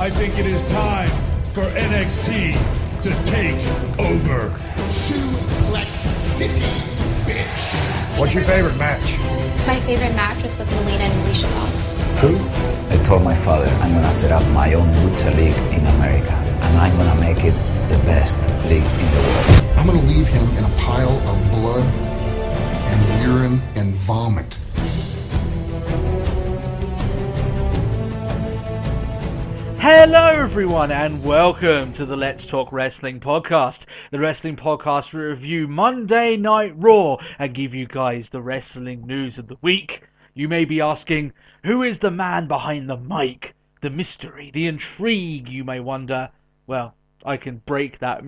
I think it is time for NXT to take over. Suplex City, bitch. What's your favorite match? My favorite match was with Melina and Alicia Fox. Who? I told my father I'm gonna set up my own lucha league in America, and I'm gonna make it the best league in the world. I'm gonna leave him in a pile of blood and urine and vomit. Hello everyone and welcome to the Let's Talk Wrestling podcast. The wrestling podcast will review Monday Night Raw and give you guys the wrestling news of the week. You may be asking, who is the man behind the mic? The mystery, the intrigue, you may wonder. Well, I can break that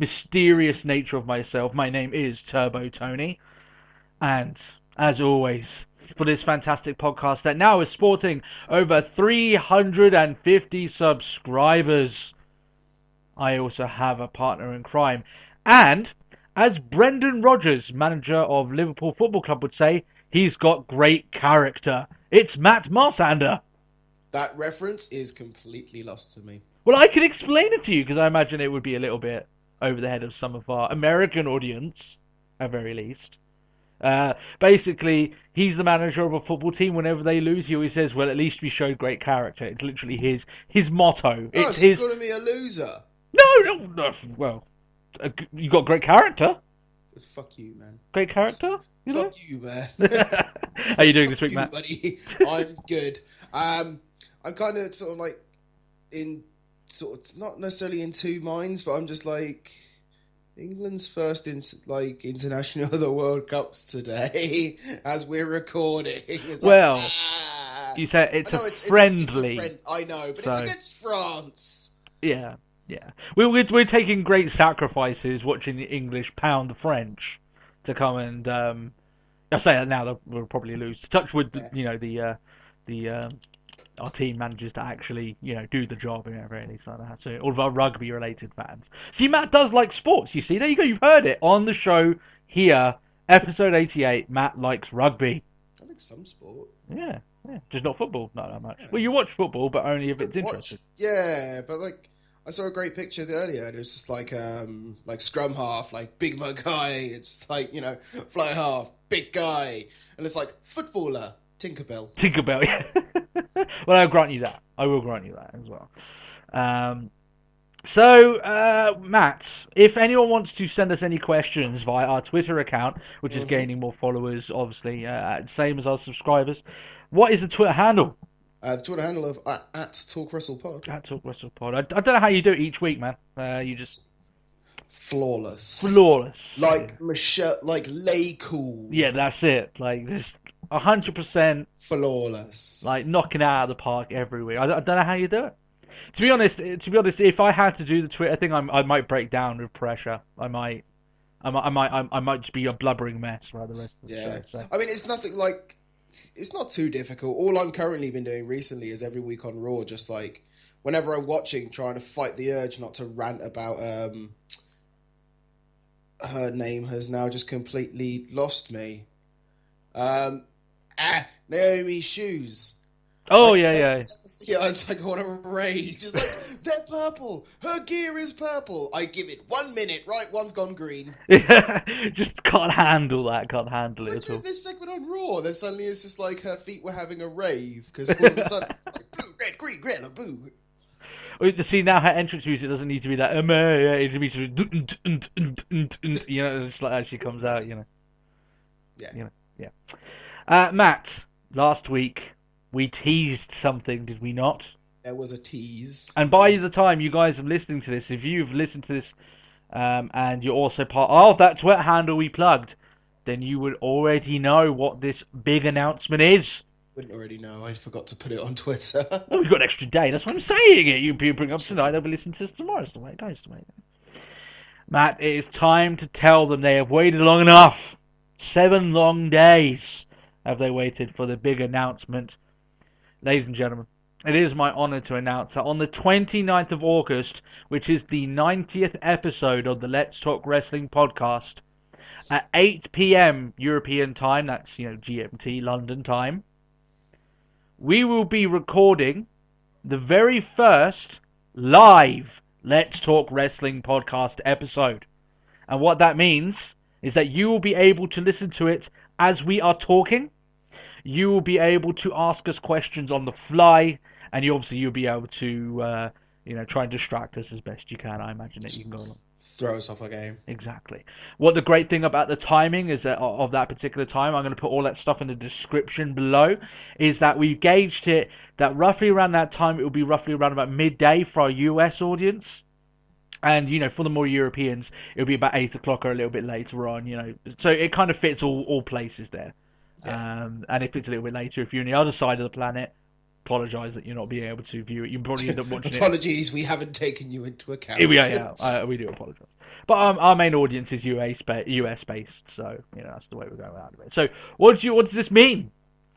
mysterious nature of myself. My name is Turbo Tony. And, as always, for this fantastic podcast that now is sporting over 350 subscribers, I also have a partner in crime. And, as Brendan Rodgers, manager of Liverpool Football Club, would say, he's got great character. It's Matt Marsander. That reference is completely lost to me. Well, I can explain it to you, because I imagine it would be a little bit over the head of some of our American audience, at very least. Basically, he's the manager of a football team. Whenever they lose, he always says, well, at least we showed great character. It's literally his motto. Oh, It's so his... you're calling me a loser? No, well, you got great character. Fuck you, man. Great character? You know? Fuck you, man. How are you doing this week, you, Matt? buddy. I'm good. I'm kind of sort of like in sort of not necessarily in two minds, but I'm just like England's first international of the World Cups today as we're recording. It's well, you said it's friendly. I know, but so... it's against France. Yeah. We're taking great sacrifices watching the English pound the French to come and I say that now we'll probably lose. Touch wood, yeah. Our team manages to actually, do the job, really. So that's it. All of our rugby-related fans. See, Matt does like sports, you see. There you go, you've heard it on the show here, episode 88, Matt likes rugby. I like some sport. Yeah, just not football, not that much. Yeah. Well, you watch football, but only if it's interesting. Yeah, but I saw a great picture earlier, and it was just like scrum half, like big mug guy, it's like, fly half, big guy, and it's like footballer, Tinkerbell, yeah. Well, I'll grant you that. I will grant you that as well. So, Matt, if anyone wants to send us any questions via our Twitter account, which is gaining more followers, obviously, same as our subscribers, what is the Twitter handle? The Twitter handle of at TalkWrestlePod. At TalkWrestlePod. I don't know how you do it each week, man. You just flawless. Like Michelle, like Lay Cool. Yeah, that's it. Like just 100% flawless. Like knocking it out of the park every week. I don't know how you do it. To be honest, if I had to do the Twitter thing, I might break down with pressure. I might just be a blubbering mess for the rest of the show. So. I mean, it's nothing like. It's not too difficult. All I'm currently been doing recently is every week on Raw, just like whenever I'm watching, trying to fight the urge not to rant about her name has now just completely lost me. Naomi Shoes. Oh, like, yeah. Yeah, it's like I want to rage. It's like, they're purple. Her gear is purple. I give it 1 minute. Right, one's gone green. Just can't handle that. Can't handle it at all. This segment on Raw, then suddenly it's just like her feet were having a rave. Because all of a sudden it's like blue, red, green, red, blue. See, now her entrance music doesn't need to be that. It can be sort of, it's like as she comes out, Yeah. Matt, last week we teased something, did we not? There was a tease. And by the time you guys are listening to this, if you've listened to this and you're also part of that Twitter handle we plugged, then you would already know what this big announcement is. Wouldn't already know. I forgot to put it on Twitter. Well, we've got an extra day. That's why I'm saying it. You bring up tonight, they'll be listening to this tomorrow. It's the way it goes. Matt, it is time to tell them they have waited long enough. 7 long days have they waited for the big announcement. Ladies and gentlemen, it is my honour to announce that on the 29th of August, which is the 90th episode of the Let's Talk Wrestling podcast, at 8 p.m. European time, that's, GMT, London time, we will be recording the very first live Let's Talk Wrestling podcast episode. And what that means is that you will be able to listen to it as we are talking. You will be able to ask us questions on the fly, and you'll be able to try and distract us as best you can. I imagine that you can go along. Throw us off our game. Exactly. What the great thing about the timing is that of that particular time, I'm going to put all that stuff in the description below, is that we gauged it that roughly around that time, it will be roughly around about midday for our US audience. And, for the more Europeans, it'll be about 8 o'clock or a little bit later on, So it kind of fits all places there. Yeah. And if it's a little bit later, if you're on the other side of the planet, apologise that you're not being able to view it. You probably end up watching it. Apologies, we haven't taken you into account. We do apologise. But our main audience is US based, so that's the way we're going out of it. So what does this mean?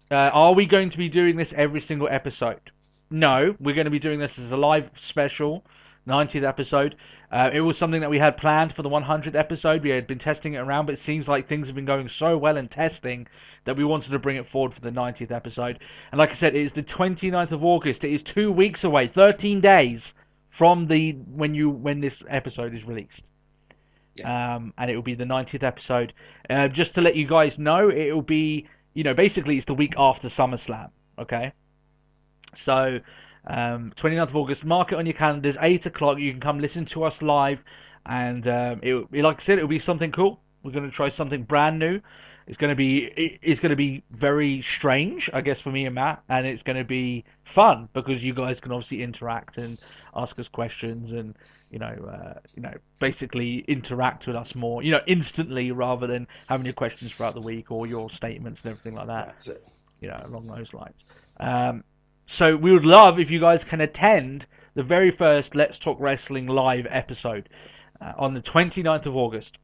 Are we going to be doing this every single episode? No, we're going to be doing this as a live special, 90th episode. It was something that we had planned for the 100th episode. We had been testing it around, but it seems like things have been going so well in testing that we wanted to bring it forward for the 90th episode. And like I said, it is the 29th of August. It is 2 weeks away, 13 days from when this episode is released. Yeah. And it will be the 90th episode. Just to let you guys know, it will be, basically it's the week after SummerSlam. Okay, so 29th of August, mark it on your calendars, 8 o'clock. You can come listen to us live, and like I said, it'll be something cool. We're going to try something brand new. It's going to be very strange, I guess, for me and Matt, and it's going to be fun because you guys can obviously interact and ask us questions and basically interact with us more, instantly rather than having your questions throughout the week or your statements and everything like that. That's it. Along those lines. So we would love if you guys can attend the very first Let's Talk Wrestling live episode on the 29th of August.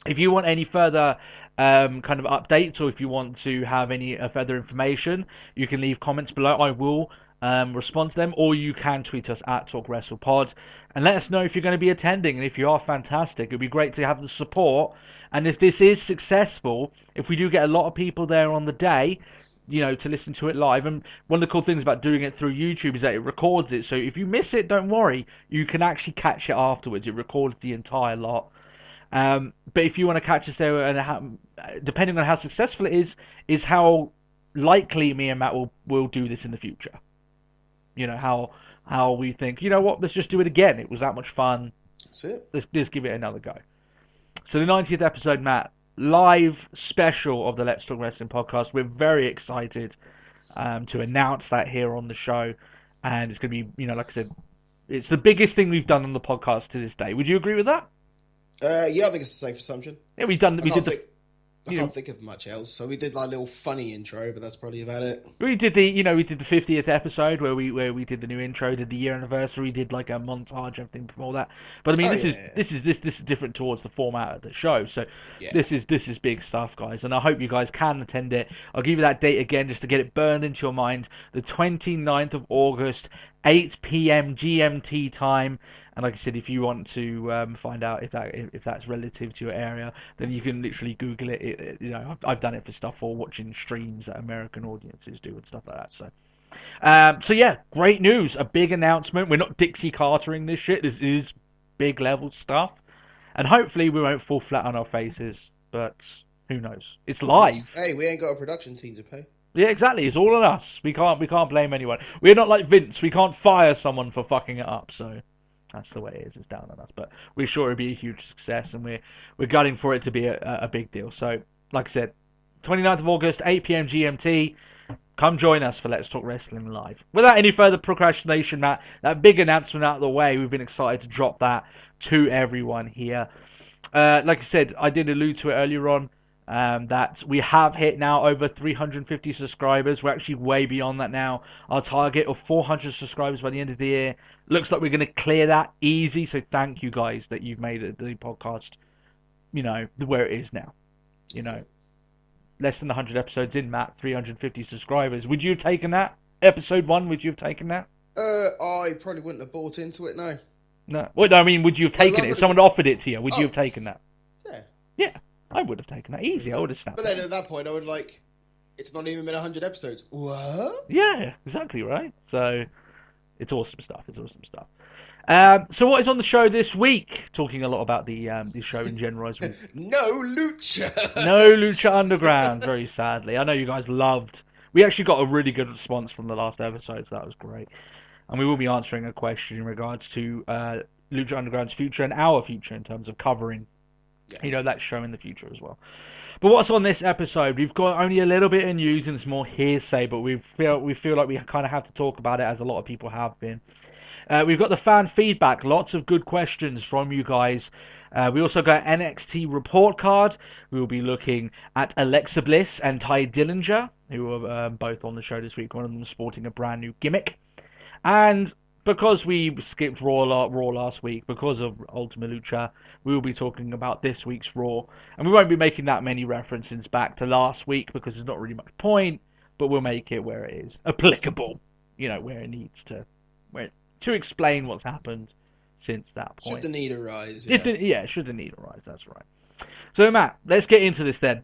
If you want any further kind of updates, or if you want to have any further information, you can leave comments below. I will respond to them, or you can tweet us at TalkWrestlePod and let us know if you're going to be attending. And if you are, fantastic. It'd be great to have the support. And if this is successful, if we do get a lot of people there on the day, to listen to it live. And one of the cool things about doing it through YouTube is that it records it. So if you miss it, don't worry. You can actually catch it afterwards. It records the entire lot. But if you want to catch us there, and depending on how successful it is how likely me and Matt will do this in the future. How we think, let's just do it again. It was that much fun. That's it. Let's give it another go. So the 90th episode, Matt, live special of the Let's Talk Wrestling podcast. We're very excited to announce that here on the show, and it's going to be, like I said, it's the biggest thing we've done on the podcast to this day. Would you agree with that? Yeah, I think it's a safe assumption. Yeah, I can't think of much else. So we did like a little funny intro, but that's probably about it. We did the 50th episode where we did the new intro, did the year anniversary, did like a montage, everything before that. But I mean, this is different towards the format of the show. So this is big stuff, guys, and I hope you guys can attend it. I'll give you that date again just to get it burned into your mind. The 29th of August, 8 p.m. GMT time. And like I said, if you want to find out if that's relative to your area, then you can literally Google it. I've done it for stuff for watching streams that American audiences do and stuff like that. So yeah, great news, a big announcement. We're not Dixie Cartering this shit. This is big level stuff, and hopefully we won't fall flat on our faces. But who knows? It's live. Hey, we ain't got a production team to pay. Yeah, exactly. It's all on us. We can't blame anyone. We're not like Vince. We can't fire someone for fucking it up. So. That's the way it is. It's down on us, but we're sure it'll be a huge success, and we're gunning for it to be a big deal. So, like I said, 29th of August, 8 p.m. GMT. Come join us for Let's Talk Wrestling Live. Without any further procrastination, that big announcement out of the way, we've been excited to drop that to everyone here. Like I said, I did allude to it earlier on, that we have hit now over 350 subscribers. We're actually way beyond that now. Our target of 400 subscribers by the end of the year looks like we're going to clear that easy. So thank you guys that you've made the podcast, where it is now. Less than 100 episodes in, Matt, 350 subscribers. Would you have taken that? Episode 1, would you have taken that? I probably wouldn't have bought into it, no. No. Well, I mean, would you have taken it? If someone offered it to you, would you have taken that? Yeah. Yeah. I would have taken that easy. I would have snapped. But then at that point, I would it's not even been 100 episodes. What? Yeah, exactly right. So, It's awesome stuff. It's awesome stuff. So what is on the show this week? Talking a lot about the show in general as well. No Lucha. No Lucha Underground, very sadly. I know you guys loved. We actually got a really good response from the last episode, so that was great. And we will be answering a question in regards to Lucha Underground's future and our future in terms of covering, that show in the future as well. But what's on this episode? We've got only a little bit of news and it's more hearsay, but we feel like we kind of have to talk about it, as a lot of people have been. We've got the fan feedback, lots of good questions from you guys. We also got NXT report card. We will be looking at Alexa Bliss and Ty Dillinger, who are both on the show this week, one of them sporting a brand new gimmick. And because we skipped Raw last week, because of Ultima Lucha, we will be talking about this week's Raw. And we won't be making that many references back to last week because there's not really much point, but we'll make it where it is applicable, where it needs to, to explain what's happened since that point. Should the need arise. Should the need arise, that's right. So, Matt, let's get into this then.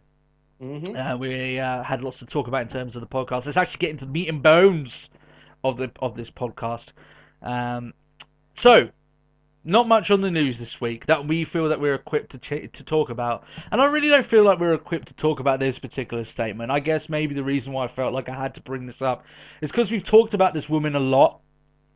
Mm-hmm. We had lots to talk about in terms of the podcast. Let's actually get into the meat and bones of this podcast. So, not much on the news this week that we feel that we're equipped to talk about. And I really don't feel like we're equipped to talk about this particular statement. I guess maybe the reason why I felt like I had to bring this up is because we've talked about this woman a lot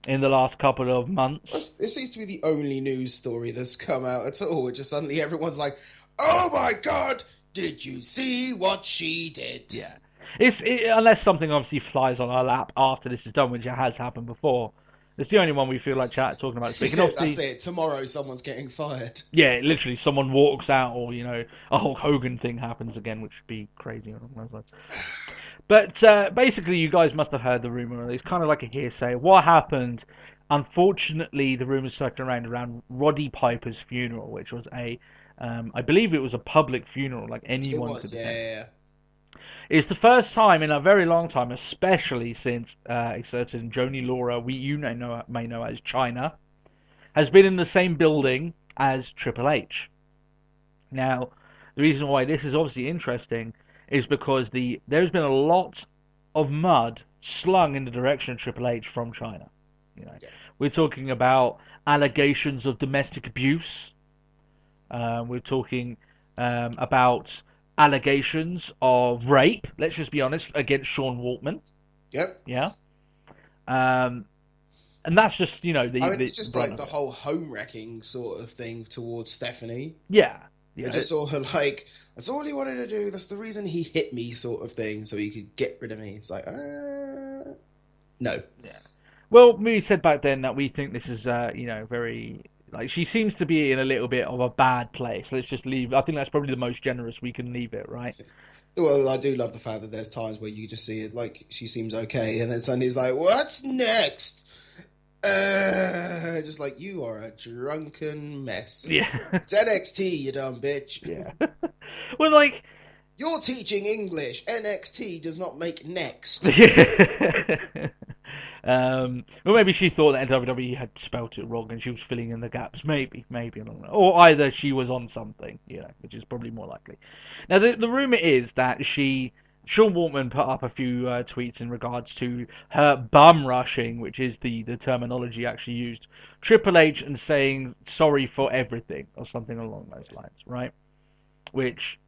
in the last couple of months. It seems to be the only news story that's come out at all. Just suddenly everyone's like, oh my god, did you see what she did? Yeah. Unless something obviously flies on our lap after this is done, which it has happened before. It's the only one we feel like talking about this week. And that's it. Tomorrow someone's getting fired. Yeah, literally someone walks out, or, a Hulk Hogan thing happens again, which would be crazy. But basically, you guys must have heard the rumor. It's kind of like a hearsay. What happened? Unfortunately, the rumors circling around Roddy Piper's funeral, which was I believe it was a public funeral, like anyone could attend. Yeah. It's the first time in a very long time, especially since a certain Joni Laura, may know as China, has been in the same building as Triple H. Now, the reason why this is obviously interesting is because there's been a lot of mud slung in the direction of Triple H from China. We're talking about allegations of domestic abuse. We're talking about allegations of rape. Let's just be honest, against Sean Waltman. Yep. Yeah. And that's just it's just like the whole home wrecking sort of thing towards Stephanie. Yeah. Yeah, just sort of like, that's all he wanted to do, that's the reason he hit me sort of thing, so he could get rid of me. It's like, no. Yeah. Well, we said back then that we think this is, very, like, she seems to be in a little bit of a bad place. Let's just leave. I think that's probably the most generous we can leave it, right? Well, I do love the fact that there's times where you just see it, like, she seems okay, and then suddenly it's like, what's next? Just like, you are a drunken mess. Yeah. It's NXT, you dumb bitch. Yeah. Well, like, you're teaching English. NXT does not make next. Well, maybe she thought that WWE had spelt it wrong and she was filling in the gaps. Maybe, I don't know. Or either she was on something, which is probably more likely. Now, the rumor is that Sean Waltman put up a few tweets in regards to her bum rushing, which is the terminology actually used, Triple H, and saying sorry for everything, or something along those lines, right? Which,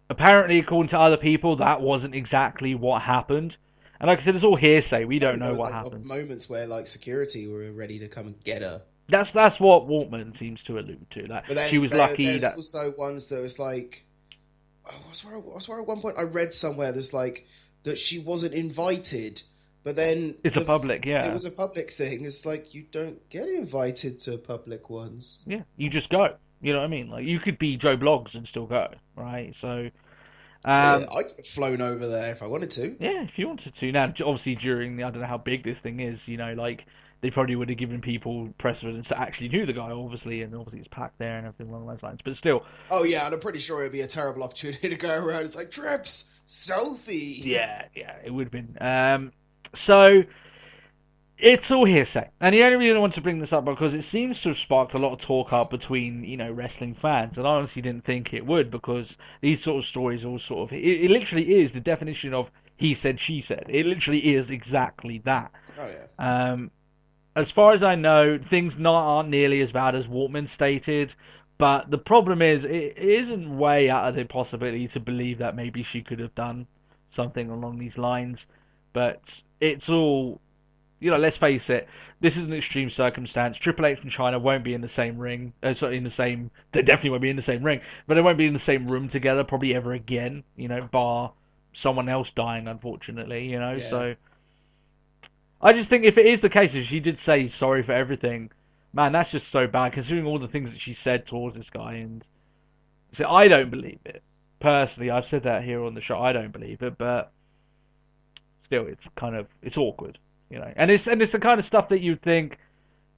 apparently, according to other people, that wasn't exactly what happened. And like I said, it's all hearsay. We don't know what happened. Moments where, like, security were ready to come and get her. That's what Waltman seems to allude to. That she was lucky. There's also ones that was like, I swear at one point I read somewhere there's like that she wasn't invited, but then it's a public, it was a public thing. It's like, you don't get invited to public ones. Yeah, you just go. You know what I mean? Like, you could be Joe Bloggs and still go, right? So, I could have flown over there if I wanted to. Yeah, if you wanted to. Now, obviously, during I don't know how big this thing is. Like, they probably would have given people precedence that actually knew the guy, obviously, and obviously it's packed there and everything along those lines. But still. Oh yeah, and I'm pretty sure it'd be a terrible opportunity to go around. It's like, Trips, selfie. Yeah, it would have been. So it's all hearsay, and the only reason I want to bring this up because it seems to have sparked a lot of talk up between wrestling fans, and I honestly didn't think it would, because these sort of stories all sort of it literally is the definition of he said, she said. It literally is exactly that. Oh yeah. As far as I know, things aren't nearly as bad as Waltman stated, but the problem is it isn't way out of the possibility to believe that maybe she could have done something along these lines. But it's all, let's face it, this is an extreme circumstance. Triple H and China won't be in the same ring, they definitely won't be in the same ring, but they won't be in the same room together probably ever again, bar someone else dying, unfortunately, Yeah. so I just think if it is the case, if she did say sorry for everything, man, that's just so bad considering all the things that she said towards this guy. And so I don't believe it personally. I've said that here on the show. I don't believe it, but still, it's awkward, And it's the kind of stuff that you'd think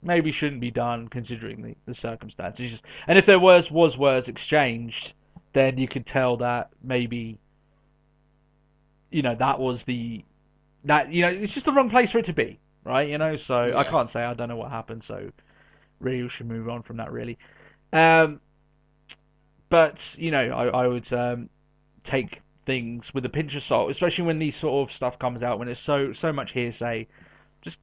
maybe shouldn't be done considering the circumstances. And if there was words exchanged, then you could tell that maybe that was it's just the wrong place for it to be, right? So Yeah. I can't say I don't know what happened. So really, we should move on from that. Really, but I would take things with a pinch of salt, especially when these sort of stuff comes out when it's so much hearsay.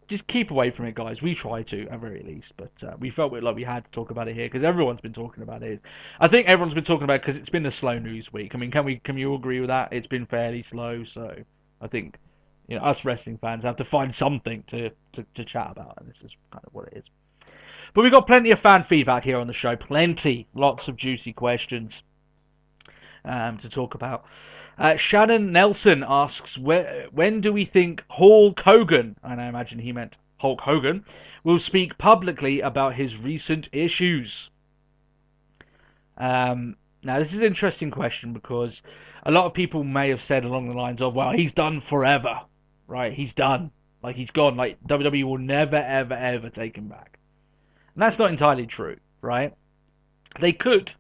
Just keep away from it, guys. We try to, at very least, but we felt like we had to talk about it here because everyone's been talking about it. I think everyone's been talking about it because it's been a slow news week. I mean, can you all agree with that? It's been fairly slow, so I think us wrestling fans have to find something to chat about, and this is kind of what it is. But we've got plenty of fan feedback here on the show. Lots of juicy questions to talk about. Shannon Nelson asks, when do we think Hulk Hogan, and I imagine he meant Hulk Hogan, will speak publicly about his recent issues? Now, this is an interesting question because a lot of people may have said along the lines of, well, he's done forever, right? He's done. Like, he's gone. Like, WWE will never, ever, ever take him back. And that's not entirely true, right? They could,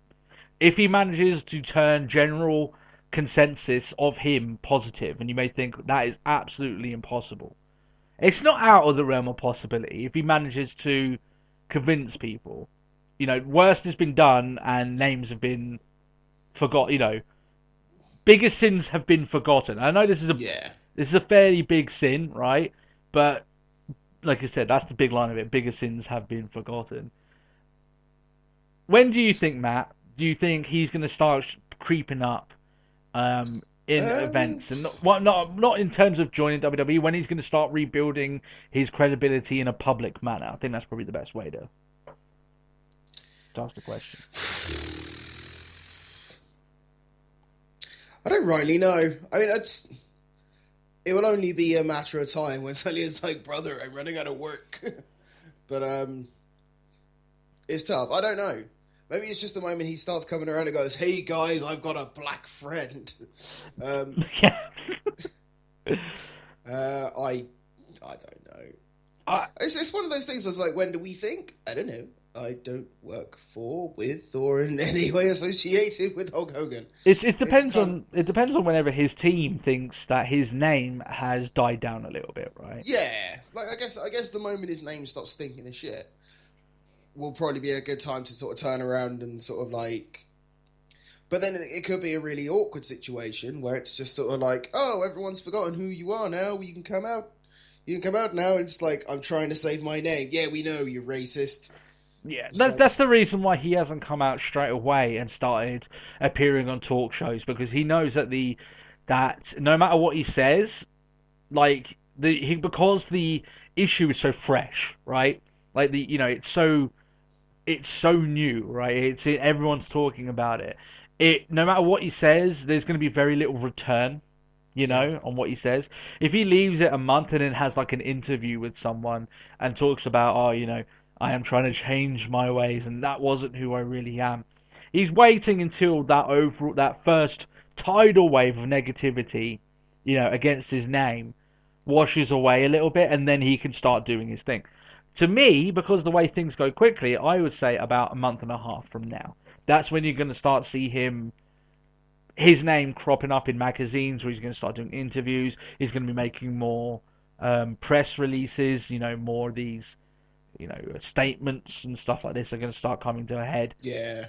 if he manages to turn general consensus of him positive, and you may think that is absolutely impossible. It's not out of the realm of possibility if he manages to convince people. Worst has been done and names have been forgot. Bigger sins have been forgotten. I know this is a fairly big sin, right? But like I said, that's the big line of it. Bigger sins have been forgotten. When do you think, Matt? Do you think he's going to start creeping up in events, and not in terms of joining WWE? When he's going to start rebuilding his credibility in a public manner? I think that's probably the best way to ask the question. I don't really know. I mean, it will only be a matter of time when suddenly it's like, brother, I'm running out of work. But it's tough. I don't know. Maybe it's just the moment he starts coming around and goes, "Hey guys, I've got a black friend." Yeah. I don't know. It's one of those things that's like, when do we think? I don't know. I don't work for, with, or in any way associated with Hulk Hogan. It depends on whenever his team thinks that his name has died down a little bit, right? Yeah, like I guess the moment his name stops stinking of shit will probably be a good time to sort of turn around and sort of like. But then it could be a really awkward situation where it's just sort of like, oh, everyone's forgotten who you are now. You can come out. You can come out now. And it's like, I'm trying to save my name. Yeah, we know you're racist. Yeah, that's the reason why he hasn't come out straight away and started appearing on talk shows, because he knows that that no matter what he says, like because the issue is so fresh, right? Like it's so new, right? Everyone's talking about it. No matter what he says, there's going to be very little return, on what he says. If he leaves it a month and then has like an interview with someone and talks about, I am trying to change my ways, and that wasn't who I really am. He's waiting until that first tidal wave of negativity, against his name, washes away a little bit, and then he can start doing his thing. To me, because the way things go quickly, I would say about a month and a half from now. That's when you're going to start to see his name cropping up in magazines, where he's going to start doing interviews. He's going to be making more press releases, more of these statements and stuff like this are going to start coming to a head. Yeah.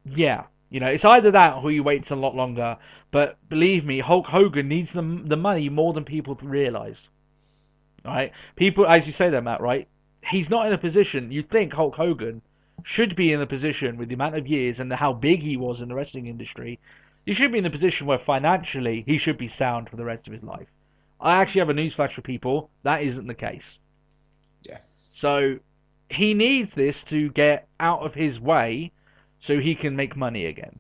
Yeah. It's either that or he waits a lot longer. But believe me, Hulk Hogan needs the money more than people realize. Right? People, as you say there, Matt, right? He's not in a position. You'd think Hulk Hogan should be in a position with the amount of years and how big he was in the wrestling industry. He should be in a position where financially he should be sound for the rest of his life. I actually have a newsflash for people. That isn't the case. Yeah. So he needs this to get out of his way so he can make money again.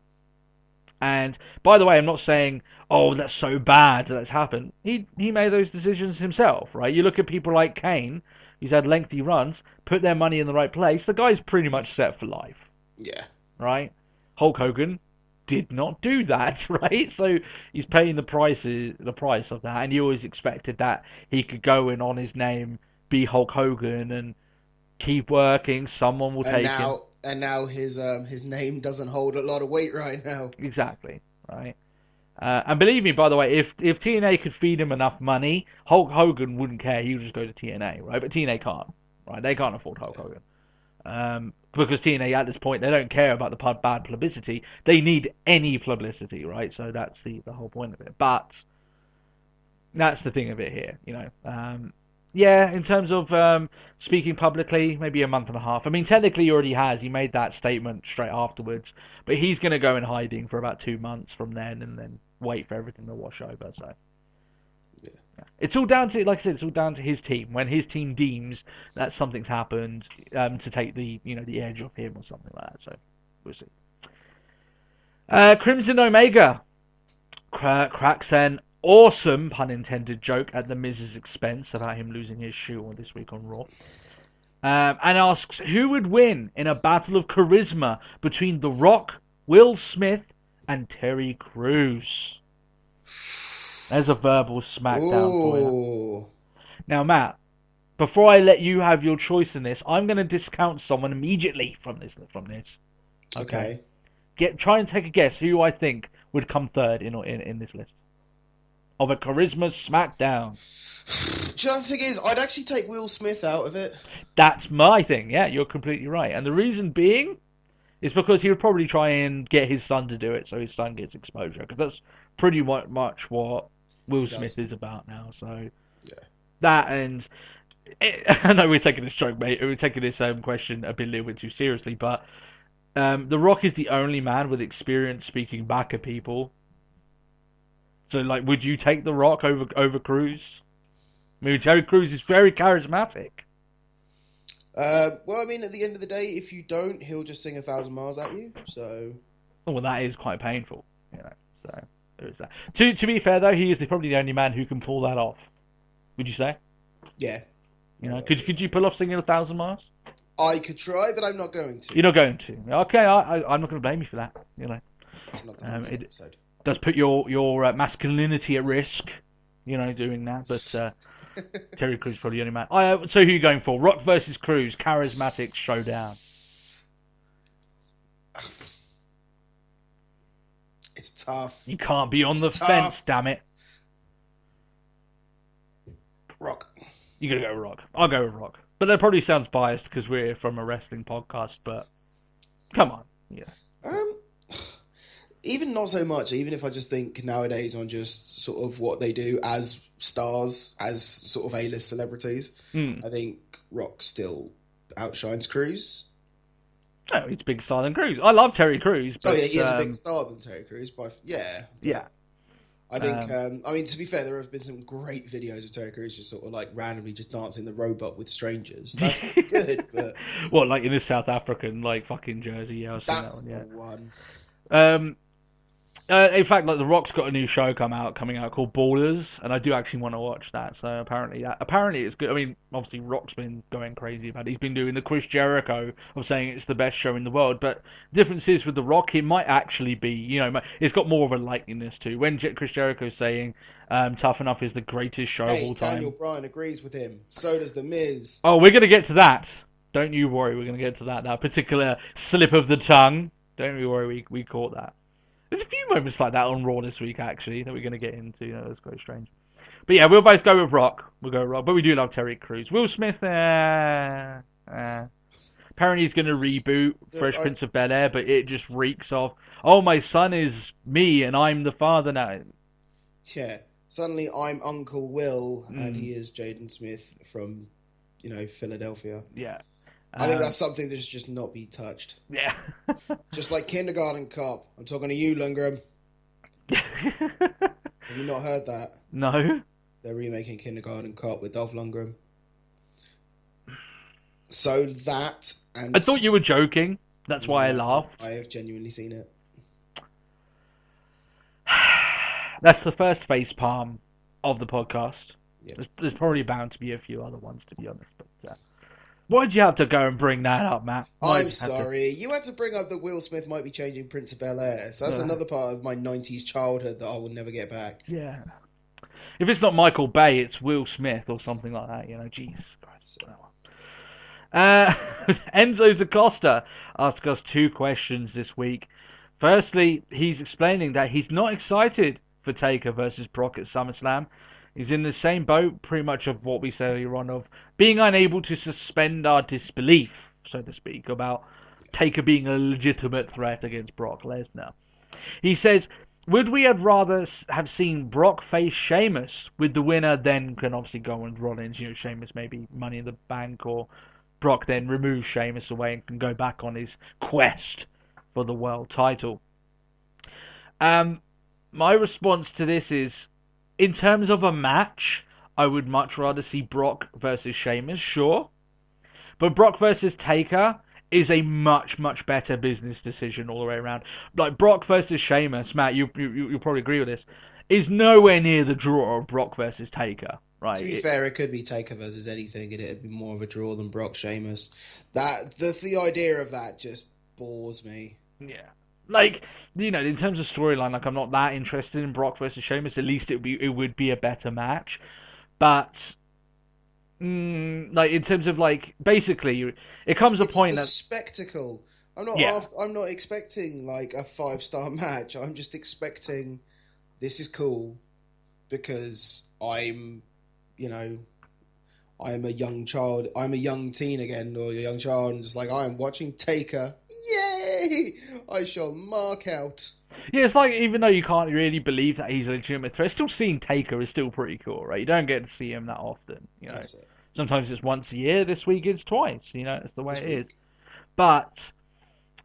And by the way, I'm not saying, oh, that's so bad that's happened. He made those decisions himself, right? You look at people like Kane, who's had lengthy runs, put their money in the right place. The guy's pretty much set for life. Yeah. Right? Hulk Hogan did not do that, right? So he's paying the price of that, and you always expected that he could go in on his name, be Hulk Hogan, and keep working. Someone will take him. And now his name doesn't hold a lot of weight right now. Exactly, right? And believe me, by the way, if TNA could feed him enough money, Hulk Hogan wouldn't care. He would just go to TNA, right? But TNA can't, right? They can't afford Hulk Hogan. Because TNA at this point, they don't care about the bad publicity. They need any publicity, right? So that's the whole point of it. But that's the thing of it here, Yeah, in terms of speaking publicly, maybe a month and a half. I mean, technically he already has. He made that statement straight afterwards. But he's going to go in hiding for about 2 months from then and then wait for everything to wash over. So yeah. It's all down to, like I said, it's all down to his team. When his team deems that something's happened, to take the edge off him or something like that. So we'll see. Crimson Omega cracks an awesome, pun intended, joke at The Miz's expense about him losing his shoe this week on Raw. And asks who would win in a battle of charisma between The Rock, Will Smith, and Terry Crews. There's a verbal smackdown for you. Now, Matt, before I let you have your choice in this, I'm going to discount someone immediately from this. Okay. Try and take a guess who I think would come third in this list of a charisma smackdown. Do you know the thing is, I'd actually take Will Smith out of it. That's my thing. Yeah, you're completely right. And the reason being is because he would probably try and get his son to do it, so his son gets exposure. Because that's pretty much what Will Smith is about now. So yeah, that and I know we're taking this joke, mate. We're taking this question a little bit too seriously, but The Rock is the only man with experience speaking back at people. So, like, would you take The Rock over Crews? I mean, Terry Crews is very charismatic. Well, I mean, at the end of the day, if you don't, he'll just sing 1,000 miles at you. So, well, that is quite painful, So there is that. To be fair though, he is probably the only man who can pull that off. Would you say? Yeah. Could you pull off singing 1,000 miles? I could try, but I'm not going to. You're not going to. Okay, I'm not going to blame you for that. It's not the it episode. Does put your masculinity at risk, doing that. But Terry Crews probably the only man. So who are you going for? Rock versus Crews, charismatic showdown. It's tough. You can't be on the fence, damn it. Rock. You're going to go with Rock. I'll go with Rock. But that probably sounds biased because we're from a wrestling podcast, but come on. Yeah. Even not so much, even if I just think nowadays on just sort of what they do as stars, as sort of A-list celebrities, I think Rock still outshines Crews. No, he's a big star than Crews. I love Terry Crews. But, he is a bigger star than Terry Crews. Yeah. I think, I mean, to be fair, there have been some great videos of Terry Crews just sort of like randomly just dancing the robot with strangers. That's good, but... What, like in the South African, like, fucking jersey? Yeah, I've seen that's that the one. In fact, like The Rock's got a new show coming out called Ballers, and I do actually want to watch that. So apparently it's good. I mean, obviously Rock's been going crazy about it. He's been doing the Chris Jericho of saying it's the best show in the world. But the difference is with The Rock, it might actually be, it's got more of a likeliness to when Chris Jericho's saying Tough Enough is the greatest show of all time. Daniel Bryan agrees with him. So does The Miz. Oh, we're gonna get to that. Don't you worry. We're gonna get to that. That particular slip of the tongue. Don't you worry. We caught that. There's a few moments like that on Raw this week, actually, that we're going to get into. That's quite strange. But yeah, we'll both go with Rock. We'll go with Rock. But we do love Terry Crews. Will Smith, Apparently he's going to reboot Fresh I- Prince of Bel-Air, but it just reeks of, oh, my son is me and I'm the father now. Yeah. Suddenly I'm Uncle Will and Mm. he is Jaden Smith from, Philadelphia. Yeah. I think that's something that's just not be touched. Yeah. Just like Kindergarten Cop. I'm talking to you, Lundgren. Have you not heard that? No. They're remaking Kindergarten Cop with Dolph Lundgren. So that and I thought you were joking. That's why I No, laughed. I have genuinely seen it. That's the first face palm of the podcast. Yeah. There's probably bound to be a few other ones, to be honest. But why'd you have to go and bring that up, Matt? Why'd I'm you have to- sorry. You had to bring up that Will Smith might be changing Prince of Bel-Air. So that's another part of my 90s childhood that I will never get back. Yeah. If it's not Michael Bay, it's Will Smith or something like that. Jesus Christ. Enzo DaCosta asked us 2 questions this week. Firstly, he's explaining that he's not excited for Taker versus Brock at SummerSlam. He's in the same boat, pretty much, of what we said earlier on, of being unable to suspend our disbelief, so to speak, about Taker being a legitimate threat against Brock Lesnar. He says, would we have rather have seen Brock face Sheamus, with the winner then can obviously go on Rollins, Sheamus maybe Money in the Bank, or Brock then removes Sheamus away and can go back on his quest for the world title. My response to this is, in terms of a match, I would much rather see Brock versus Sheamus, sure. But Brock versus Taker is a much, much better business decision all the way around. Like, Brock versus Sheamus, Matt, you'll probably agree with this, is nowhere near the draw of Brock versus Taker. Right. To be fair, it could be Taker versus anything, and it'd be more of a draw than Brock Sheamus. The idea of that just bores me. Yeah. Like, in terms of storyline, like, I'm not that interested in Brock versus Sheamus. At least it would be a better match. But, like, in terms of, like, basically, it comes a point that spectacle. I'm not expecting like a 5-star match. I'm just expecting this is cool because I'm a young child. I'm a young teen again, or a young child, and just like I'm watching Taker. Yay! I shall mark out. Yeah, it's like, even though you can't really believe that he's a legitimate threat, still seeing Taker is still pretty cool, right? You don't get to see him that often, That's it. Sometimes it's once a year. This week it's twice. It's the way it is. But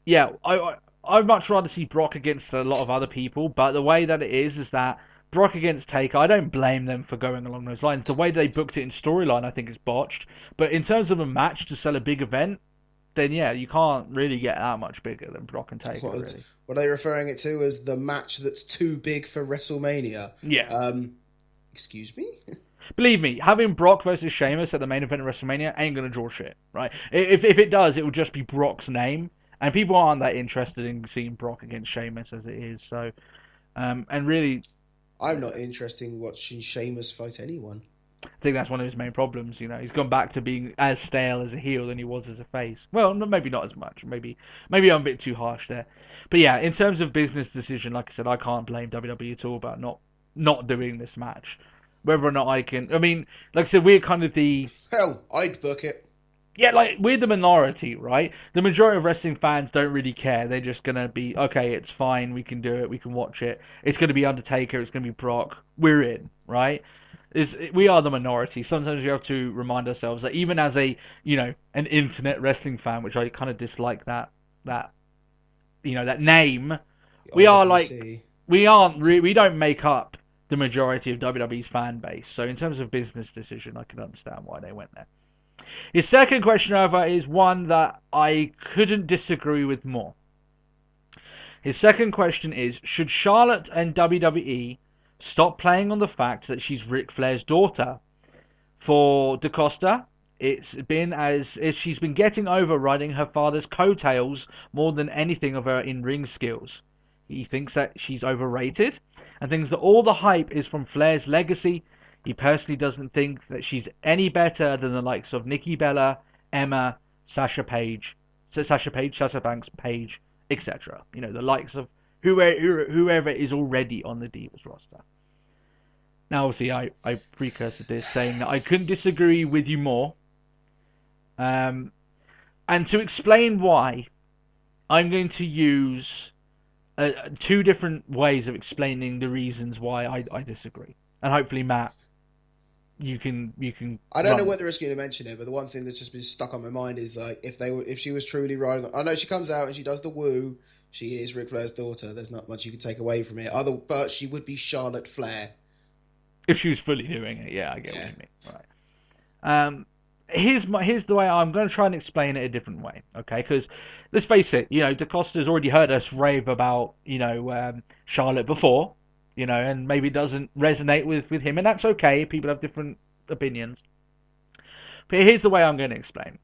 yeah, I'd much rather see Brock against a lot of other people. But the way that it is that Brock against Taker, I don't blame them for going along those lines. The way they booked it in storyline, I think, is botched. But in terms of a match to sell a big event, then yeah, you can't really get that much bigger than Brock and Taker, really. What are they referring it to as the match that's too big for WrestleMania? Yeah. Excuse me? Believe me, having Brock versus Sheamus at the main event of WrestleMania ain't going to draw shit, right? If it does, it will just be Brock's name. And people aren't that interested in seeing Brock against Sheamus as it is. So, and really, I'm not interested in watching Sheamus fight anyone. I think that's one of his main problems. He's gone back to being as stale as a heel than he was as a face. Well, maybe not as much. Maybe I'm a bit too harsh there. But yeah, in terms of business decision, like I said, I can't blame WWE at all about not doing this match. Whether or not I can, I mean, like I said, we're kind of the... Hell, I'd book it. Yeah, like, we're the minority, right? The majority of wrestling fans don't really care. They're just going to be, okay, it's fine, we can do it, we can watch it. It's going to be Undertaker, it's going to be Brock. We're in, right? We are the minority. Sometimes we have to remind ourselves that even as an internet wrestling fan, which I kind of dislike that name, we are like, we don't make up the majority of WWE's fan base. So in terms of business decision, I can understand why they went there. His second question, however, is one that I couldn't disagree with more. His second question is, should Charlotte and WWE stop playing on the fact that she's Ric Flair's daughter? For DaCosta, it's been as if she's been getting over riding her father's coattails more than anything of her in-ring skills. He thinks that she's overrated and thinks that all the hype is from Flair's legacy. He personally doesn't think that she's any better than the likes of Nikki Bella, Emma, Sasha Banks, Paige, etc. The likes of whoever is already on the Divas roster. Now, obviously, I precursored this saying that I couldn't disagree with you more. And to explain why, I'm going to use two different ways of explaining the reasons why I disagree. And hopefully, Matt, you can I don't know run. whether it's going to mention it, but the one thing that's just been stuck on my mind is like if she was truly riding. I know she comes out and she does the woo. She is Ric Flair's daughter. There's not much you can take away from it. But she would be Charlotte Flair. If she was fully doing it, yeah, I get what you mean. Right. Here's the way I'm going to try and explain it a different way, okay? Because let's face it, DaCosta's already heard us rave about, Charlotte before, and maybe it doesn't resonate with him, and that's okay. People have different opinions. But here's the way I'm going to explain.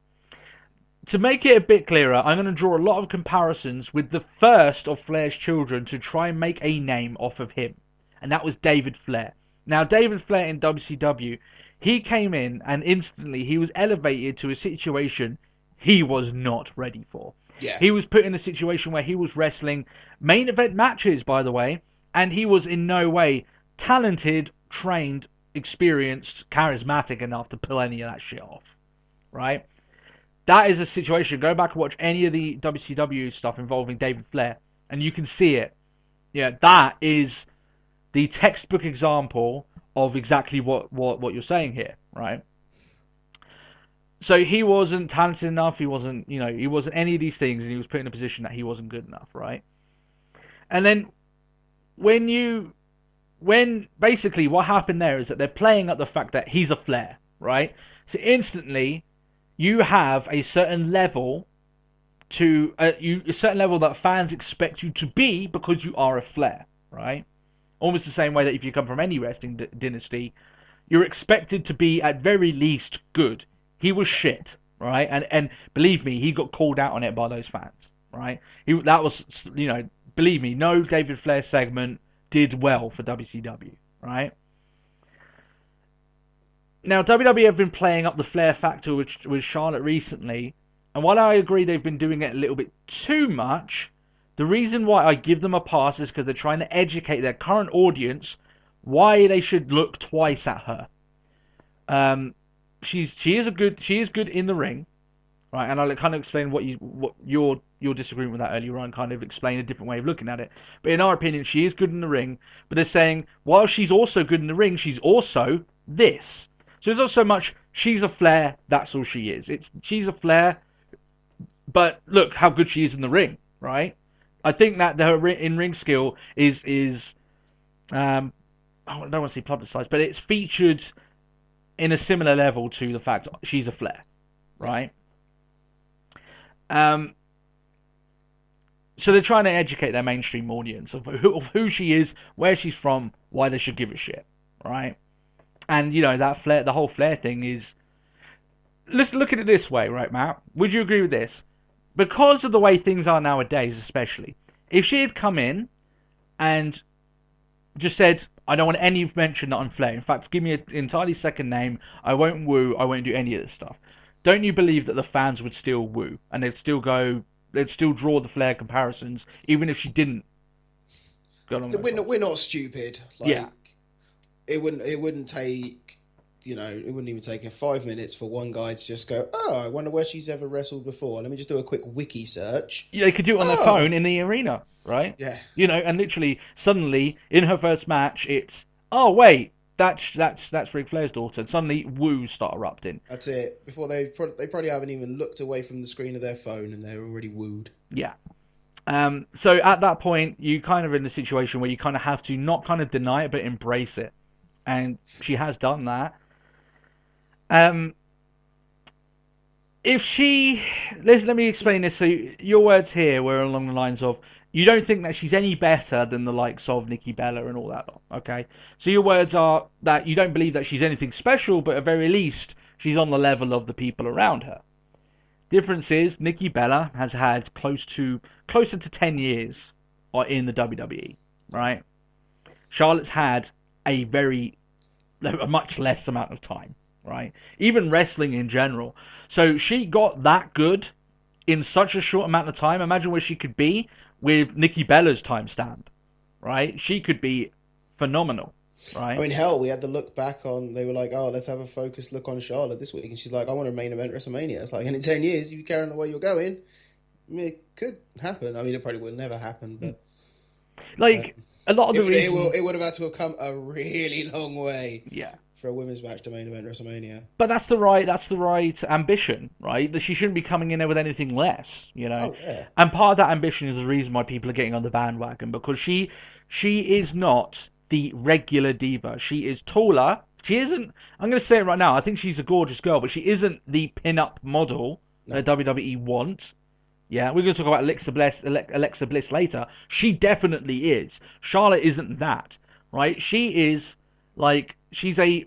To make it a bit clearer, I'm going to draw a lot of comparisons with the first of Flair's children to try and make a name off of him, and that was David Flair. Now, David Flair in WCW, he came in and instantly he was elevated to a situation he was not ready for. Yeah. He was put in a situation where he was wrestling main event matches, by the way, and he was in no way talented, trained, experienced, charismatic enough to pull any of that shit off, right? That is a situation. Go back and watch any of the WCW stuff involving David Flair, and you can see it. Yeah, that is the textbook example of exactly what you're saying here, right? So he wasn't talented enough, he wasn't any of these things, and he was put in a position that he wasn't good enough, right? And then when basically what happened there is that they're playing up the fact that he's a Flair, right? So instantly you have a certain level a certain level that fans expect you to be because you are a Flair, right? Almost the same way that if you come from any wrestling dynasty, you're expected to be at very least good. He was shit, right? And believe me, he got called out on it by those fans, right? Believe me, no David Flair segment did well for WCW, right? Now, WWE have been playing up the Flair factor with Charlotte recently, and while I agree they've been doing it a little bit too much, the reason why I give them a pass is because they're trying to educate their current audience why they should look twice at her. She is good in the ring, right? And I'll kind of explain what your disagreement with that earlier on, kind of explain a different way of looking at it. But in our opinion, she is good in the ring. But they're saying while she's also good in the ring, she's also this. So it's not so much she's a Flair. That's all she is. She's a Flair. But look how good she is in the ring, right? I think that her in-ring skill is I don't want to say publicized, but it's featured in a similar level to the fact she's a Flair, right? So they're trying to educate their mainstream audience of who she is, where she's from, why they should give a shit, right? And that Flair, the whole Flair thing is. Let's look at it this way, right, Matt? Would you agree with this? Because of the way things are nowadays, especially, if she had come in and just said, I don't want any mention that I'm Flair. In fact, give me an entirely second name. I won't woo. I won't do any of this stuff. Don't you believe that the fans would still woo and they'd still draw the Flair comparisons, even if she didn't go along? We're not stupid. Like, yeah. It wouldn't take. It wouldn't even take 5 minutes for one guy to just go, oh, I wonder where she's ever wrestled before. Let me just do a quick wiki search. Yeah, they could do it on their phone in the arena, right? Yeah. And literally, suddenly, in her first match, it's, oh, wait, that's Ric Flair's daughter. And suddenly, woos start erupting. That's it. Before they probably haven't even looked away from the screen of their phone and they're already wooed. Yeah. So at that point, you kind of in the situation where you kind of have to not kind of deny it, but embrace it. And she has done that. Let me explain this. So your words here were along the lines of you don't think that she's any better than the likes of Nikki Bella and all that, okay? So your words are that you don't believe that she's anything special, but at very least she's on the level of the people around her. Difference is Nikki Bella has had closer to 10 years in the WWE, right? Charlotte's had a much less amount of time. Right, even wrestling in general. So she got that good in such a short amount of time. Imagine where she could be with Nikki Bella's timestamp. Right, she could be phenomenal. right? I mean, hell, we had the look back on. They were like, "Oh, let's have a focused look on Charlotte this week," and she's like, "I want to main event WrestleMania." It's like, and in 10 years, if you carry on the way you're going, I mean, it could happen. I mean, it probably will never happen, but Like a lot of the reasons, it would have had to have come a really long way yeah. for a women's match to main event WrestleMania. But that's the right ambition, right? That she shouldn't be coming in there with anything less, you know. Oh yeah, And part of that ambition is the reason why people are getting on the bandwagon, because she is not the regular diva. She is taller. She isn't. I'm going to say it right now. I think she's a gorgeous girl, but she isn't the pin-up model that WWE want. Yeah, we're going to talk about Alexa Bliss later. She definitely is. Charlotte isn't that, right? She is like she's a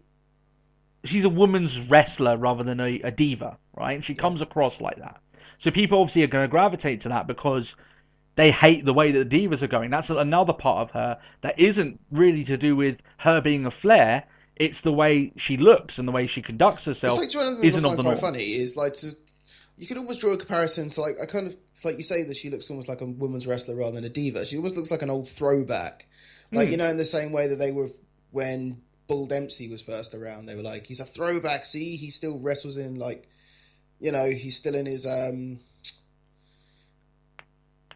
woman's wrestler rather than a diva, right? And she comes across like that. So people obviously are going to gravitate to that because they hate the way that the divas are going. That's another part of her that isn't really to do with her being a flair. It's the way she looks and the way she conducts herself. It's like one of the things I isn't of find the quite norm. funny is like you could almost draw a comparison to like it's like you say that she looks almost like a woman's wrestler rather than a diva. She almost looks like an old throwback, like you know, in the same way that they were when Bull Dempsey was first around. They were like, he's a throwback. See, he still wrestles in like, you know, he's still in his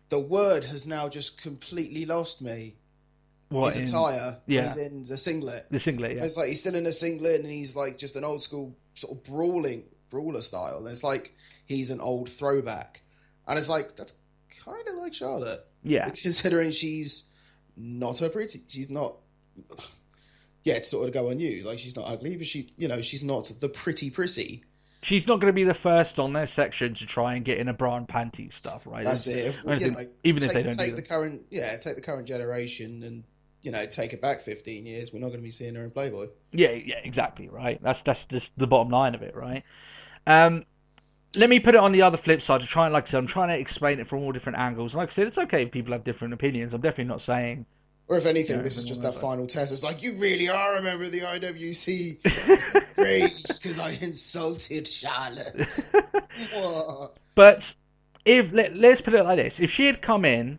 The word has now just completely lost me. What, his attire. Yeah. He's in the singlet. The singlet, yeah. It's like he's still in a singlet and he's like just an old school sort of brawler style. And it's like he's an old throwback. And it's like, that's kind of like Charlotte. Yeah. Considering she's not a pretty, she's not, yeah, to sort of go on you, like she's not ugly, but she's, you know, she's not the pretty prissy. She's not going to be the first on their section to try and get in a bra and panties stuff, right? That's it. Even if they don't take do the current, take the current generation and, you know, take it back 15 years. We're not going to be seeing her in Playboy. Yeah, exactly, right. That's just the bottom line of it, right? Let me put it on the other flip side to try and, like I said, I'm trying to explain it from all different angles. Like I said, it's okay if people have different opinions. I'm definitely not saying. Or if anything, this is just that final test. It's like, you really are a member of the IWC. Great, just because I insulted Charlotte. But let's put it like this: if she had come in,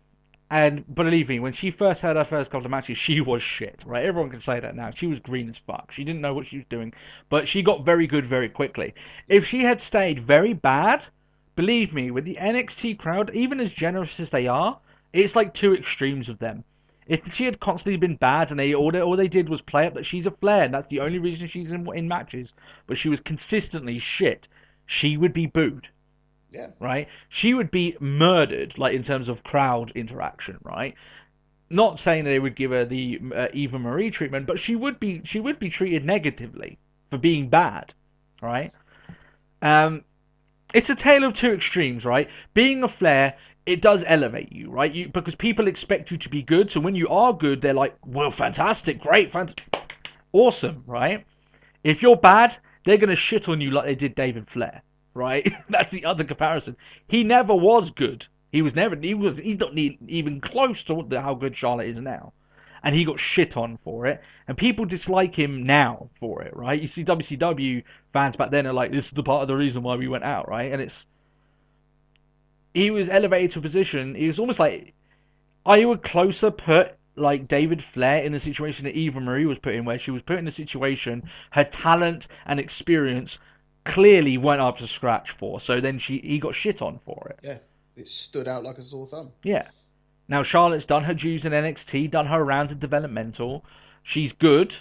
and believe me, when she first had her first couple of matches, she was shit, right? Everyone can say that now. She was green as fuck. She didn't know what she was doing, but she got very good very quickly. If she had stayed very bad, believe me, with the NXT crowd, even as generous as they are, it's like two extremes of them. If she had constantly been bad and all they did was play up that she's a flair and that's the only reason she's in matches, but she was consistently shit, she would be booed. Yeah. Right? She would be murdered, like in terms of crowd interaction, right? Not saying they would give her the Eva Marie treatment, but she would be treated negatively for being bad, right? It's a tale of two extremes, right? Being a flair, it does elevate you, right? Because people expect you to be good, so when you are good, they're like, well, fantastic, great, awesome, right? If you're bad, they're going to shit on you like they did David Flair, right? That's the other comparison. He never was good. He's not even close to how good Charlotte is now. And he got shit on for it. And people dislike him now for it, right? You see WCW fans back then are like, this is the part of the reason why we went out, right? And he was elevated to a position. He was almost like, I would closer put like David Flair in the situation that Eva Marie was put in, where she was put in a situation her talent and experience clearly weren't up to scratch for. So then he got shit on for it. Yeah, it stood out like a sore thumb. Yeah. Now Charlotte's done her dues in NXT, done her rounds in developmental. She's good.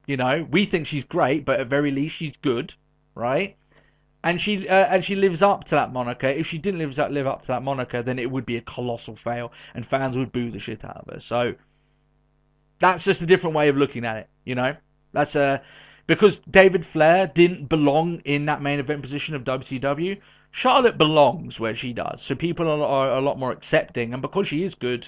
You know, we think she's great, but at very least she's good, right? And she lives up to that moniker. If she didn't live up to that moniker, then it would be a colossal fail, and fans would boo the shit out of her. So that's just a different way of looking at it, you know. That's because David Flair didn't belong in that main event position of WCW. Charlotte belongs where she does, so people are a lot more accepting, and because she is good,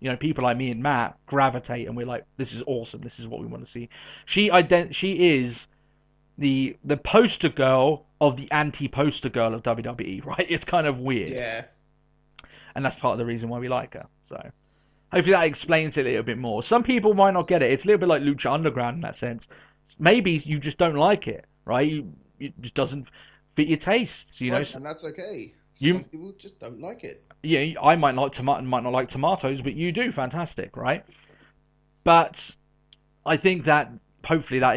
you know, people like me and Matt gravitate, and we're like, this is awesome. This is what we want to see. She is the poster girl of the anti-poster girl of WWE, right? It's kind of weird. Yeah. And that's part of the reason why we like her. So hopefully that explains it a little bit more. Some people might not get it. It's a little bit like Lucha Underground in that sense. Maybe you just don't like it, right? It just doesn't fit your tastes, you know. And that's okay. Some people just don't like it. Yeah, I might not like tomatoes, but you do. Fantastic, right? But I think that hopefully that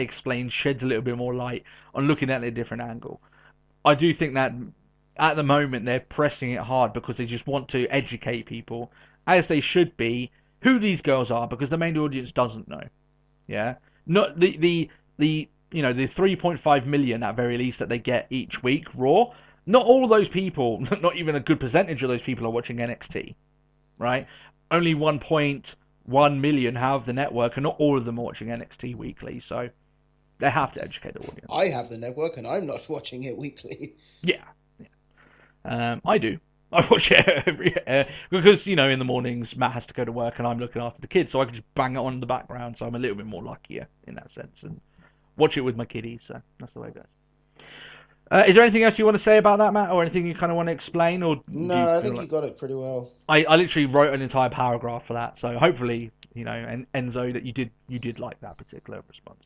sheds a little bit more light on looking at it at a different angle. I do think that at the moment they're pressing it hard because they just want to educate people, as they should be, who these girls are, because the main audience doesn't know. Yeah, not the the 3.5 million at very least that they get each week Raw. Not all of those people, not even a good percentage of those people are watching NXT, right? Only 1.1 million have the network, and not all of them are watching NXT weekly. So they have to educate the audience. I have the network, and I'm not watching it weekly. Yeah, I do. I watch it every because in the mornings Matt has to go to work and I'm looking after the kids, so I can just bang it on in the background. So I'm a little bit more luckier in that sense, and watch it with my kiddies. So that's the way it goes. Is there anything else you want to say about that, Matt, or anything you kind of want to explain? Or no, I think you got it pretty well. I literally wrote an entire paragraph for that, so hopefully and Enzo, that you did like that particular response.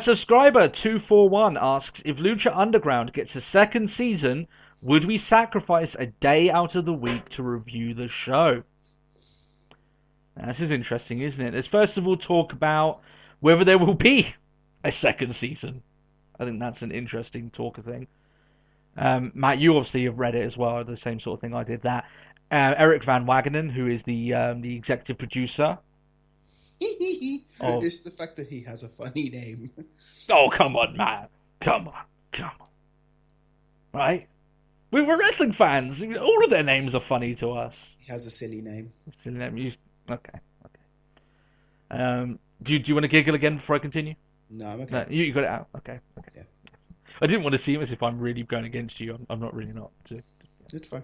Subscriber 241 asks, if Lucha Underground gets a second season, would we sacrifice a day out of the week to review the show? Now, this is interesting, isn't it? Let's first of all talk about whether there will be a second season. I think that's an interesting talker thing. Matt, you obviously have read it as well, the same sort of thing I did. That Eric Van Wagenen, who is the executive producer. It's the fact that he has a funny name. Oh, come on, Matt. Come on. Right? We're wrestling fans. All of their names are funny to us. He has a silly name. Okay. Do you want to giggle again before I continue? No, I'm okay. No, you got it out. Okay. Yeah. I didn't want to seem as if I'm really going against you. I'm not really not. It's fine.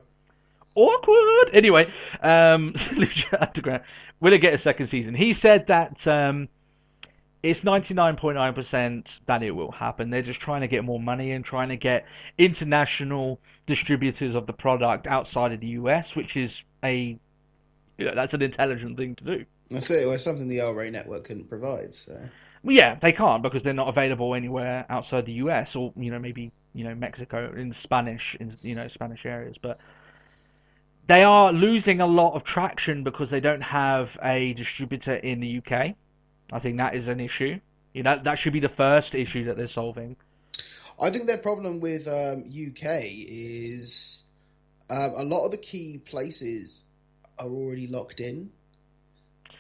Awkward. Anyway, Lucha Underground. Will it get a second season? He said that it's 99.9% that it will happen. They're just trying to get more money and trying to get international distributors of the product outside of the US, which is that's an intelligent thing to do. That's it. It was something the El Rey network couldn't provide. So. Well, yeah, they can't because they're not available anywhere outside the US or maybe Mexico in Spanish Spanish areas, but they are losing a lot of traction because they don't have a distributor in the UK. I think that is an issue. That should be the first issue that they're solving. I think their problem with UK is a lot of the key places are already locked in.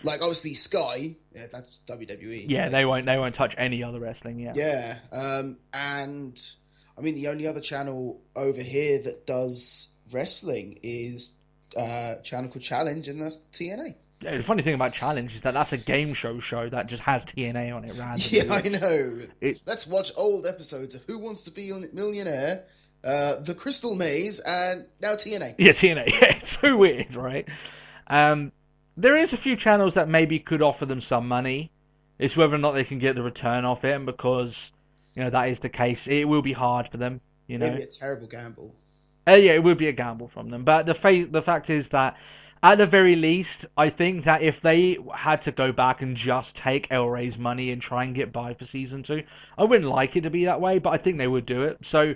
Like obviously Sky, that's WWE. Yeah, they won't touch any other wrestling. Yeah. Yeah, and I mean the only other channel over here that does wrestling is a channel called Challenge, and that's TNA. Yeah, the funny thing about Challenge is that that's a game show that just has TNA on it randomly. Yeah, I know. Let's watch old episodes of Who Wants to Be a Millionaire, The Crystal Maze, and now TNA. Yeah, TNA. Yeah, it's so weird, right? There is a few channels that maybe could offer them some money. It's whether or not they can get the return off it, and because that is the case, it will be hard for them. It'd be a terrible gamble. Yeah, it would be a gamble from them. But the fact is that, at the very least, I think that if they had to go back and just take El Rey's money and try and get by for season 2, I wouldn't like it to be that way, but I think they would do it. So,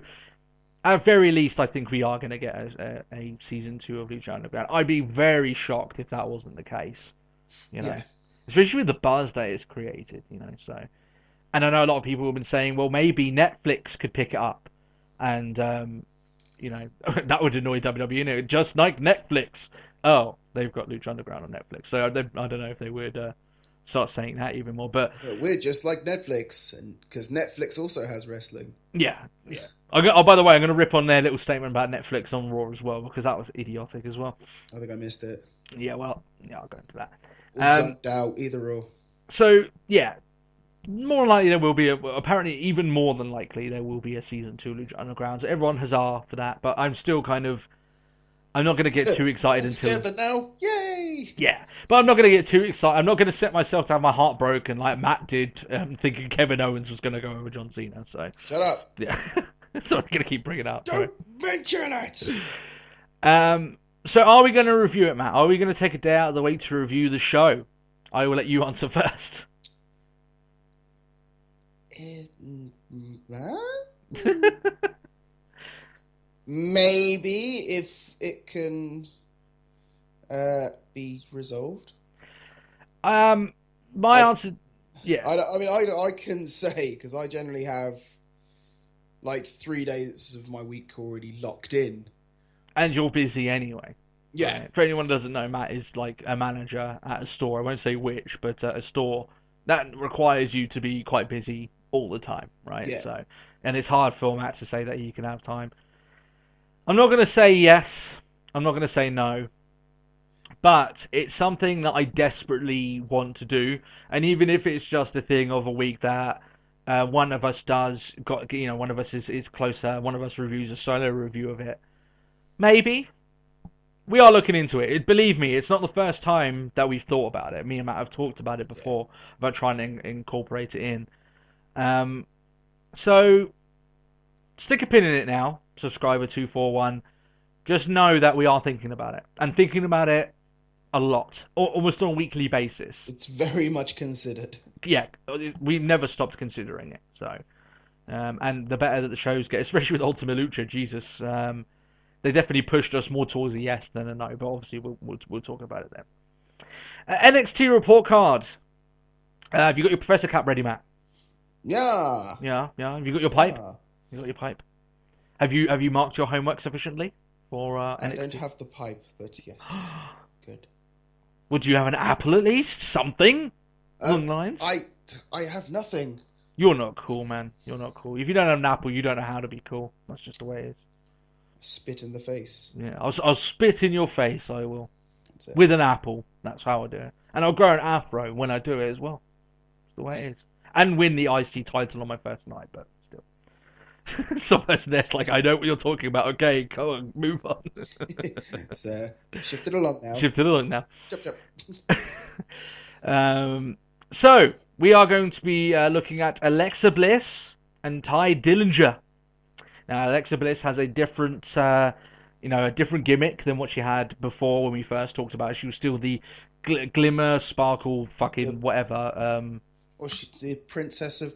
at very least, I think we are going to get a season 2 of Lucha Underground. I'd be very shocked if that wasn't the case. Yeah. Especially with the buzz that it's created, so. And I know a lot of people have been saying, well, maybe Netflix could pick it up. And, that would annoy WWE, just like Netflix. Oh, they've got Lucha Underground on Netflix. So I don't know if they would start saying that even more. But we're just like Netflix, and because Netflix also has wrestling. Yeah. By the way, I'm going to rip on their little statement about Netflix on Raw as well, because that was idiotic as well. I think I missed it. Yeah, well, I'll go into that. Zunked out, either or. So, yeah, more likely there will be apparently even more than likely there will be a season 2 of Lucha Underground. So everyone huzzah for that, but I'm still I'm not going to get too excited until... together now, yay! Yeah, but I'm not going to get too excited. I'm not going to set myself to have my heart broken like Matt did, thinking Kevin Owens was going to go over John Cena. So shut up. Yeah, so I'm going to keep bringing it up. Don't mention it. So are we going to review it, Matt? Are we going to take a day out of the way to review the show? I will let you answer first. Maybe if it can be resolved. My answer, yeah. I can say because I generally have like 3 days of my week already locked in. And you're busy anyway. Yeah. Right? For anyone who doesn't know, Matt is like a manager at a store. I won't say which, but at a store that requires you to be quite busy all the time, right? Yeah. So, and it's hard for Matt to say that he can have time. I'm not going to say yes. I'm not going to say no. But it's something that I desperately want to do, and even if it's just a thing of a week that one of us does, one of us is closer, one of us reviews a solo review of it. Maybe we are looking into it. Believe me, it's not the first time that we've thought about it. Me and Matt have talked about it before about trying to incorporate it in. So stick a pin in it now, subscriber 241. Just know that we are thinking about it, and thinking about it a lot, almost on a weekly basis. It's very much considered. Yeah, we never stopped considering it. So, and the better that the shows get, especially with Ultima Lucha, Jesus, they definitely pushed us more towards a yes than a no. But obviously, we'll talk about it then. NXT report card. Have you got your professor cap ready, Matt? Yeah. Yeah. Have you got your pipe? Yeah. You got your pipe. Have you marked your homework sufficiently for NXT? I don't have the pipe, but yes. Good. Would you have an apple at least? Something along the lines? I have nothing. You're not cool, man. You're not cool. If you don't have an apple, you don't know how to be cool. That's just the way it is. Spit in the face. Yeah, I'll spit in your face, I will. With an apple. That's how I do it. And I'll grow an afro when I do it as well. That's the way it is. And win the IC title on my first night, but still. Some person there's like, I know what you're talking about. Okay, come on, move on. So, shift it along now. Shift it along now. Jump. So, we are going to be looking at Alexa Bliss and Ty Dillinger. Now, Alexa Bliss has a different, a different gimmick than what she had before when we first talked about it. She was still the glimmer, sparkle, fucking whatever. Or she's the princess of...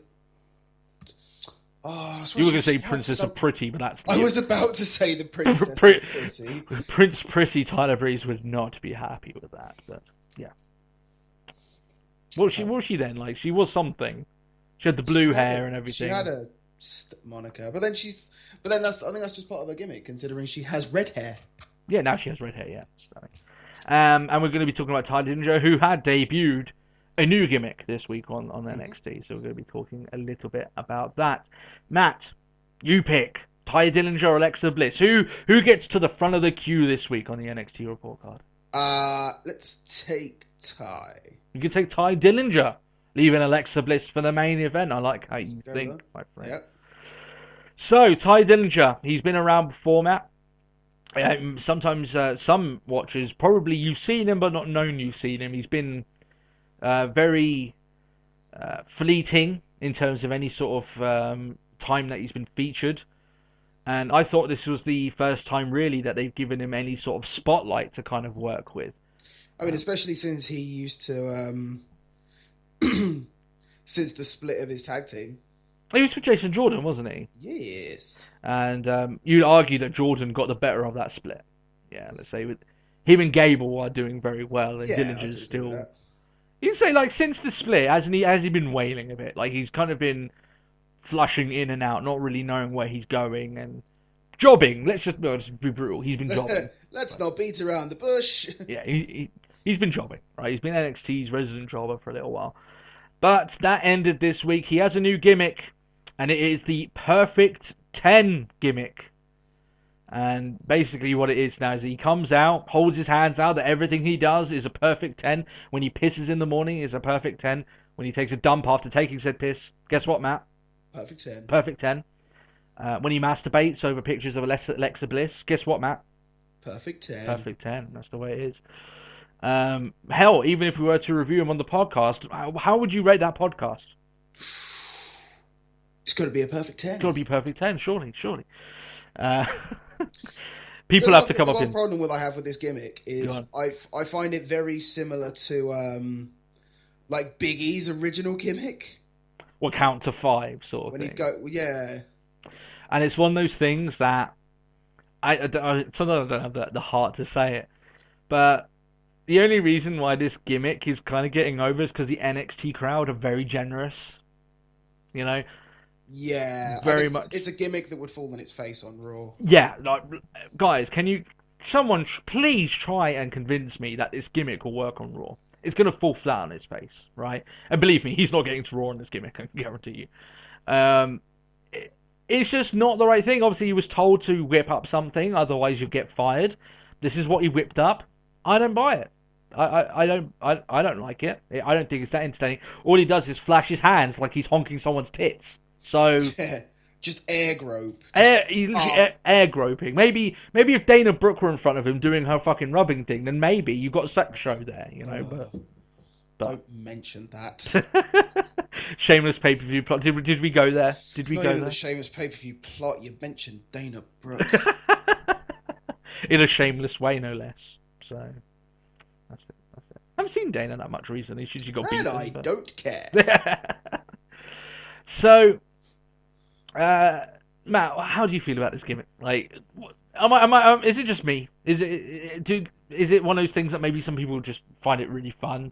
Oh, you were going to say Princess of Pretty, but that's... I was about to say the Princess of Pretty. Prince Pretty Tyler Breeze would not be happy with that, but yeah. What was she then? Like, she was something. She had the blue hair and everything. She had a moniker, but then I think that's just part of her gimmick, considering she has red hair. Yeah, now she has red hair, yeah. And we're going to be talking about Ty Dillinger, who had debuted a new gimmick this week on NXT, so we're going to be talking a little bit about that. Matt, you pick Ty Dillinger or Alexa Bliss. Who gets to the front of the queue this week on the NXT report card? Let's take Ty. You can take Ty Dillinger, leaving Alexa Bliss for the main event. I like how you think, my friend. Yep. So, Ty Dillinger, he's been around before, Matt. Sometimes some watchers, probably you've seen him, but not known you've seen him. He's been very fleeting in terms of any sort of time that he's been featured. And I thought this was the first time, really, that they've given him any sort of spotlight to kind of work with. I mean, especially since he used to, since the split of his tag team. He was with Jason Jordan, wasn't he? Yes. And you'd argue that Jordan got the better of that split. Yeah, let's say with him and Gable are doing very well, and Dillinger's still. You'd say, like, since the split, has he been wailing a bit? Like, he's kind of been flushing in and out, not really knowing where he's going, and jobbing. Let's just be brutal. He's been jobbing. Let's not beat around the bush. Yeah, he's been jobbing, right? He's been NXT's resident jobber for a little while. But that ended this week. He has a new gimmick, and it is the Perfect 10 gimmick. And basically what it is now is he comes out, holds his hands out, that everything he does is a perfect 10. When he pisses in the morning, is a perfect 10. When he takes a dump after taking said piss, guess what, Matt? Perfect 10. Perfect 10. When he masturbates over pictures of Alexa Bliss, guess what, Matt? Perfect 10. Perfect 10. That's the way it is. Hell, even if we were to review him on the podcast, how would you rate that podcast? It's got to be a perfect 10. It's got to be perfect 10, surely. People have to come up in. The one problem that I have with this gimmick is I find it very similar to like Big E's original gimmick. What, count to 5 sort of when thing. He'd go, yeah. And it's one of those things that sometimes I don't have the heart to say it, but The only reason why this gimmick is kind of getting over is because the NXT crowd are very generous. You know, Yeah, I very think much. it's a gimmick that would fall on its face on Raw. Yeah, like, guys, someone please try and convince me that this gimmick will work on Raw. It's going to fall flat on its face, right? And believe me, he's not getting to Raw on this gimmick, I can guarantee you. It's just not the right thing. Obviously, he was told to whip up something, otherwise you get fired. This is what he whipped up. I don't buy it. I don't like it. I don't think it's that entertaining. All he does is flash his hands like he's honking someone's tits. So Just air grope. he's literally air groping. Maybe if Dana Brooke were in front of him doing her fucking rubbing thing, then maybe you've got a sex show there, you know. But don't mention that. Shameless pay-per-view plot. Did we go there? Did we Not go even there? the shameless pay-per-view plot. You mentioned Dana Brooke. In a shameless way, no less. So that's it. I haven't seen Dana that much recently. She got beaten. And I don't care. So, Matt, how do you feel about this gimmick? Like, is it just me? Is it one of those things that maybe some people just find it really fun?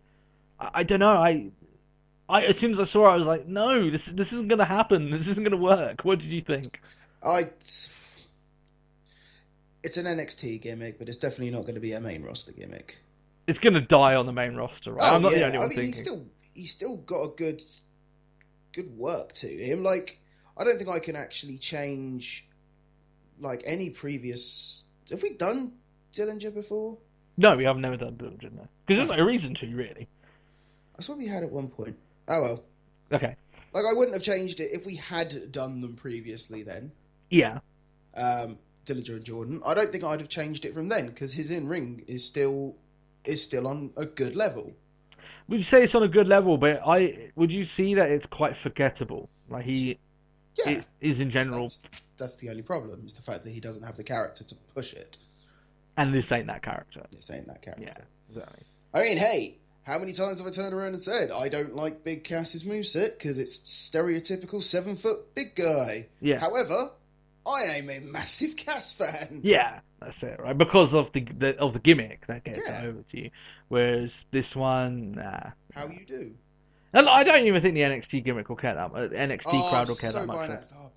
I don't know. I as soon as I saw it, I was like, no, this isn't gonna happen. This isn't gonna work. What did you think? It's an NXT gimmick, but it's definitely not going to be a main roster gimmick. It's gonna die on the main roster, right? I'm not the only one thinking. He's still got a good work to him. Like, I don't think I can actually change like any previous. Have we done Dillinger before? No, we have never done Dillinger, no. Because there's no reason to, really. That's what we had at one point. Oh well. Okay. Like, I wouldn't have changed it if we had done them previously then. Yeah. Dillinger and Jordan. I don't think I'd have changed it from then, because his in-ring is still on a good level. Would you say it's on a good level, but would you see that it's quite forgettable? Like, he is in general... That's the only problem, is the fact that he doesn't have the character to push it. And this ain't that character. This ain't that character. Yeah, exactly. I mean, hey, how many times have I turned around and said, I don't like Big Cass's moveset because it's stereotypical 7-foot big guy. Yeah. However, I am a massive Cass fan. Yeah, that's it, right? Because of the gimmick that gets it over to you. Whereas this one, nah. How you do? And I don't even think the NXT gimmick will care that much. NXT crowd will care that much.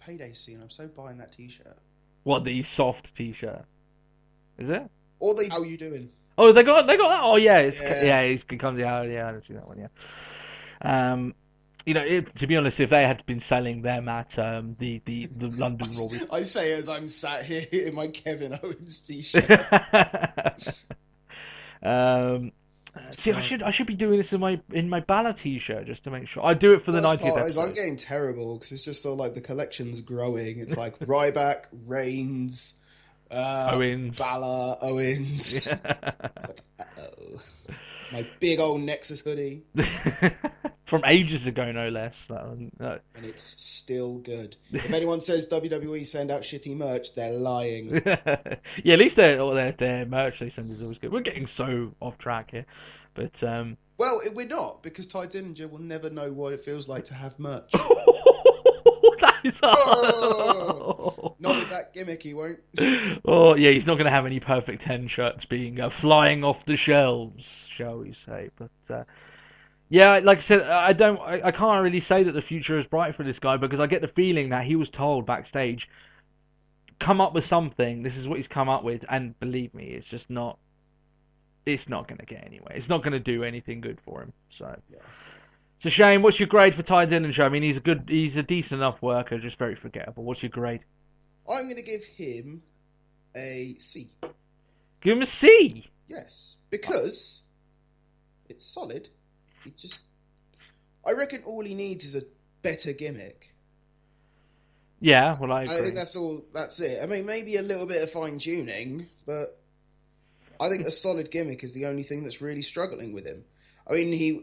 Payday scene. I'm so buying that t-shirt. What, the soft t-shirt? Is it? Or the how you doing? Oh, they got that. Oh yeah, it comes out. Yeah, I didn't see that one. Yeah. You know, to be honest, if they had been selling them at the London Raw, I say as I'm sat here in my Kevin Owens t-shirt. See, I should be doing this in my Balor t-shirt just to make sure. I do it for the 90th episode. I'm getting terrible because it's just sort of like the collection's growing. It's like Ryback, Reigns, Owens, Balor, Owens. Yeah. It's like, uh-oh. My big old Nexus hoodie. From ages ago, no less. And it's still good. If anyone says WWE send out shitty merch, they're lying. Yeah, at least their merch they send is always good. We're getting so off track here. But well, we're not, because Ty Dillinger will never know what it feels like to have merch. That is not with that gimmick, he won't. Oh yeah, he's not going to have any Perfect 10 shirts being flying off the shelves, shall we say? But yeah, like I said, I can't really say that the future is bright for this guy, because I get the feeling that he was told backstage, come up with something. This is what he's come up with, and believe me, it's just not. It's not going to get anywhere. It's not going to do anything good for him. So. Yeah. It's a shame. What's your grade for Ty Dillinger? I mean, he's a decent enough worker, just very forgettable. What's your grade? I'm going to give him a C. Give him a C? Yes, because it's solid. I reckon all he needs is a better gimmick. Yeah, well, I agree. I think that's it. I mean, maybe a little bit of fine-tuning, but I think a solid gimmick is the only thing that's really struggling with him. I mean, he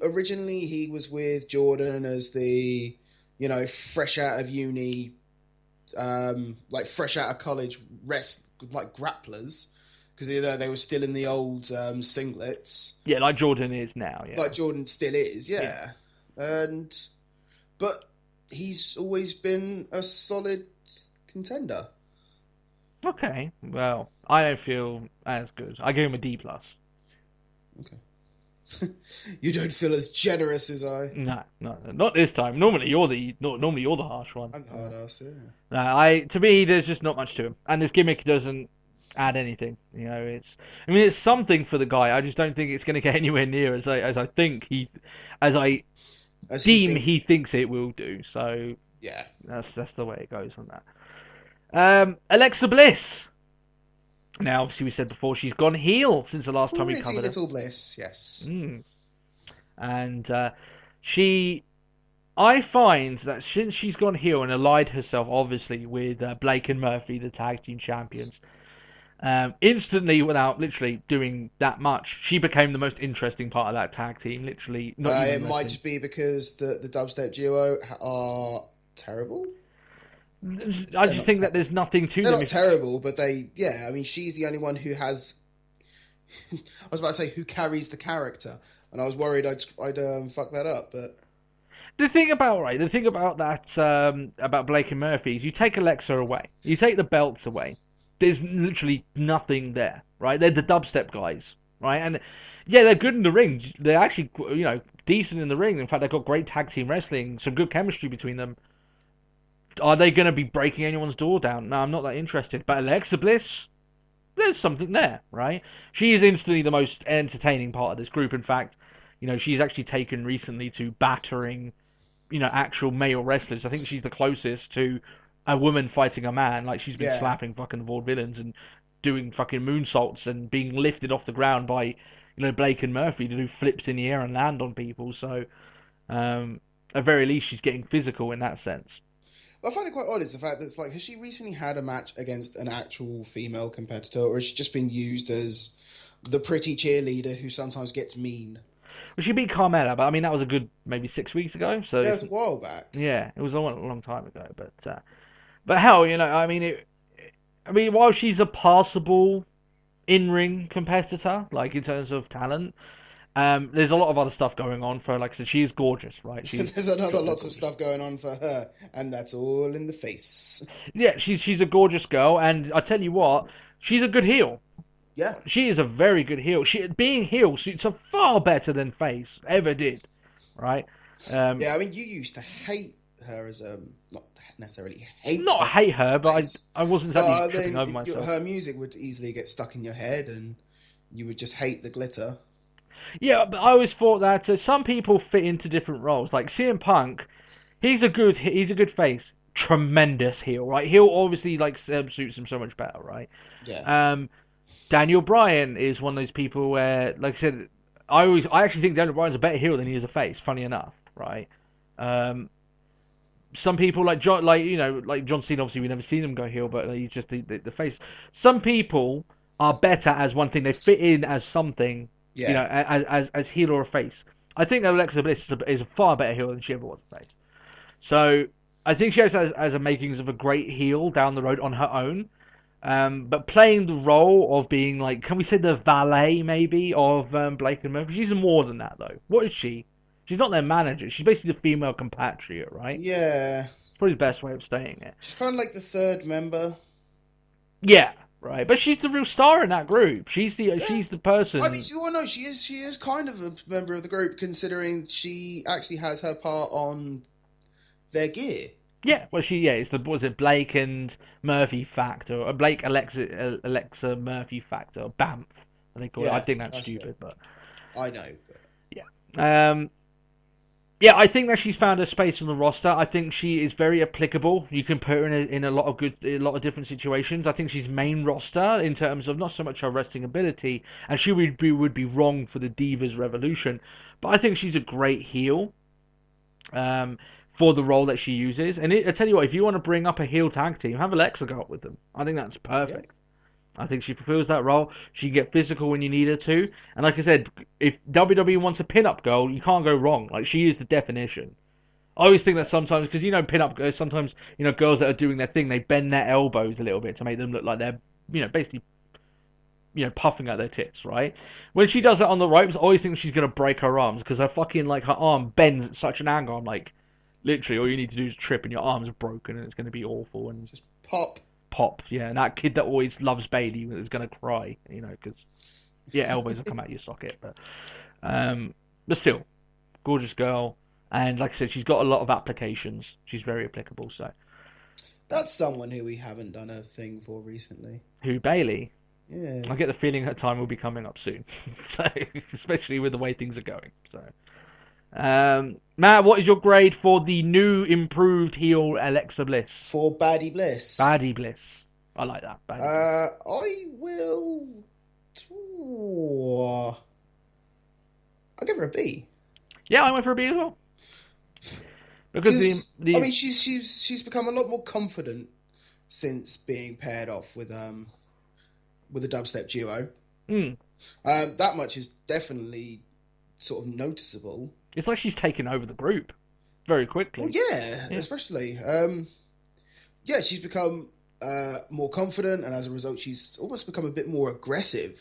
was with Jordan as the, fresh out of uni, fresh out of college grapplers, because they were still in the old singlets. Yeah, like Jordan is now. Yeah, like Jordan still is. Yeah. But he's always been a solid contender. Okay, well, I don't feel as good. I give him a D+. Okay. You don't feel as generous as I. No, not this time. Normally you're the harsh one. I'm the hard ass, yeah. No, to me, there's just not much to him, and this gimmick doesn't add anything. I mean, it's something for the guy. I just don't think it's going to get anywhere near as I think as I As deem you think, he thinks it will do. So yeah. that's the way it goes on that. Alexa Bliss. Now, obviously, we said before she's gone heel since the last time we Pretty covered her. little bliss, yes. And I find that since she's gone heel and allied herself, obviously, with Blake and Murphy, the tag team champions, instantly, without literally doing that much, she became the most interesting part of that tag team. Literally, not even It might just be because the dubstep duo are terrible. I just think that there's nothing to They're them. not terrible, but yeah, I mean, she's the only one who has. I was about to say who carries the character, and I was worried I'd fuck that up, but. The thing about that, about Blake and Murphy is you take Alexa away, you take the belts away, there's literally nothing there, right? They're the dubstep guys, right? And yeah, they're good in the ring. They're actually, decent in the ring. In fact, they've got great tag team wrestling, some good chemistry between them. Are they going to be breaking anyone's door down? No, I'm not that interested. But Alexa Bliss, there's something there, right? She is instantly the most entertaining part of this group. In fact, she's actually taken recently to battering actual male wrestlers. I think she's the closest to a woman fighting a man. Like, she's been slapping fucking vaudevillains and doing fucking moonsaults and being lifted off the ground by, Blake and Murphy to do flips in the air and land on people. So, at very least, she's getting physical in that sense. I find it quite odd is the fact that it's like, has she recently had a match against an actual female competitor, or has she just been used as the pretty cheerleader who sometimes gets mean? Well, she beat Carmella, but I mean that was a good maybe 6 weeks ago. So yeah, it was a while back. Yeah, it was a long time ago. But hell, I mean, while she's a passable in-ring competitor, like in terms of talent, there's a lot of other stuff going on for her. Like I said, she is gorgeous, right? There's lots of stuff going on for her, and that's all in the face. Yeah, she's a gorgeous girl, and I tell you what, she's a good heel. Yeah. She is a very good heel. Being heel suits her far better than face ever did, right? Yeah, I mean, you used to hate her as not necessarily hate. Not hate her, but I wasn't exactly tripping over then myself. her music would easily get stuck in your head, and you would just hate the glitter. Yeah, but I always thought that some people fit into different roles. Like CM Punk, he's a good face, tremendous heel, right? Heel obviously suits him so much better, right? Yeah. Daniel Bryan is one of those people where, like I said, I actually think Daniel Bryan's a better heel than he is a face. Funny enough, right? Some people like John Cena. Obviously, we've never seen him go heel, but he's just the face. Some people are better as one thing. They fit in as something. Yeah. As heel or a face. I think Alexa Bliss is a far better heel than she ever was a face. So I think she has as a makings of a great heel down the road on her own. But playing the role of being like, can we say the valet maybe of Blake and Murphy? She's more than that though. What is she? She's not their manager. She's basically the female compatriot, right? Yeah. It's probably the best way of saying it. She's kind of like the third member. Yeah. Right, but she's the real star in that group. She's the person. I mean, no, she is kind of a member of the group, considering she actually has her part on their gear. Yeah, well, it's was it Blake and Murphy factor, or Blake Alexa Murphy factor, or BAMF, I think. I think that's stupid, but I know. But... Yeah. Yeah, I think that she's found her space on the roster. I think she is very applicable. You can put her in a lot of different situations. I think she's main roster in terms of not so much her wrestling ability, and she would be wrong for the Divas Revolution, but I think she's a great heel for the role that she uses. And I tell you what, if you want to bring up a heel tag team, have Alexa go up with them. I think that's perfect. Yeah. I think she fulfills that role. She can get physical when you need her to. And like I said, if WWE wants a pin-up girl, you can't go wrong. Like, she is the definition. I always think that sometimes, because, pin-up girls, sometimes, girls that are doing their thing, they bend their elbows a little bit to make them look like they're, basically, puffing at their tits, right? When she does that on the ropes, I always think she's going to break her arms, because her fucking, her arm bends at such an angle. I'm like, literally, all you need to do is trip and your arm's broken and it's going to be awful. And just pop. Yeah, and that kid that always loves Bailey is going to cry, because Yeah, elbows will come out your socket, but still, gorgeous girl, and like I said, she's got a lot of applications. She's very applicable. So That's someone who we haven't done a thing for recently. who Bailey? Yeah. I get the feeling her time will be coming up soon. So especially with the way things are going. So Matt, what is your grade for the new improved heel Alexa Bliss? For Baddie Bliss. Baddie Bliss. I like that. Baddie Bliss. I will. Ooh, I'll give her a B. Yeah, I went for a B as well. Because the I mean, she's become a lot more confident since being paired off with a dubstep duo. That much is definitely sort of noticeable. It's like she's taken over the group very quickly. Well, yeah, especially. Yeah, she's become more confident, and as a result, she's almost become a bit more aggressive,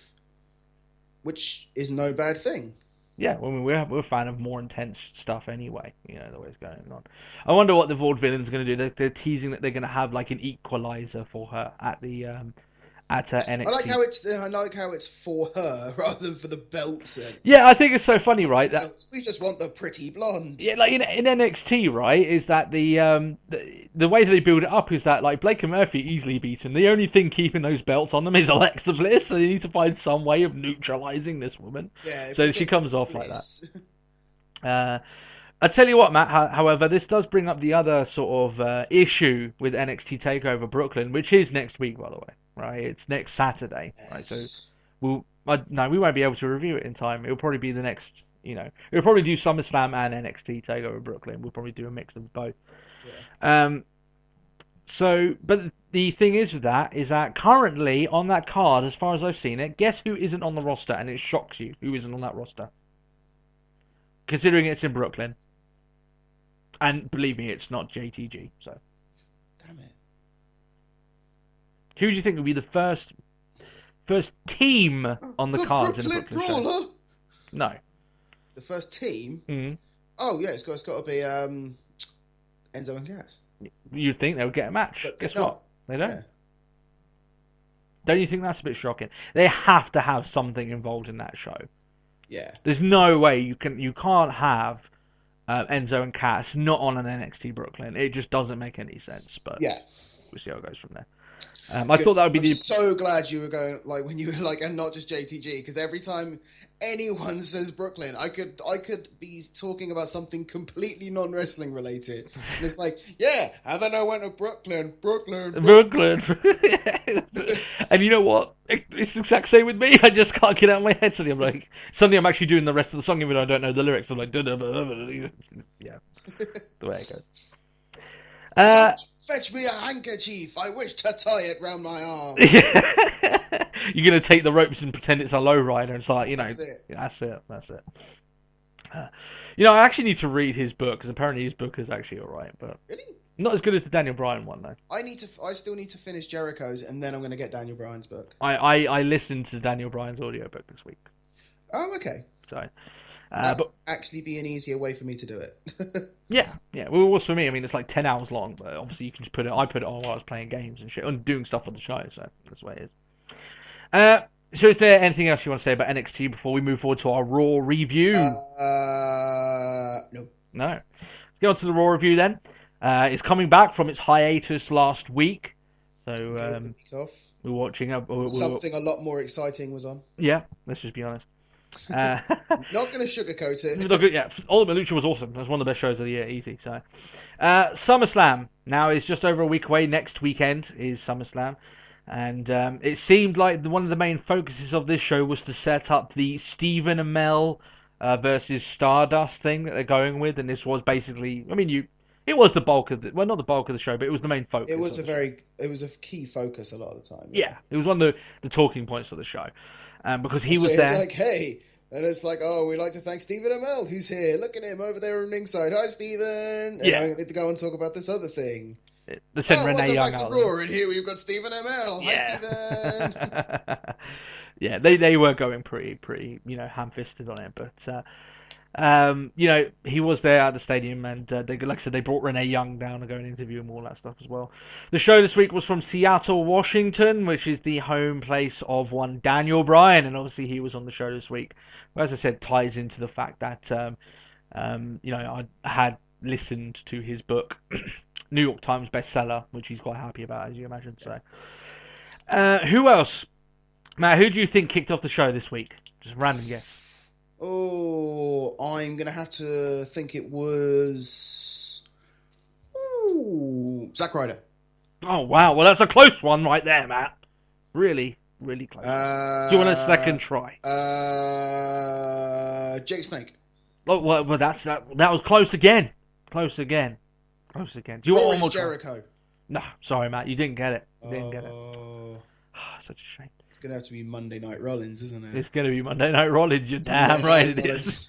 which is no bad thing. Yeah, well, we're a fan of more intense stuff anyway. You know the way it's going on. I wonder what the Vaudevillains are going to do. They're teasing that they're going to have like an equalizer for her at the at her NXT. I like how it's for her rather than for the belts. Yeah, I think it's so funny, right? We just want the pretty blonde. Yeah, like in NXT, right? Is that the way that they build it up is that like Blake and Murphy easily beaten. The only thing keeping those belts on them is Alexa Bliss, so they need to find some way of neutralizing this woman. Yeah. So she comes off like that. I tell you what, Matt. However, this does bring up the other sort of issue with NXT Takeover Brooklyn, which is next week, by the way. Right, it's next Saturday. Yes. Right, so we won't be able to review it in time. It'll probably be the next. We'll probably do SummerSlam and NXT Takeover Brooklyn. We'll probably do a mix of both. Yeah. But the thing is with that is that currently on that card, as far as I've seen it, guess who isn't on the roster, and it shocks you who isn't on that roster, considering it's in Brooklyn. And believe me, it's not JTG. So. Damn it. Who do you think will be the first team on the cards in the Brooklyn Brawler? show? No. The first team? Mm-hmm. Oh, yeah, it's got to be Enzo and Cass. You'd think they would get a match. But guess they're what? not. They don't. Yeah. Don't you think that's a bit shocking? They have to have something involved in that show. Yeah. There's no way you can't have Enzo and Cass not on an NXT Brooklyn. It just doesn't make any sense. But yeah, we'll see how it goes from there. I thought that would be I'm so glad you were going like when you were like, and not just JTG, because every time anyone says Brooklyn, I could be talking about something completely non-wrestling related, and it's like, yeah, and then I went to Brooklyn. And you know what? It's the exact same with me. I just can't get it out of my head. Suddenly I'm actually doing the rest of the song even though I don't know the lyrics. I'm like, yeah, the way it goes. Fetch me a handkerchief. I wish to tie it round my arm. You're going to take the ropes and pretend it's a lowrider. It's like, That's it. That's it. I actually need to read his book because apparently his book is actually alright, but really not as good as the Daniel Bryan one though. I still need to finish Jericho's, and then I'm going to get Daniel Bryan's book. I listened to Daniel Bryan's audiobook this week. Oh, okay. So, but actually be an easier way for me to do it. yeah. Well, it was for me. I mean, it's like 10 hours long, but obviously you can just I put it on while I was playing games and shit, and doing stuff on the show, so that's the way it is. So is there anything else you want to say about NXT before we move forward to our Raw review? No. Let's get on to the Raw review then. It's coming back from its hiatus last week, so we're watching something a lot more exciting was on. Yeah, let's just be honest. Not going to sugarcoat it. Yeah, Ultimate Lucha was awesome. It was one of the best shows of the year, easy. So, SummerSlam now is just over a week away. Next weekend is SummerSlam, and it seemed like one of the main focuses of this show was to set up the Stephen Amell versus Stardust thing that they're going with, and this was basically, it was the bulk of not the bulk of the show, but it was the main focus. It was a key focus a lot of the time. Yeah, it was one of the talking points of the show. Because he was there. Like, hey, and it's like, oh, we'd like to thank Stephen Amell, who's here. Look at him over there on ringside. Hi, Stephen. And I need to go and talk about this other thing. The send Renee Young out. Raw, and here we've got Stephen Amell. Yeah. Hi, Stephen. Yeah, they were going pretty, ham-fisted on it, but He was there at the stadium, and like I said, they brought Renee Young down to go and interview him, all that stuff as well. The show this week was from Seattle, Washington, which is the home place of one Daniel Bryan, and obviously he was on the show this week. As I said, ties into the fact that I had listened to his book, New York Times bestseller, which he's quite happy about, as you imagine. So, who else? Matt, who do you think kicked off the show this week? Just a random guess. Oh, I'm going to have to think it was... Zack Ryder. Oh, wow. Well, that's a close one right there, Matt. Really, really close. Do you want a second try? Jake Snake. Oh, well, that was close again. Close again. Do you want one more try? Jericho. No, sorry, Matt. You didn't get it. Such a shame. It's going to have to be Monday Night Rollins, isn't it? It's going to be Monday Night Rollins. You're damn right it is.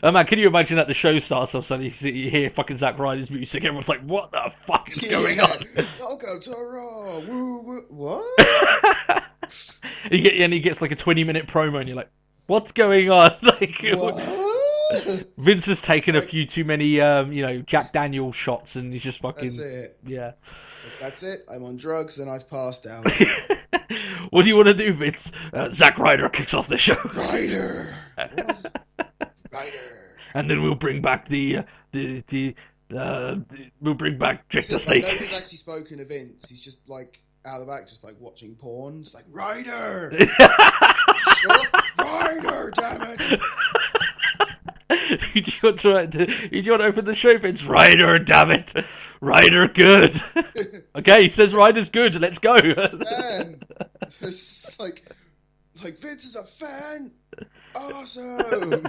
Oh, man, can you imagine that the show starts off suddenly you hear fucking Zack Ryder's music, everyone's like, what the fuck is going on? Welcome to Raw. Woo, woo. What? And he gets like a 20-minute promo and you're like, what's going on? Like, what? Vince has taken a few too many, Jack Daniels shots and he's just fucking... That's it. Yeah. That's it. I'm on drugs and I've passed out. What do you want to do, Vince? Zack Ryder kicks off the show. Ryder. And then we'll bring back we'll bring back Jake the Snake. Nobody's actually spoken to Vince. He's just like out of the back, just like watching porn. It's like Ryder. Ryder, damn it. Do you want to open the show, Vince? Ryder, damn it. Ryder, good. Okay, he says Ryder's good. Let's go. Man, it's like Vince is a fan. Awesome.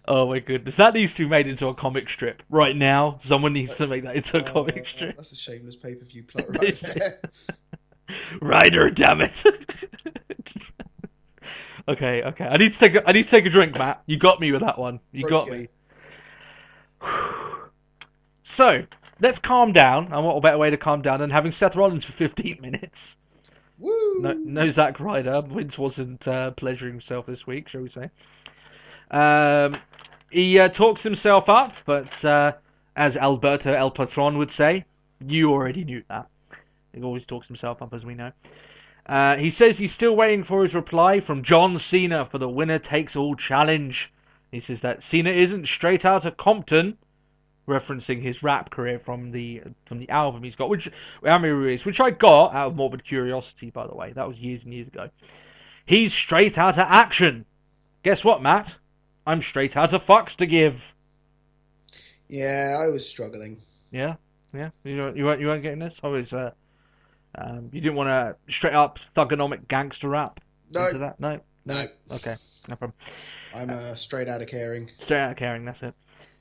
Oh my goodness, that needs to be made into a comic strip right now. Someone needs to make that into a comic strip. That's a shameless pay-per-view plot right there. Ryder, damn it. Okay. I need to take a drink, Matt. You got me with that one. You got me. So let's calm down. And what a better way to calm down than having Seth Rollins for 15 minutes? Woo! No Zack Ryder. Vince wasn't pleasuring himself this week, shall we say? He talks himself up, but as Alberto El Patron would say, you already knew that. He always talks himself up, as we know. He says he's still waiting for his reply from John Cena for the winner takes all challenge. He says that Cena isn't straight out of Compton, referencing his rap career from the album he's got, which I got out of morbid curiosity, by the way. That was years and years ago. He's straight out of action. Guess what, Matt? I'm straight out of fucks to give. Yeah, I was struggling. Yeah. You weren't getting this. I was. You didn't want a straight up thugonomic gangster rap. No. Into that? No. Okay, no problem. I'm straight out of caring. Straight out of caring. That's it.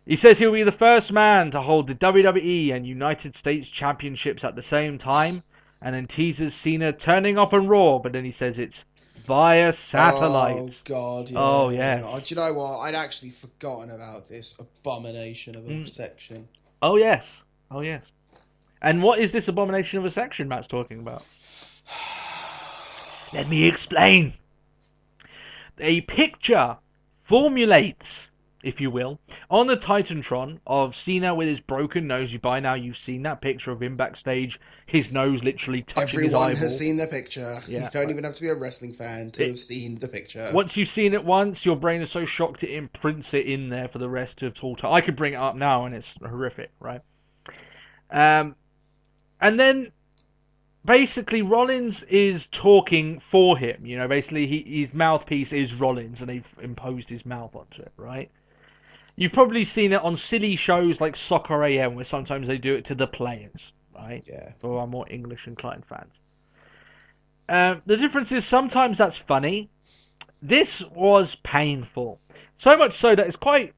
He says he'll be the first man to hold the WWE and United States Championships at the same time, and then teases Cena turning up on Raw. But then he says it's via satellite. Oh God! Yeah. Oh yes. Oh, do you know what? I'd actually forgotten about this abomination of a section. Oh yes. And what is this abomination of a section Matt's talking about? Let me explain. A picture formulates, if you will, on the Titantron of Cena with his broken nose. By now you've seen that picture of him backstage, his nose literally touching his eyeball. Everyone has seen the picture. Yeah. You don't even have to be a wrestling fan to have seen the picture. Once you've seen it once, your brain is so shocked it imprints it in there for the rest of all time. I could bring it up now and it's horrific, right? And then basically Rollins is talking for him. Basically his mouthpiece is Rollins and they've imposed his mouth onto it, right? You've probably seen it on silly shows like Soccer AM, where sometimes they do it to the players, right? Yeah. For our more English inclined fans. The difference is sometimes that's funny. This was painful. So much so that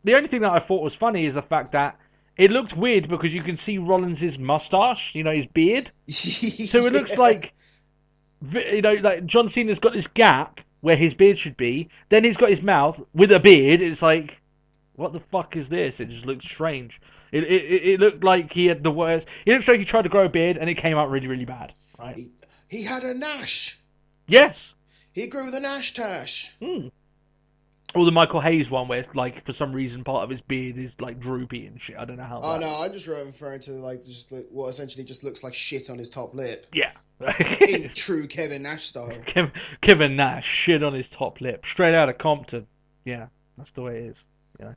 the only thing that I thought was funny is the fact that it looked weird because you can see Rollins' mustache, his beard. So it looks like, like John Cena's got this gap where his beard should be. Then he's got his mouth with a beard. It's like, what the fuck is this? It just looks strange. It looked like he had the worst. It looks like he tried to grow a beard and it came out really, really bad. Right? He had a Nash. Yes. He grew the Nash tash. Or the Michael Hayes one where, like, for some reason part of his beard is, like, droopy and shit. I don't know how Oh that... no, I'm just referring to like just what essentially just looks like shit on his top lip Yeah. in true Kevin Nash style. Kevin Nash, shit on his top lip. Straight out of Compton. Yeah, that's the way it is. Yeah.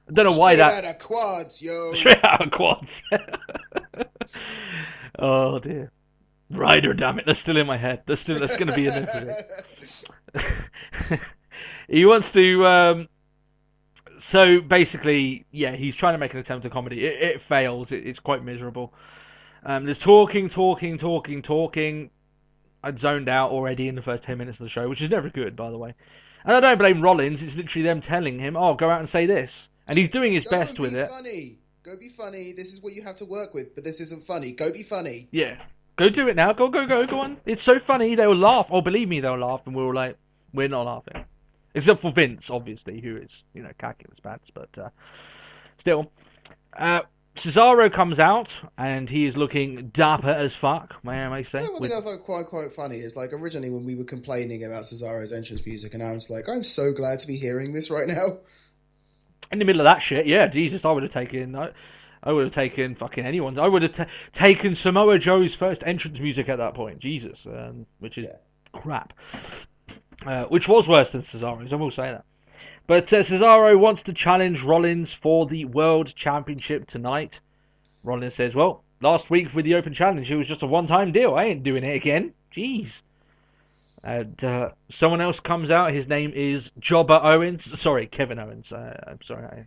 I don't know why Straight that... out of quads, yo. Straight out of quads. Oh, dear. Ryder, damn it. That's still in my head. That's going to be in there. He wants to... So, basically, yeah, he's trying to make an attempt at comedy. It fails. It's quite miserable. There's talking. I'd zoned out already in the first 10 minutes of the show, which is never good, by the way. And I don't blame Rollins. It's literally them telling him, oh, go out and say this. And he's doing his best with it. Funny. Go be funny. This is what you have to work with, but this isn't funny. Go be funny. Yeah. Go do it now. Go on. It's so funny. They'll laugh. Oh, believe me, they'll laugh. And we're all like, we're not laughing. Except for Vince, obviously, who is, cacking his pants. But still. Cesaro comes out, and he is looking dapper as fuck, may I say. One thing I thought quite funny is, like, originally when we were complaining about Cesaro's entrance music, and I was like, I'm so glad to be hearing this right now. In the middle of that shit, yeah, Jesus, I would have taken fucking anyone's. I would have taken Samoa Joe's first entrance music at that point, Jesus, which is crap. Which was worse than Cesaro's, I will say that. But Cesaro wants to challenge Rollins for the World Championship tonight. Rollins says, well, last week with the Open Challenge, it was just a one-time deal. I ain't doing it again. Jeez. And someone else comes out. His name is Jobber Owens. Sorry, Kevin Owens. I'm sorry.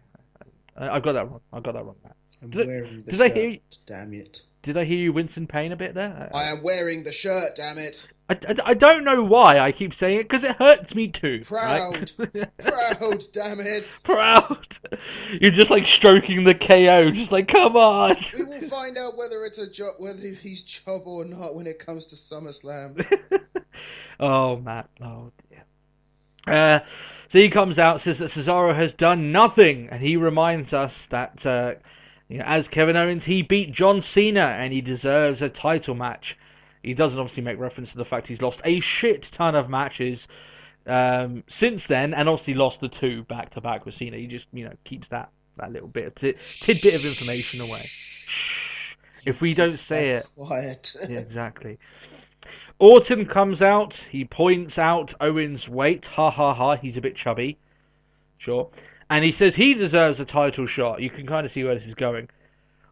I got that wrong. Matt. Did I hear you? Damn it. Did I hear you Winston Payne a bit there? I am wearing the shirt, damn it. I don't know why I keep saying it, because it hurts me too. Proud. Right? Proud, damn it. Proud. You're just like stroking the KO, just like, come on. We will find out whether he's job or not when it comes to SummerSlam. Oh, Matt. Oh, dear. So he comes out, says that Cesaro has done nothing, and he reminds us that, as Kevin Owens, he beat John Cena, and he deserves a title match. He doesn't obviously make reference to the fact he's lost a shit ton of matches since then, and obviously lost the 2 back-to-back with Cena. He just, keeps that little bit of tidbit of information away. Shh. If we don't say it... Quiet. Yeah, exactly. Orton comes out. He points out Owens' weight. Ha ha ha, he's a bit chubby. Sure. And he says he deserves a title shot. You can kind of see where this is going.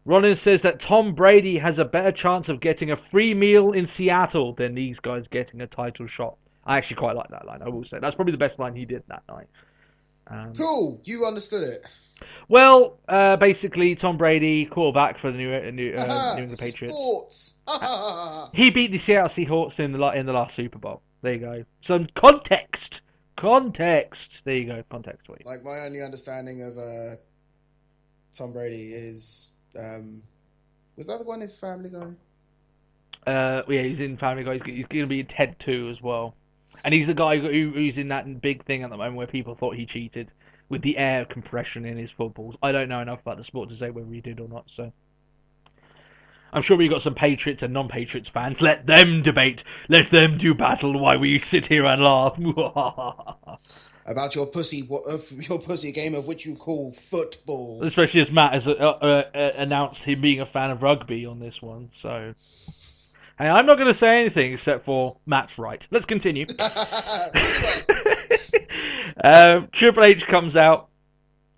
Rollins says that Tom Brady has a better chance of getting a free meal in Seattle than these guys getting a title shot. I actually quite like that line, I will say. That's probably the best line he did that night. Cool, you understood it. Well, basically, Tom Brady, quarterback for the New England Patriots. Sports. He beat the Seattle Seahawks in the last Super Bowl. There you go. Some context. There you go. Context for you. Like, my only understanding of Tom Brady is... was that the one in Family Guy? Yeah, he's in Family Guy. He's going to be in Ted 2 as well. And he's the guy who's in that big thing at the moment where people thought he cheated with the air compression in his footballs. I don't know enough about the sport to say whether he did or not, so... I'm sure we've got some Patriots and non-Patriots fans. Let them debate. Let them do battle while we sit here and laugh. About your pussy game of which you call football. Especially as Matt has announced him being a fan of rugby on this one, so... Hey, I'm not going to say anything except for Matt's right. Let's continue. Triple H comes out,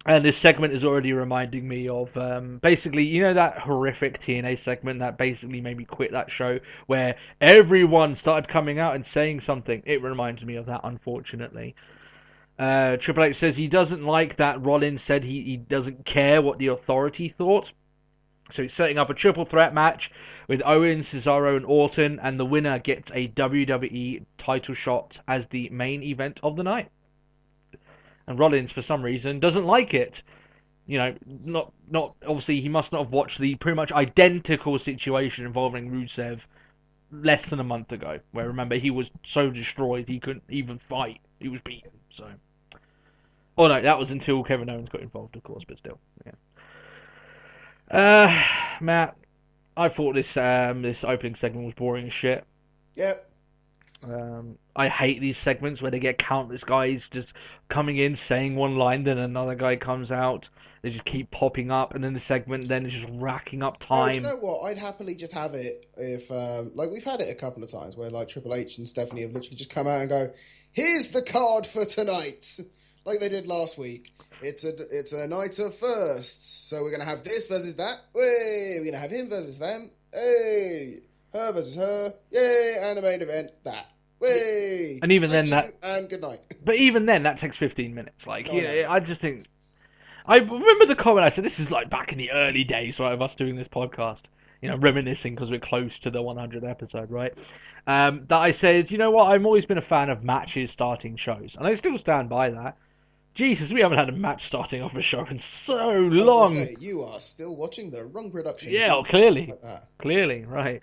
and this segment is already reminding me of, basically, that horrific TNA segment that basically made me quit that show, where everyone started coming out and saying something. It reminds me of that, unfortunately. Triple H says he doesn't like that Rollins said he doesn't care what the Authority thought. So he's setting up a triple threat match with Owens, Cesaro, and Orton, and the winner gets a WWE title shot as the main event of the night. And Rollins, for some reason, doesn't like it. Not obviously he must not have watched the pretty much identical situation involving Rusev less than a month ago, where remember he was so destroyed he couldn't even fight. He was beaten. So, oh no, that was until Kevin Owens got involved, of course, but still, yeah. Matt, I thought this opening segment was boring as shit. Yep. I hate these segments where they get countless guys just coming in, saying one line, then another guy comes out. They just keep popping up, and then the segment then is just racking up Oh, do you time. know what? I'd happily just have it if, like, we've had it a couple of times where, like, Triple H and Stephanie have literally just come out and go, "Here's the card for tonight," like they did last week. It's a night of firsts, so we're gonna have this versus that. Hey, we're gonna have him versus them. Hey, her versus her. Yay, and the main event that. Way. And even then that, and good night. but even then that takes 15 minutes. Like, Oh, no. I just think. I remember the comment I said, this is like back in the early days, right, of us doing this podcast, reminiscing because we're close to the 100th episode, right? That I said, you know what, I've always been a fan of matches starting shows, and I still stand by that. Jesus, we haven't had a match starting off a show in so long. Say, you are still watching the wrong production. Yeah, well, clearly. Like that. Clearly, right.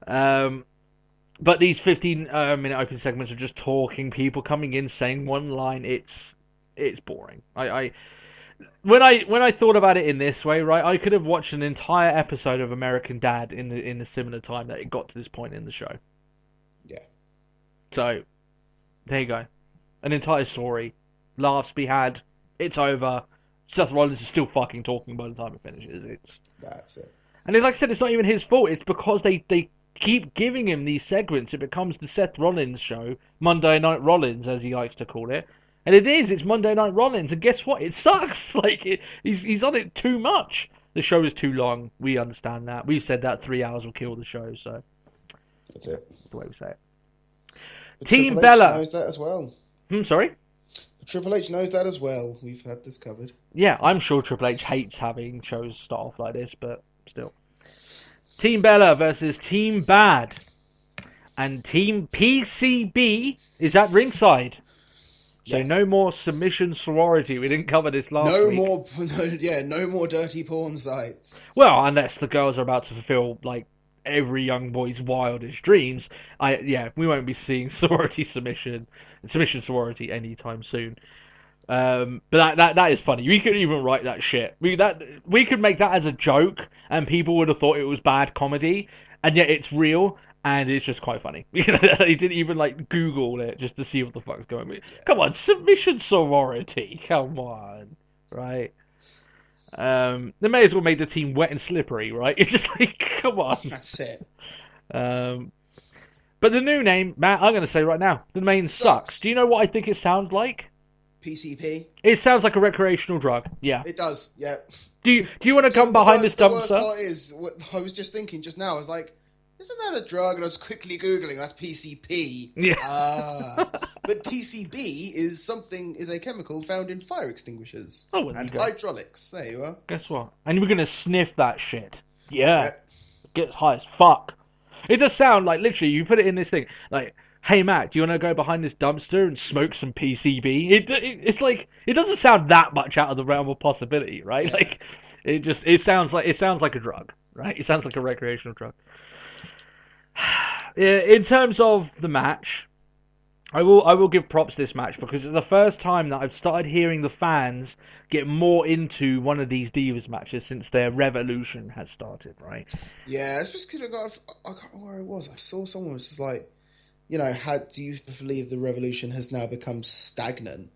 But these 15-minute open segments are just talking, people coming in, saying one line. It's boring. When I thought about it in this way, right, I could have watched an entire episode of American Dad in the similar time that it got to this point in the show. Yeah. So, there you go. An entire story. Laughs be had. It's over. Seth Rollins is still fucking talking by the time it finishes. That's it. And like I said, it's not even his fault. It's because they keep giving him these segments. It becomes the Seth Rollins show, Monday Night Rollins, as he likes to call it. And it is. It's Monday Night Rollins. And guess what? It sucks. Like, he's on it too much. The show is too long. We understand that. We've said that 3 hours will kill the show. So that's it. That's the way we say it. But Team Triple H Bella knows that as well. Sorry? Triple H knows that as well. We've had this covered. Yeah, I'm sure Triple H hates having shows start off like this, but still. Team Bella versus Team Bad. And Team PCB is at ringside. So no more submission sorority. We didn't cover this last week. No more dirty porn sites. Well, unless the girls are about to fulfill, like, every young boy's wildest dreams. We won't be seeing submission sorority anytime soon. But that is funny. We could even write that shit. We could make that as a joke, and people would have thought it was bad comedy, and yet it's real, and it's just quite funny. They didn't even like Google it just to see what the fuck's going on. Come on, submission sorority. Come on, right? They may as well make the team wet and slippery, right? It's just like, come on. That's it. But the new name, Matt, I'm going to say right now, the name sucks. Do you know what I think it sounds like? PCP. It sounds like a recreational drug. Yeah. It does. Yeah. Do you want to come behind this dumpster? The worst part is, I was just thinking just now. I was like, isn't that a drug? And I was quickly googling. That's PCP. Yeah. But PCB is a chemical found in fire extinguishers and hydraulics. There you are. Guess what? And we're gonna sniff that shit. Yeah. It gets high as fuck. It does sound like, literally, you put it in this thing, like, hey Matt, do you want to go behind this dumpster and smoke some PCB? It's like, it doesn't sound that much out of the realm of possibility, right? Yeah. Like, it sounds like a drug, right? It sounds like a recreational drug. In terms of the match, I will give props to this match because it's the first time that I've started hearing the fans get more into one of these Divas matches since their revolution has started, right? Yeah, it's just because I can't remember where it was. I saw someone was just like, do you believe the revolution has now become stagnant?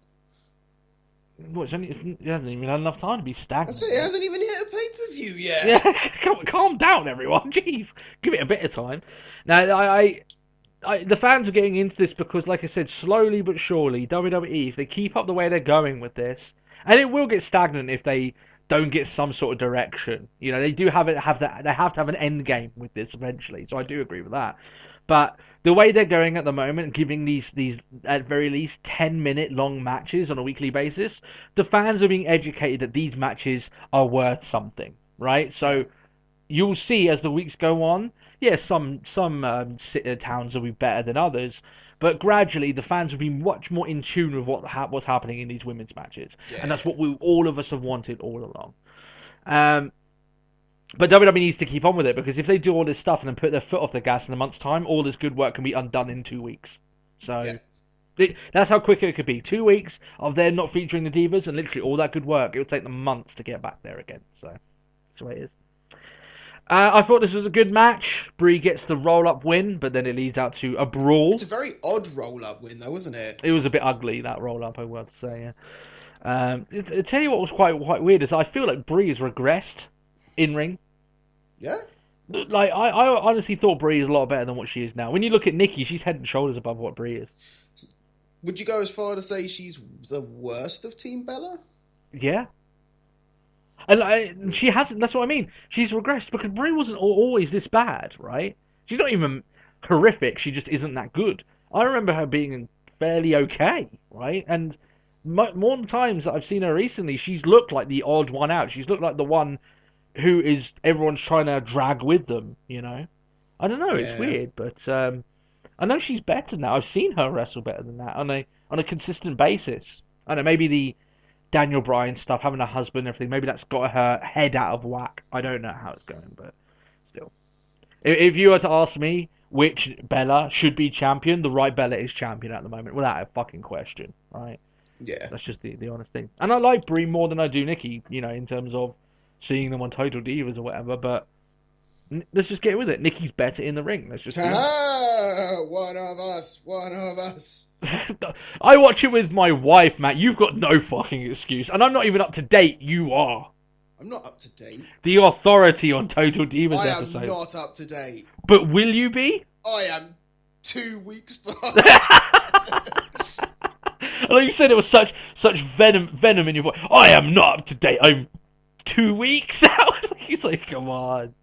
Well, it hasn't even had enough time to be stagnant. It hasn't even hit a pay-per-view yet. Yeah, calm down, everyone. Jeez, give it a bit of time. Now, the fans are getting into this because, like I said, slowly but surely, WWE, if they keep up the way they're going with this, and it will get stagnant if they don't get some sort of direction. They do have to have an end game with this eventually. So I do agree with that. But the way they're going at the moment, giving these at very least 10-minute long matches on a weekly basis, the fans are being educated that these matches are worth something, right? So you'll see as the weeks go on. Yes, some towns will be better than others, but gradually the fans will be much more in tune with what's happening in these women's matches, and that's what all of us have wanted all along. But WWE needs to keep on with it, because if they do all this stuff and then put their foot off the gas in a month's time, all this good work can be undone in 2 weeks. So that's how quick it could be. 2 weeks of them not featuring the Divas, and literally all that good work, it would take them months to get back there again. So that's the way it is. I thought this was a good match. Brie gets the roll-up win, but then it leads out to a brawl. It's a very odd roll-up win, though, wasn't it? It was a bit ugly, that roll-up, I would say. Yeah. I tell you what was quite weird is I feel like Brie has regressed in ring. Yeah. Like I honestly thought Brie is a lot better than what she is now. When you look at Nikki, she's head and shoulders above what Brie is. Would you go as far to say she's the worst of Team Bella? Yeah. And she hasn't. That's what I mean. She's regressed because Brie wasn't always this bad, right? She's not even horrific. She just isn't that good. I remember her being fairly okay, right? And more times that I've seen her recently, she's looked like the odd one out. She's looked like the one who is everyone's trying to drag with them. You know, I don't know. Yeah. It's weird, but I know she's better now. I've seen her wrestle better than that on a consistent basis. I know maybe the Daniel Bryan stuff, having a husband and everything, maybe that's got her head out of whack. I don't know how it's going, but still. If you were to ask me which Bella should be champion, the right Bella is champion at the moment, without a fucking question, right? Yeah. That's just the honest thing. And I like Brie more than I do Nikki, you know, in terms of seeing them on Total Divas or whatever, but let's just get with it. Nikki's better in the ring. Let's just one of us. I watch it with my wife, Matt. You've got no fucking excuse. And I'm not even up to date. You are. I'm not up to date. The authority on Total Divas I episodes. am not up to date. But will you be? I am 2 weeks behind. I know you said it was such venom in your voice. I am not up to date. I'm 2 weeks out. He's like, come on.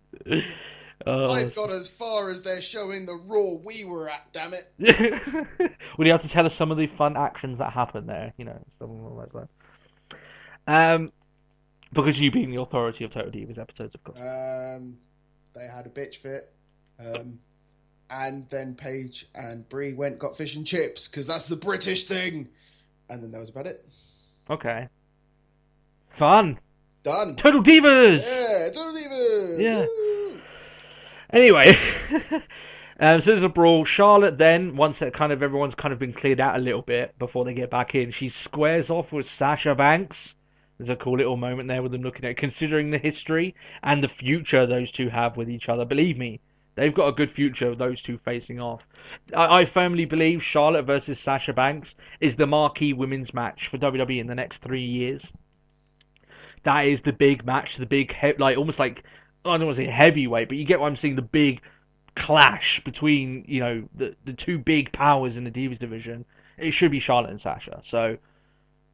I've got as far as they're showing the Raw we were at, damn it. Would you have to tell us some of the fun actions that happened there? You know, something along those lines. Because you being the authority of Total Divas episodes, of course. They had a bitch fit. And then Paige and Brie got fish and chips, because that's the British thing. And then that was about it. Okay. Fun. Done. Total Divas! Yeah, Total Divas! Yeah. Woo! Anyway, so there's a brawl. Charlotte then, once that kind of everyone's kind of been cleared out a little bit before they get back in, she squares off with Sasha Banks. There's a cool little moment there with them looking at it, considering the history and the future those two have with each other. Believe me, they've got a good future of those two facing off. I firmly believe Charlotte versus Sasha Banks is the marquee women's match for WWE in the next 3 years. That is the big match, the big, almost like, I don't want to say heavyweight, but you get what I'm saying, the big clash between, you know, the two big powers in the Divas division. It should be Charlotte and Sasha. So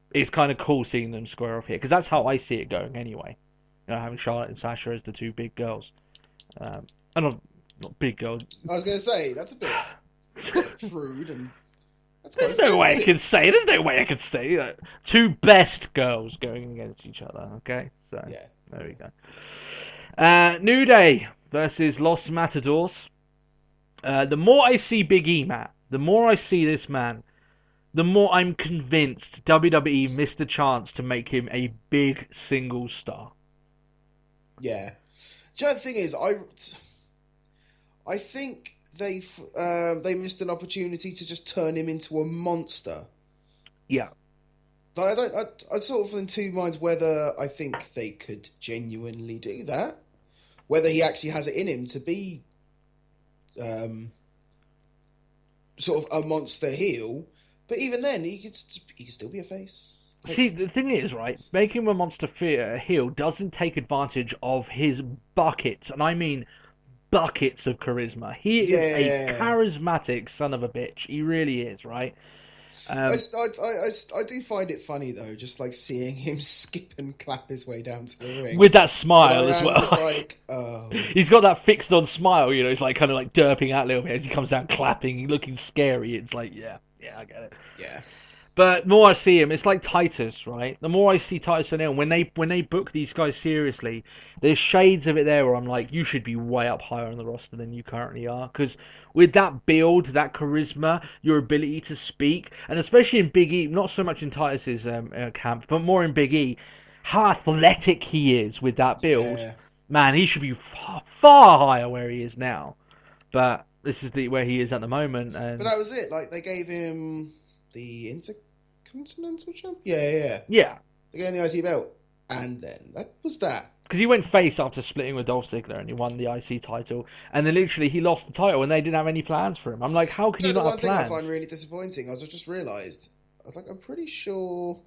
it's kind of cool seeing them square off here, because that's how I see it going anyway. You know, having Charlotte and Sasha as the two big girls. And not big girls. I was going to say, that's a bit rude and... There's no way I can say. Two best girls going against each other. Okay, so yeah, there we go. New Day versus Los Matadors. The more I see Big E, Matt, the more I see this man, the more I'm convinced WWE missed the chance to make him a big single star. Yeah. Do you know, the thing is, I think they missed an opportunity to just turn him into a monster. Yeah. I'm sort of in two minds whether I think they could genuinely do that, whether he actually has it in him to be sort of a monster heel. But even then, he could still be a face. See, the thing is, right, making him a monster heel doesn't take advantage of his buckets, and I mean buckets of charisma. He is a charismatic son of a bitch. He really is, right? I do find it funny though, just like seeing him skip and clap his way down to the ring with that smile as well. Just like, oh. He's got that fixed on smile, you know. He's like kind of like derping out a little bit as he comes down, clapping, looking scary. It's like, yeah, I get it. Yeah. But the more I see him, it's like Titus, right? The more I see Titus O'Neil, when they book these guys seriously, there's shades of it there where I'm like, you should be way up higher on the roster than you currently are. Because with that build, that charisma, your ability to speak, and especially in Big E, not so much in Titus's camp, but more in Big E, how athletic he is with that build. Yeah. Man, he should be far higher where he is now. But this is where he is at the moment. And... But that was it. Like, they gave him the Intercontinental Champ? Yeah. Yeah. They gave him the IC belt. And then that was that. Because he went face after splitting with Dolph Ziggler and he won the IC title, and then literally he lost the title and they didn't have any plans for him. I'm like, how can you The not one have thing I plans? find really disappointing, I just realised, I was like, I'm pretty sure.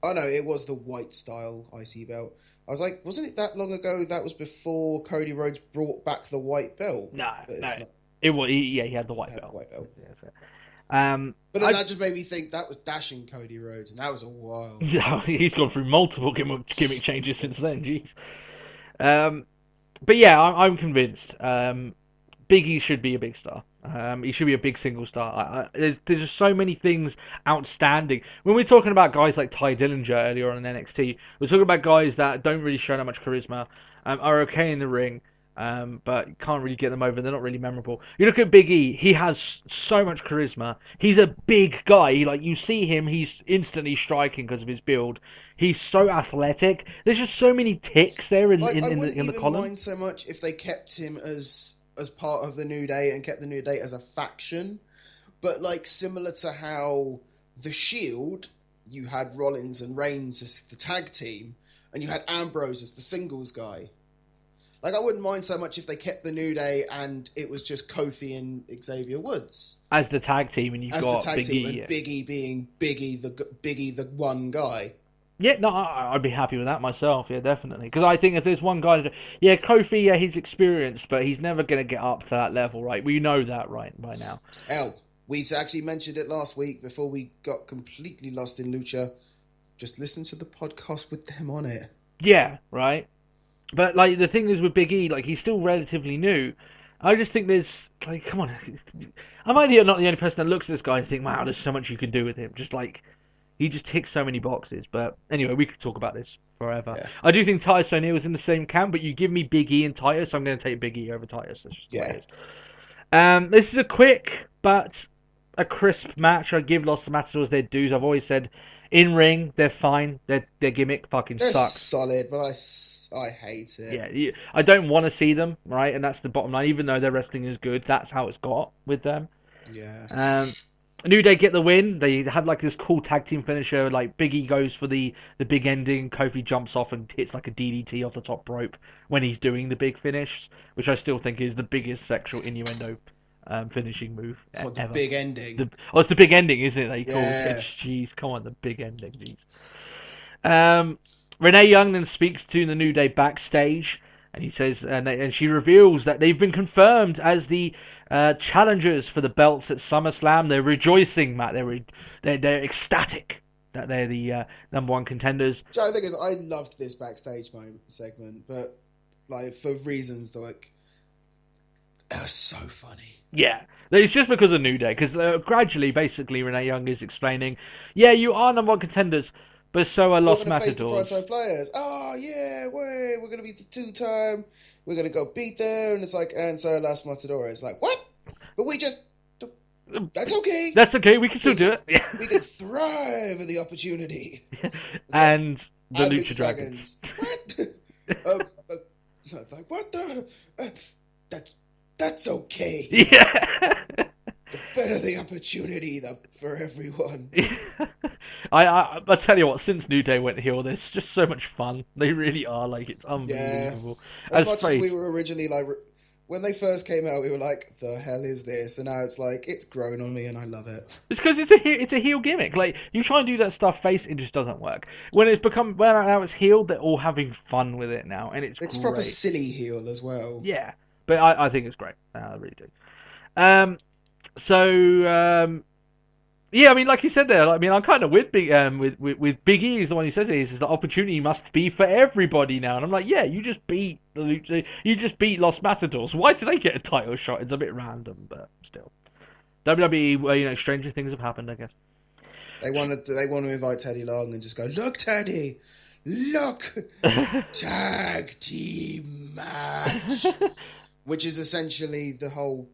Oh no, it was the white style IC belt. I was like, wasn't it that long ago? That was before Cody Rhodes brought back the white belt. No, But it's no. not- It was he had the white He had belt. the white belt. Yeah, so. Um, But then that just made me think that was dashing Cody Rhodes, and that was a while. he's gone through multiple gimmick changes since then. Jeez. But yeah, I'm convinced. Big E should be a big star. He should be a big single star. There's just so many things outstanding. When we're talking about guys like Ty Dillinger earlier on in NXT, we're talking about guys that don't really show that much charisma, are okay in the ring, but you can't really get them over. They're not really memorable. You look at Big E, he has so much charisma. He's a big guy. Like, you see him, he's instantly striking because of his build. He's so athletic. There's just so many ticks there in I the wouldn't even column. mind so much if they kept him as part of the New Day and kept the New Day as a faction, but like similar to how the Shield, you had Rollins and Reigns as the tag team, and you had Ambrose as the singles guy. Like, I wouldn't mind so much if they kept the New Day and it was just Kofi and Xavier Woods As the tag team, and you've as got the tag Big team, E. and Big E being Big E the one guy. Yeah, no, I'd be happy with that myself. Yeah, definitely. Because I think if there's one guy, yeah, Kofi, yeah, he's experienced, but he's never going to get up to that level, right? We know that, right, by now. Hell, we actually mentioned it last week before we got completely lost in Lucha. Just listen to the podcast with them on it. Yeah, right. But like the thing is with Big E, like he's still relatively new. I just think there's like, come on, am I not the only person that looks at this guy and think, wow, there's so much you can do with him? Just like. He just ticks so many boxes. But anyway, we could talk about this forever. Yeah. I do think Titus O'Neil is in the same camp, but you give me Big E and Titus, I'm going to take Big E over Titus. That's just the way it is. This is a quick but a crisp match. I give Los Matadors their dues. I've always said, in ring, they're fine. Their gimmick fucking they're sucks. Solid, but I hate it. Yeah, I don't want to see them, right? And that's the bottom line. Even though their wrestling is good, that's how it's got with them. Yeah. New Day get the win. They had like this cool tag team finisher. Like Big E goes for the big ending. Kofi jumps off and hits like a DDT off the top rope when he's doing the big finish, which I still think is the biggest sexual innuendo finishing move ever. The big ending. It's the big ending, isn't it? That he calls Yeah. it. Jeez, come on, the big ending. Jeez. Renee Young then speaks to the New Day backstage. And he says, and she reveals that they've been confirmed as the challengers for the belts at SummerSlam. They're rejoicing, Matt. They're ecstatic that they're the number one contenders. The thing is, I loved this backstage segment, but like for reasons that like it was so funny. Yeah, it's just because of New Day. Because gradually, basically, Renee Young is explaining, yeah, you are number one contenders. But so are Los Matadors. The players. Oh yeah, we're gonna be the 2-time. We're gonna go beat them, and it's like, and so are Los Matadores. It's like, what? But we just. That's okay. That's okay. We can still do it. Yeah. We can thrive at the opportunity. And the Lucha Dragons. What? It's like, what the? That's okay. Yeah. The better the opportunity, for everyone. I tell you what, since New Day went heel, there's just so much fun. They really are, like, it's unbelievable. Yeah. As much as we were originally, like, when they first came out, we were like, the hell is this? And now it's like, it's grown on me and I love it. It's because it's a heel gimmick. Like, you try and do that stuff face, it just doesn't work. When now it's heel, they're all having fun with it now, and it's great. Proper silly heel as well. Yeah, but I think it's great. I really do. Yeah, I mean, like you said there, I mean, I'm kind of with Big E is the one who says it is the opportunity must be for everybody now, and I'm like, yeah, you just beat Los Matadors. Why do they get a title shot? It's a bit random, but still, WWE, well, stranger things have happened, I guess. They want to invite Teddy Long and just go, look, Teddy, look, tag team match, which is essentially the whole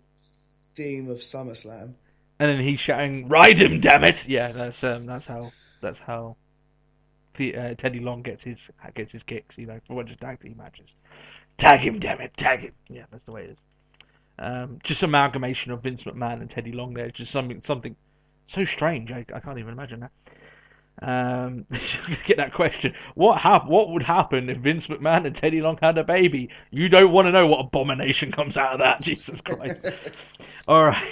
theme of SummerSlam. And then he's shouting, "Ride him, damn it!" Yeah, that's how Teddy Long gets his kicks, for just tag team matches. Tag him, damn it, tag him. Yeah, that's the way it is. Just amalgamation of Vince McMahon and Teddy Long there. Just something so strange. I can't even imagine Get that question. What would happen if Vince McMahon and Teddy Long had a baby? You don't want to know what abomination comes out of that. Jesus Christ. All right.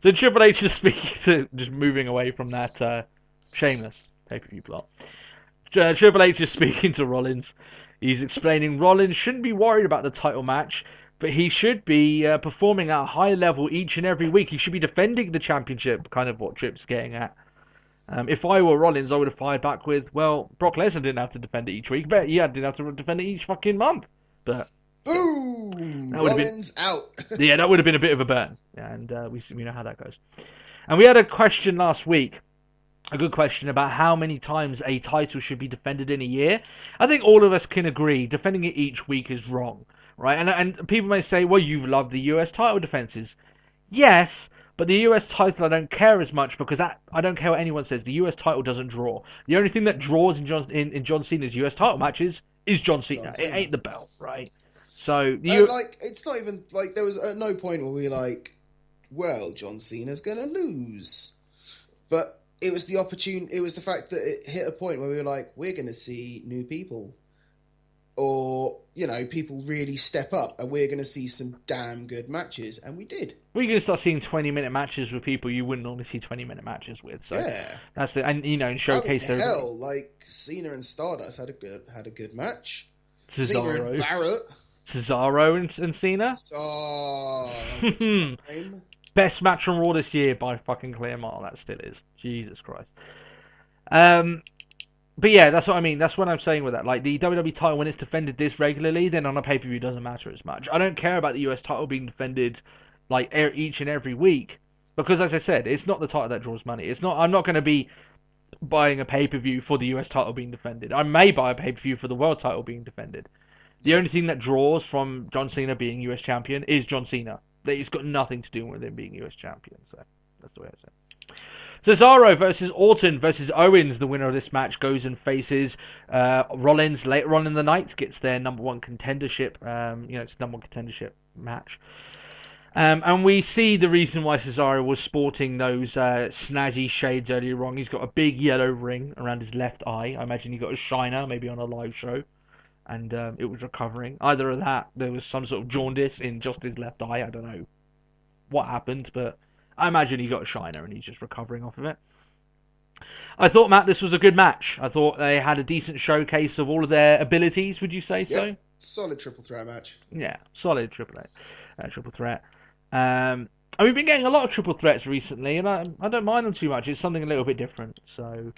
So Triple H is speaking to, just moving away from that shameless pay-per-view plot. Triple H is speaking to Rollins. He's explaining Rollins shouldn't be worried about the title match, but he should be performing at a high level each and every week. He should be defending the championship, kind of what Tripp's getting at. If I were Rollins, I would have fired back with, well, Brock Lesnar didn't have to defend it each week, but he didn't have to defend it each fucking month. But boom, Rollins out. Yeah, that would have been a bit of a burn, and we know how that goes. And we had a question last week, a good question about how many times a title should be defended in a year. I think all of us can agree defending it each week is wrong, right? And people may say, well, you love the US title defenses. Yes, but the US title I don't care as much because I don't care what anyone says. The US title doesn't draw. The only thing that draws in John Cena's US title matches is John Cena. It ain't the belt, right? So like it's not even like there was at no point where we were like, well, John Cena's gonna lose, but it was the opportunity. It was the fact that it hit a point where we were like, we're gonna see new people, or people really step up, and we're gonna see some damn good matches, and we did. We're gonna start seeing 20-minute matches with people you wouldn't normally see 20-minute matches with. So yeah, that's and showcase. Hell, like Cena and Stardust had a good match. Cesaro. Cena and Barrett. Cesaro and Cena. Best match on Raw this year by fucking clear mile. That still is. Jesus Christ. But yeah, that's what I mean. That's what I'm saying with that. Like the WWE title, when it's defended this regularly, then on a pay-per-view it doesn't matter as much. I don't care about the US title being defended like each and every week because, as I said, it's not the title that draws money. It's not. I'm not going to be buying a pay-per-view for the US title being defended. I may buy a pay-per-view for the world title being defended. The only thing that draws from John Cena being US champion is John Cena. It's got nothing to do with him being US champion. So that's the way I say it. Cesaro versus Orton versus Owens. The winner of this match goes and faces Rollins later on in the night. Gets their number one contendership. It's number one contendership match. And we see the reason why Cesaro was sporting those snazzy shades earlier on. He's got a big yellow ring around his left eye. I imagine he got a shiner, maybe on a live show. And it was recovering. Either of that, there was some sort of jaundice in just his left eye. I don't know what happened, but I imagine he got a shiner and he's just recovering off of it. I thought, Matt, this was a good match. I thought they had a decent showcase of all of their abilities. Would you say so? Solid triple threat match. Yeah, solid triple threat. And we've been getting a lot of triple threats recently, and I don't mind them too much. It's something a little bit different. So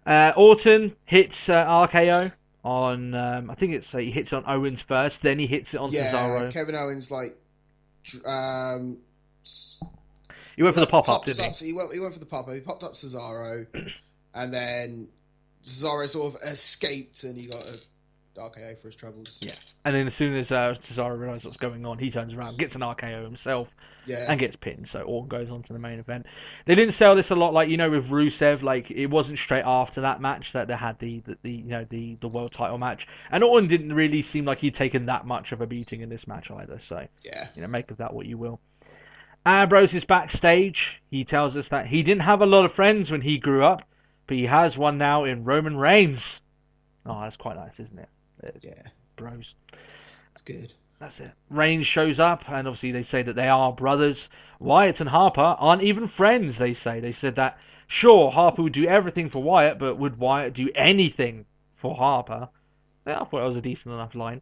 Orton hits RKO. On I think it's he hits it on Owens first, then he hits it on Cesaro. Kevin Owens he went for the pop-up, didn't he? He went for the pop-up. He popped up Cesaro, and then Cesaro sort of escaped, and he got a RKO for his troubles. Yeah, and then as soon as Cesaro realizes what's going on, he turns around, gets an RKO himself, and gets pinned. So Orton goes on to the main event. They didn't sell this a lot, like with Rusev. Like it wasn't straight after that match that they had the world title match, and Orton didn't really seem like he'd taken that much of a beating in this match either. So make of that what you will. Ambrose is backstage. He tells us that he didn't have a lot of friends when he grew up, but he has one now in Roman Reigns. Oh, that's quite nice, isn't it? Bros. It's good. That's it. Reigns shows up, and obviously they say that they are brothers. Wyatt and Harper aren't even friends, they say. They said that, sure, Harper would do everything for Wyatt, but would Wyatt do anything for Harper? Yeah, I thought that was a decent enough line.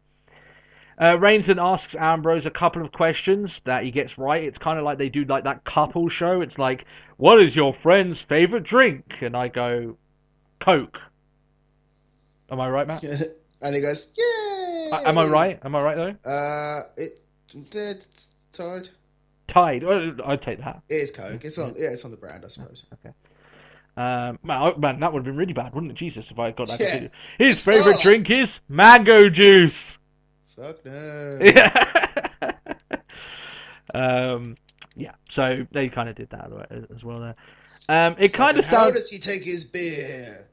Reigns then asks Ambrose a couple of questions that he gets right. It's kind of like they do like that couple show. It's like, what is your friend's favorite drink? And I go, Coke. Am I right, Matt? And he goes, yay! Am I right? Am I right, though? It's Tide. Tide. I'd take that. It is Coke. It's on the brand, I suppose. Okay. Man, that would have been really bad, wouldn't it? Jesus, if I got that. Yeah. His favourite drink is mango juice. Fuck no. Yeah. So they kind of did that as well there. It kind of sounds. How does he take his beer?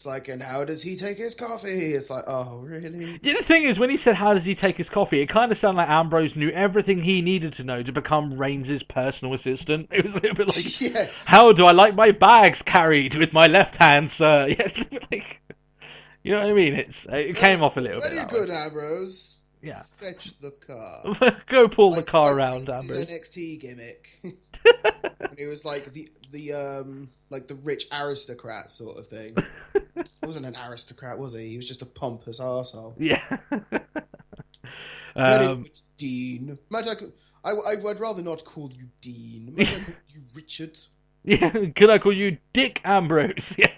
It's like, and how does he take his coffee? It's like, oh, really? Yeah, the thing is, when he said, how does he take his coffee, it kind of sounded like Ambrose knew everything he needed to know to become Reigns' personal assistant. It was a little bit like, Yeah. how do I like my bags carried with my left hand, sir? Yes, like, you know what I mean? It came off a little bit Very that good, way. Ambrose. Yeah. Fetch the car. Go pull the car like around, Vince's Ambrose. NXT gimmick. When he was like the like the rich aristocrat sort of thing. He wasn't an aristocrat, was he? He was just a pompous arsehole. Yeah. Very good, Dean. I'd rather not call you Dean. Might I call you Richard? Yeah, can I call you Dick Ambrose? Yes.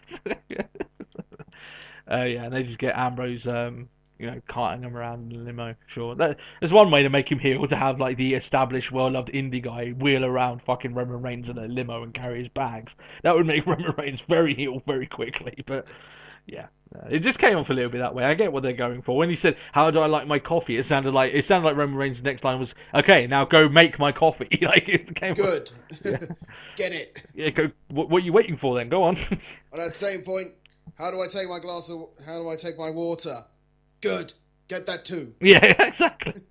Yeah, and they just get Ambrose, carting him around in a limo. Sure, there's one way to make him heel, to have like the established, well-loved indie guy wheel around fucking Roman Reigns in a limo and carry his bags. That would make Roman Reigns very heel very quickly. But yeah, it just came off a little bit that way. I get what they're going for. When he said, "How do I like my coffee?" It sounded like Roman Reigns' next line was, "Okay, now go make my coffee." Like it came. Good. Yeah. Get it. Yeah, go. What are you waiting for then? Go on. At that same point, how do I take my water? Good. Get that too. Yeah, exactly.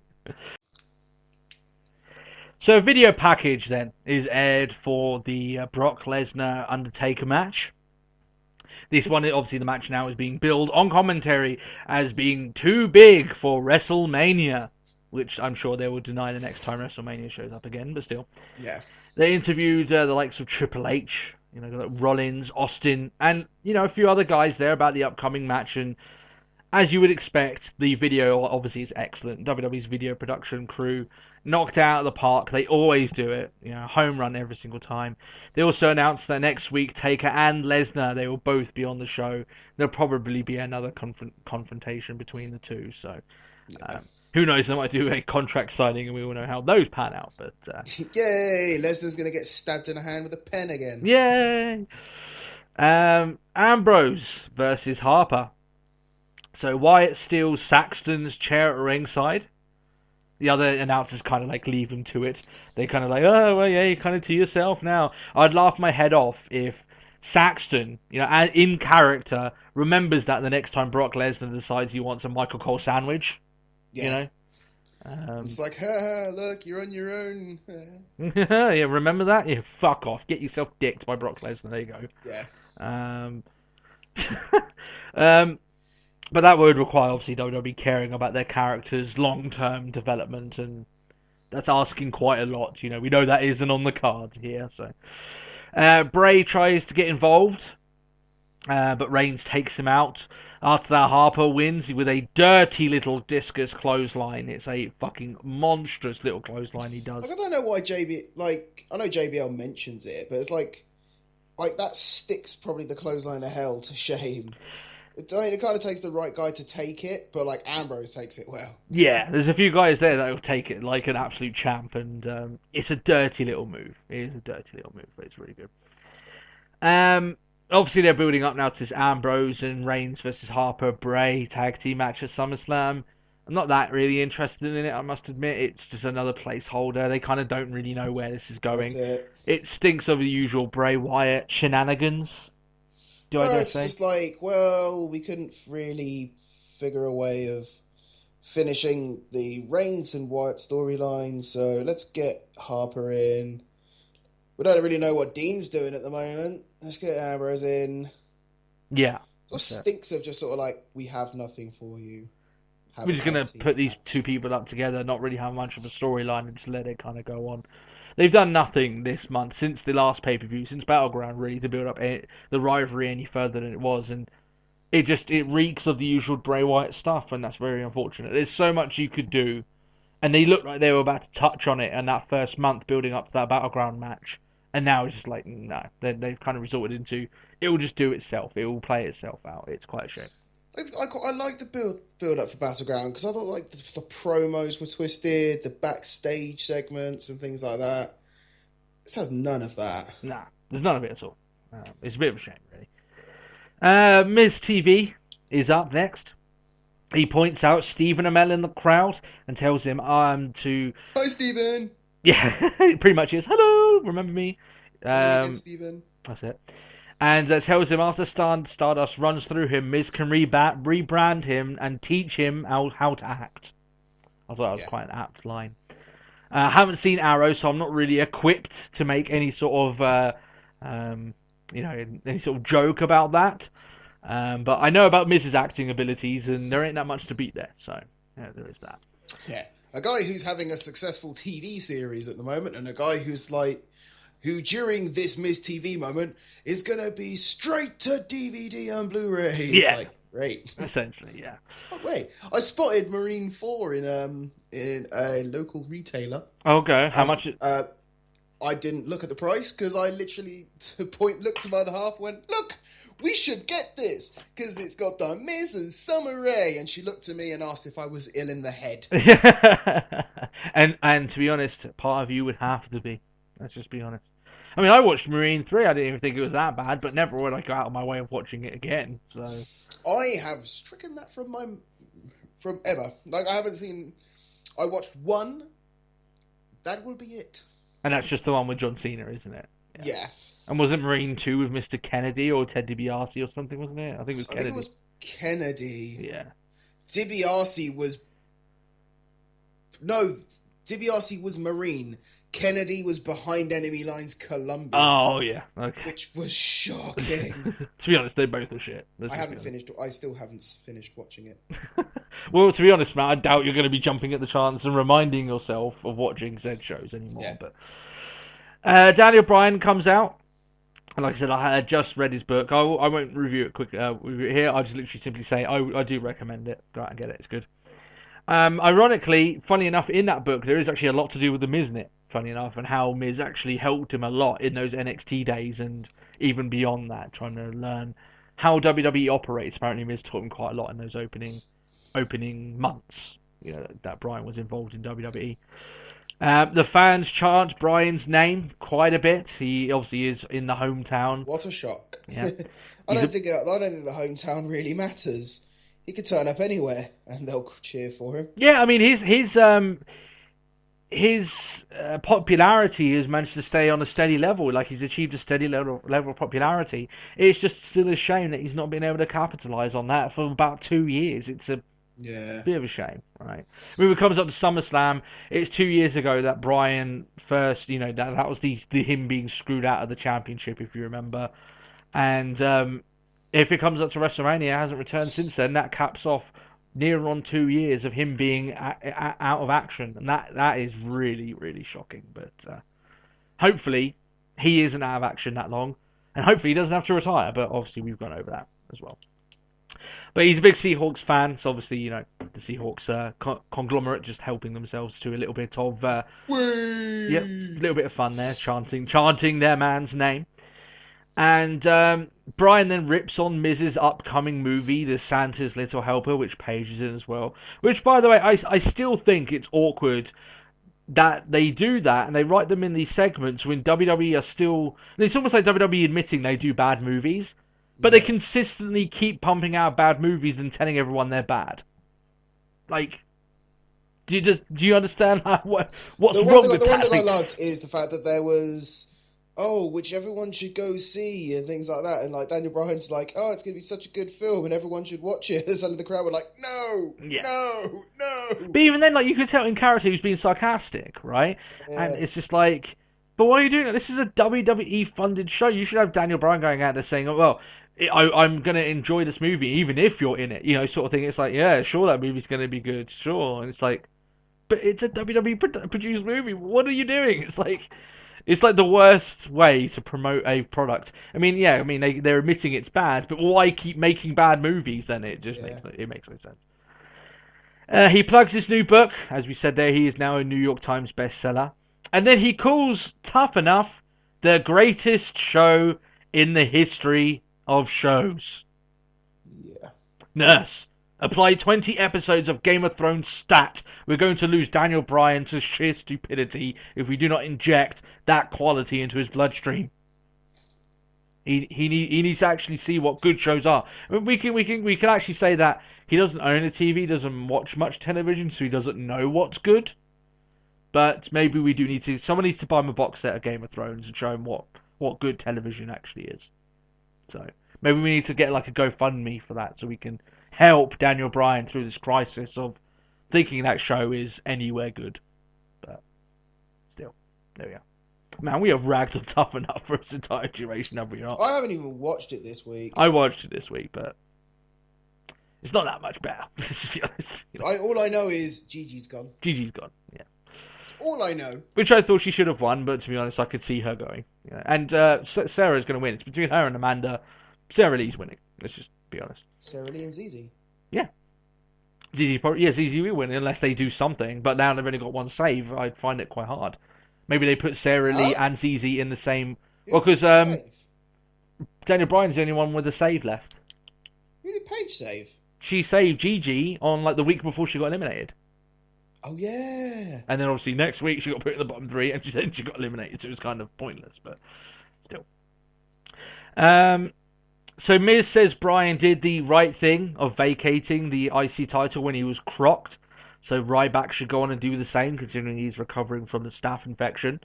So a video package then is aired for the Brock Lesnar Undertaker match. This one, obviously the match now is being billed on commentary as being too big for WrestleMania, which I'm sure they will deny the next time WrestleMania shows up again, but still. Yeah. They interviewed the likes of Triple H, Rollins, Austin, and a few other guys there about the upcoming match. And as you would expect, the video obviously is excellent. WWE's video production crew knocked it out of the park. They always do it. Home run every single time. They also announced that next week, Taker and Lesnar, they will both be on the show. There'll probably be another confrontation between the two. So, who knows? They might do a contract signing, and we all know how those pan out. But yay! Lesnar's gonna get stabbed in the hand with a pen again. Yay! Ambrose versus Harper. So Wyatt steals Saxton's chair at ringside. The other announcers kind of like leave him to it. They kind of like, oh, well, yeah, you're kind of to yourself now. I'd laugh my head off if Saxton, in character, remembers that the next time Brock Lesnar decides he wants a Michael Cole sandwich. Yeah. It's like, ha, look, you're on your own. Yeah, remember that? Yeah, fuck off. Get yourself dicked by Brock Lesnar. There you go. Yeah. But that would require, obviously, WWE caring about their characters' long-term development, and that's asking quite a lot. We know that isn't on the card here. So Bray tries to get involved, but Reigns takes him out. After that, Harper wins with a dirty little discus clothesline. It's a fucking monstrous little clothesline he does. I don't know why I know JBL mentions it, but it's like that sticks probably the clothesline of hell to shame. It kind of takes the right guy to take it, but like Ambrose takes it well. Yeah, there's a few guys there that will take it like an absolute champ, and it's a dirty little move. It is a dirty little move, but it's really good. Obviously they're building up now to this Ambrose and Reigns versus Harper Bray tag team match at SummerSlam. I'm not that really interested in it, I must admit. It's just another placeholder. They kind of don't really know where this is going. That's it. It stinks of the usual Bray Wyatt shenanigans. It's just like, well, we couldn't really figure a way of finishing the Reigns and Wyatt storyline, so let's get Harper in. We don't really know what Dean's doing at the moment. Let's get Ambrose in. Yeah. It stinks of just sort of like, we have nothing for you. We're just going to put these two people up together, not really have much of a storyline, and just let it kind of go on. They've done nothing this month, since the last pay-per-view, since Battleground, really, to build up the rivalry any further than it was, and it reeks of the usual Bray Wyatt stuff, and that's very unfortunate. There's so much you could do, and they looked like they were about to touch on it in that first month building up to that Battleground match, and now it's just like, no, they've kind of resorted into, it will just do itself, it will play itself out. It's quite a shame. I like the build up for Battleground, because I thought like the promos were twisted, the backstage segments and things like that. This has none of that. Nah, there's none of it at all. It's a bit of a shame, really. Miz TV is up next. He points out Stephen Amell in the crowd and tells him, to... Hi, Stephen! Yeah, pretty much is, hello, remember me? Stephen. That's it. and tells him after Stardust runs through him, Miz can rebrand him and teach him how to act. I thought that was quite an apt line. I haven't seen Arrow, so I'm not really equipped to make any sort of any sort of joke about that. But I know about Miz's acting abilities, and there ain't that much to beat there. So yeah, there is that. Yeah, a guy who's having a successful TV series at the moment, and a guy who during this Miz TV moment is gonna be straight to DVD and Blu-ray. Yeah, like, great. Essentially, yeah. Oh, wait, I spotted Marine 4 in a local retailer. Okay, how much? I didn't look at the price because I literally looked to my other half, went, look, we should get this because it's got the Miz and Summer Rae. And she looked at me and asked if I was ill in the head. and to be honest, part of you would have to be. Let's just be honest. I mean, I watched Marine 3. I didn't even think it was that bad, but never would I go out of my way of watching it again. So I have stricken that from ever. Like, I haven't seen. I watched one. That will be it. And that's just the one with John Cena, isn't it? Yeah. And was it Marine 2 with Mr. Kennedy or Ted DiBiase or something, wasn't it? I think it was Kennedy. I think it was Kennedy. Yeah. DiBiase was... No, DiBiase was Marine. Kennedy was Behind Enemy Lines Columbia. Oh, yeah. Okay. Which was shocking. To be honest, they both are shit. I still haven't finished watching it. Well, to be honest, Matt, I doubt you're going to be jumping at the chance and reminding yourself of watching said shows anymore. Yeah. But Daniel Bryan comes out. And like I said, I had just read his book. I won't review it here. I'll just literally simply say I do recommend it. Go out and get it. It's good. Ironically, funny enough, in that book, there is actually a lot to do with the Miz in it, funny enough, and how Miz actually helped him a lot in those NXT days and even beyond that, trying to learn how WWE operates. Apparently, Miz taught him quite a lot in those opening months, that Bryan was involved in WWE. The fans chant Bryan's name quite a bit. He obviously is in the hometown. What a shock! Yeah. I don't think the hometown really matters. He could turn up anywhere and they'll cheer for him. Yeah, I mean his popularity has managed to stay on a steady level. Like, he's achieved a steady level of popularity. It's just still a shame that he's not been able to capitalize on that for about 2 years. It's a bit of a shame, right? I mean, when it comes up to SummerSlam, it's 2 years ago that Bryan first, that was the him being screwed out of the championship, if you remember. And if it comes up to WrestleMania, hasn't returned since then. That caps off near on 2 years of him being out of action, and that is really, really shocking. But hopefully he isn't out of action that long, and hopefully he doesn't have to retire. But obviously we've gone over that as well. But he's a big Seahawks fan, so obviously the Seahawks conglomerate just helping themselves to a little bit of a little bit of fun there, chanting their man's name. And Bryan then rips on Miz's upcoming movie, The Santa's Little Helper, which Paige is in as well. Which, by the way, I still think it's awkward that they do that and they write them in these segments when WWE are still... It's almost like WWE admitting they do bad movies, but they consistently keep pumping out bad movies and telling everyone they're bad. Like, do you understand what's wrong with that? The one thing I loved is the fact that there was... which everyone should go see and things like that. And like Daniel Bryan's like, it's going to be such a good film and everyone should watch it. And suddenly the crowd were like, no. But even then, like, you could tell in character he was being sarcastic, right? Yeah. And it's just like, but why are you doing that? This is a WWE funded show. You should have Daniel Bryan going out there saying, I'm going to enjoy this movie even if you're in it, sort of thing. It's like, yeah, sure, that movie's going to be good, sure. And it's like, but it's a WWE produced movie. What are you doing? It's like the worst way to promote a product. I mean, they're admitting it's bad, but why keep making bad movies then? It just makes no sense. He plugs his new book. As we said there, he is now a New York Times bestseller. And then he calls Tough Enough the greatest show in the history of shows. Yeah. Nurse, apply 20 episodes of Game of Thrones stat. We're going to lose Daniel Bryan to sheer stupidity if we do not inject that quality into his bloodstream. He needs to actually see what good shows are. I mean, we can actually say that he doesn't own a TV, doesn't watch much television, so he doesn't know what's good. But maybe we do need to. Someone needs to buy him a box set of Game of Thrones and show him what good television actually is. So maybe we need to get like a GoFundMe for that so we can help Daniel Bryan through this crisis of thinking that show is anywhere good. But still, there we are. Man, we have ragged on Tough Enough for its entire duration, have we not? I haven't even watched it this week. I watched it this week, but it's not that much better, to be honest. You know? All I know is Gigi's gone. Gigi's gone, yeah. That's all I know. Which I thought she should have won, but to be honest, I could see her going. Yeah. And Sarah's going to win. It's between her and Amanda. Sarah Lee's winning. Let's just be honest. Sarah Lee and Zizi. Yeah. Zizi will win unless they do something. But now they've only got one save. I'd find it quite hard. Maybe they put Sarah Lee and Zizi in the same. Well, because Daniel Bryan's the only one with a save left. Who did Paige save? She saved Gigi on like the week before she got eliminated. Oh yeah. And then obviously next week she got put in the bottom three, and then she got eliminated. So it was kind of pointless, but still. So Miz says Bryan did the right thing of vacating the IC title when he was crocked. So Ryback should go on and do the same, considering he's recovering from the staph infection.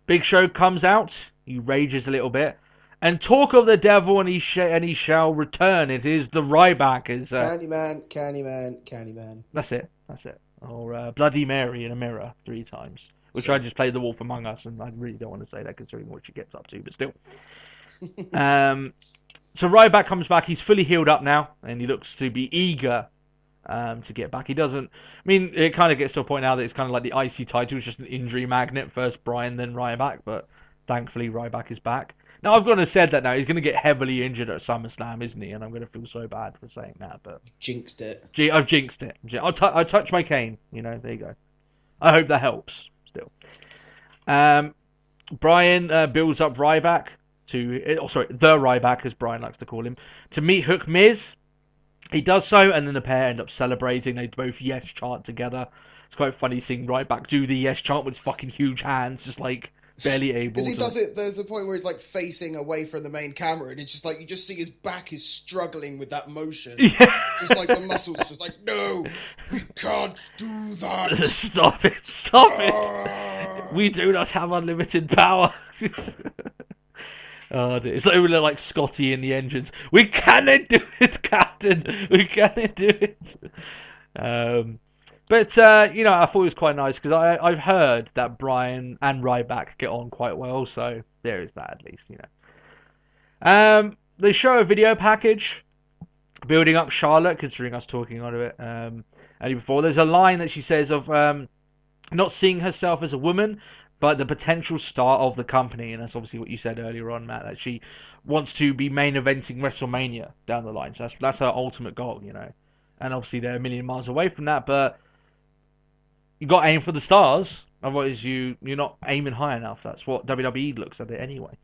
Big Show comes out. He rages a little bit. And talk of the devil, and he shall return. It is the Ryback. Candyman. That's it. Or Bloody Mary in a mirror 3 times. Which I just played The Wolf Among Us, and I really don't want to say that considering what she gets up to, but still. So Ryback comes back. He's fully healed up now, and he looks to be eager to get back. He doesn't... I mean, it kind of gets to a point now that it's kind of like the IC title is just an injury magnet. First Bryan, then Ryback, but thankfully Ryback is back. Now, I've gone and said that now. He's going to get heavily injured at SummerSlam, isn't he? And I'm going to feel so bad for saying that. But jinxed it. I've jinxed it. I touch my cane. You know, there you go. I hope that helps still. Bryan builds up Ryback the Ryback, as Bryan likes to call him, to meet Hook Miz. He does so, and then the pair end up celebrating. They both yes chant together. It's quite funny seeing Ryback do the yes chant with his fucking huge hands, just like... barely able because he does it. There's a point where he's like facing away from the main camera, and it's just like you just see his back is struggling with that motion. Yeah. Just like the muscles, just like no, we can't do that. Stop it! We do not have unlimited power. Oh, dear. It's like we look like Scotty in the engines. We cannot do it, Captain. We cannot do it. But, you know, I thought it was quite nice because I've heard that Bryan and Ryback get on quite well, so there is that at least, you know. They show a video package building up Charlotte, considering us talking on it earlier before. There's a line that she says of not seeing herself as a woman, but the potential star of the company, and that's obviously what you said earlier on, Matt, that she wants to be main eventing WrestleMania down the line. So that's her ultimate goal, you know. And obviously they're a million miles away from that, but you got to aim for the stars, otherwise you're not aiming high enough. That's what WWE looks at it anyway.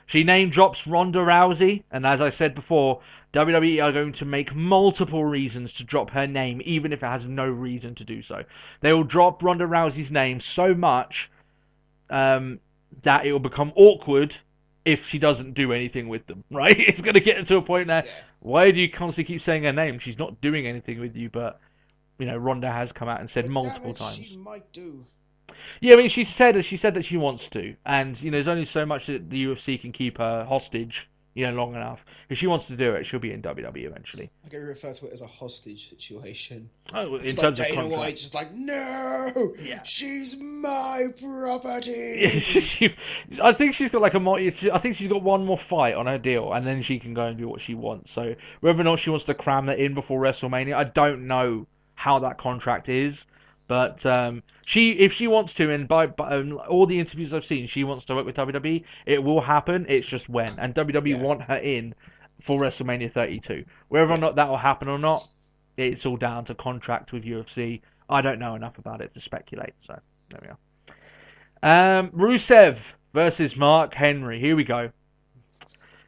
She name drops Ronda Rousey, and as I said before, WWE are going to make multiple reasons to drop her name, even if it has no reason to do so. They will drop Ronda Rousey's name so much that it will become awkward if she doesn't do anything with them, right? It's going to get to a point now, why do you constantly keep saying her name? She's not doing anything with you, but... You know, Ronda has come out and said multiple times. She might do. Yeah, I mean, she said that she wants to, and you know, there's only so much that the UFC can keep her hostage, you know, long enough. If she wants to do it, she'll be in WWE eventually. I can refer to it as a hostage situation. Oh, in it's terms like of Dana contract. White's just like, no, she's my property. I think she's got like I think she's got one more fight on her deal, and then she can go and do what she wants. So whether or not she wants to cram that in before WrestleMania, I don't know how that contract is, but if she wants to, and by all the interviews I've seen, she wants to work with WWE. It will happen. It's just when, and WWE want her in for WrestleMania 32. Whether or not that will happen or not, it's all down to contract with UFC. I don't know enough about it to speculate. So there we are. Rusev versus Mark Henry. Here we go,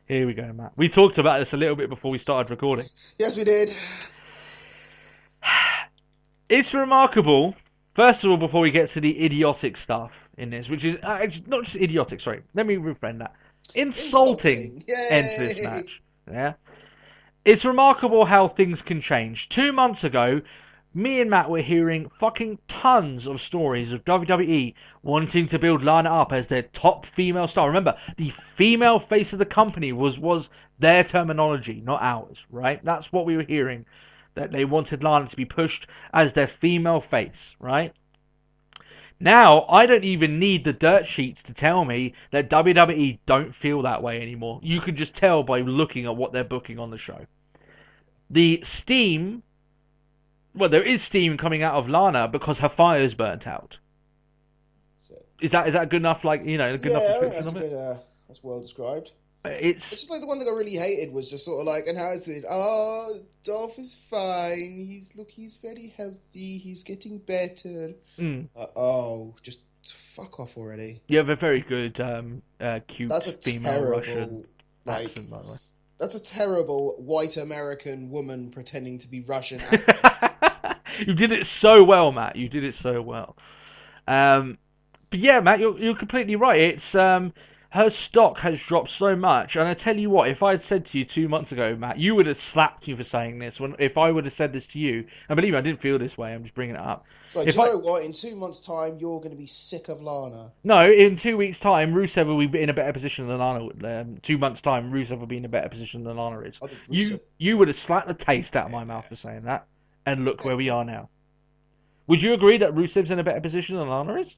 Matt. We talked about this a little bit before we started recording. Yes, we did. It's remarkable, first of all, before we get to the idiotic stuff in this, which is not just idiotic, sorry, let me reframe that. Insulting end to this match. Yeah. It's remarkable how things can change. 2 months ago, me and Matt were hearing fucking tons of stories of WWE wanting to build Lana up as their top female star. Remember, the female face of the company was their terminology, not ours, right? That's what we were hearing, that they wanted Lana to be pushed as their female face, right? Now, I don't even need the dirt sheets to tell me that WWE don't feel that way anymore. You can just tell by looking at what they're booking on the show. The steam, well, there is steam coming out of Lana because her fire's burnt out. So, Is that good enough? Like, you know, a good enough I think description of it. That's well described. It's It's just like the one thing I really hated was just sort of like, and how is it? Oh, Dolph is fine. He's very healthy. He's getting better. Just fuck off already. you have a very good, cute That's a female terrible, Russian like, accent, by the way. that's a terrible white American woman pretending to be Russian accent. You did it so well, Matt. You did it so well. But yeah, Matt, you're completely right. It's her stock has dropped so much, and I tell you what, if I had said to you 2 months ago, Matt, you would have slapped me for saying this. If I would have said this to you, and believe me, I didn't feel this way. I'm just bringing it up. So, do you know what? In 2 months' time, you're going to be sick of Lana. No, in 2 weeks' time, Rusev will be in a better position than Lana would. 2 months' time, Rusev will be in a better position than Lana is. I think Rusev- You would have slapped the taste out of my mouth for saying that, and look where we are now. Would you agree that Rusev's in a better position than Lana is?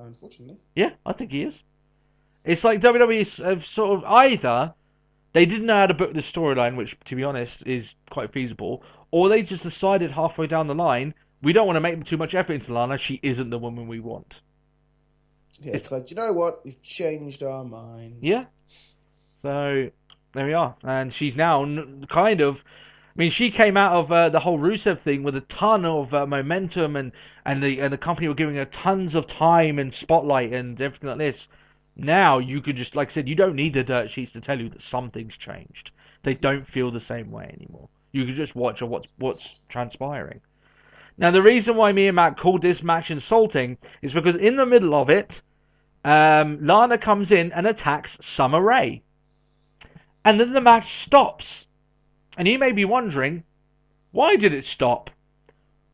Unfortunately. Yeah, I think he is. It's like WWE have sort of either they didn't know how to book the storyline, which, to be honest, is quite feasible, or they just decided halfway down the line, we don't want to make too much effort into Lana, she isn't the woman we want. Yeah, it's like, you know what? We've changed our mind. Yeah. So, there we are. And she's now kind of... I mean, she came out of the whole Rusev thing with a ton of momentum, and the company were giving her tons of time and spotlight and everything like this. Now you could just, like I said, you don't need the dirt sheets to tell you that something's changed. They don't feel the same way anymore. You can just watch what's transpiring. Now, the reason why me and Matt called this match insulting is because in the middle of it, Lana comes in and attacks Summer Rae, and then the match stops. And you may be wondering, why did it stop?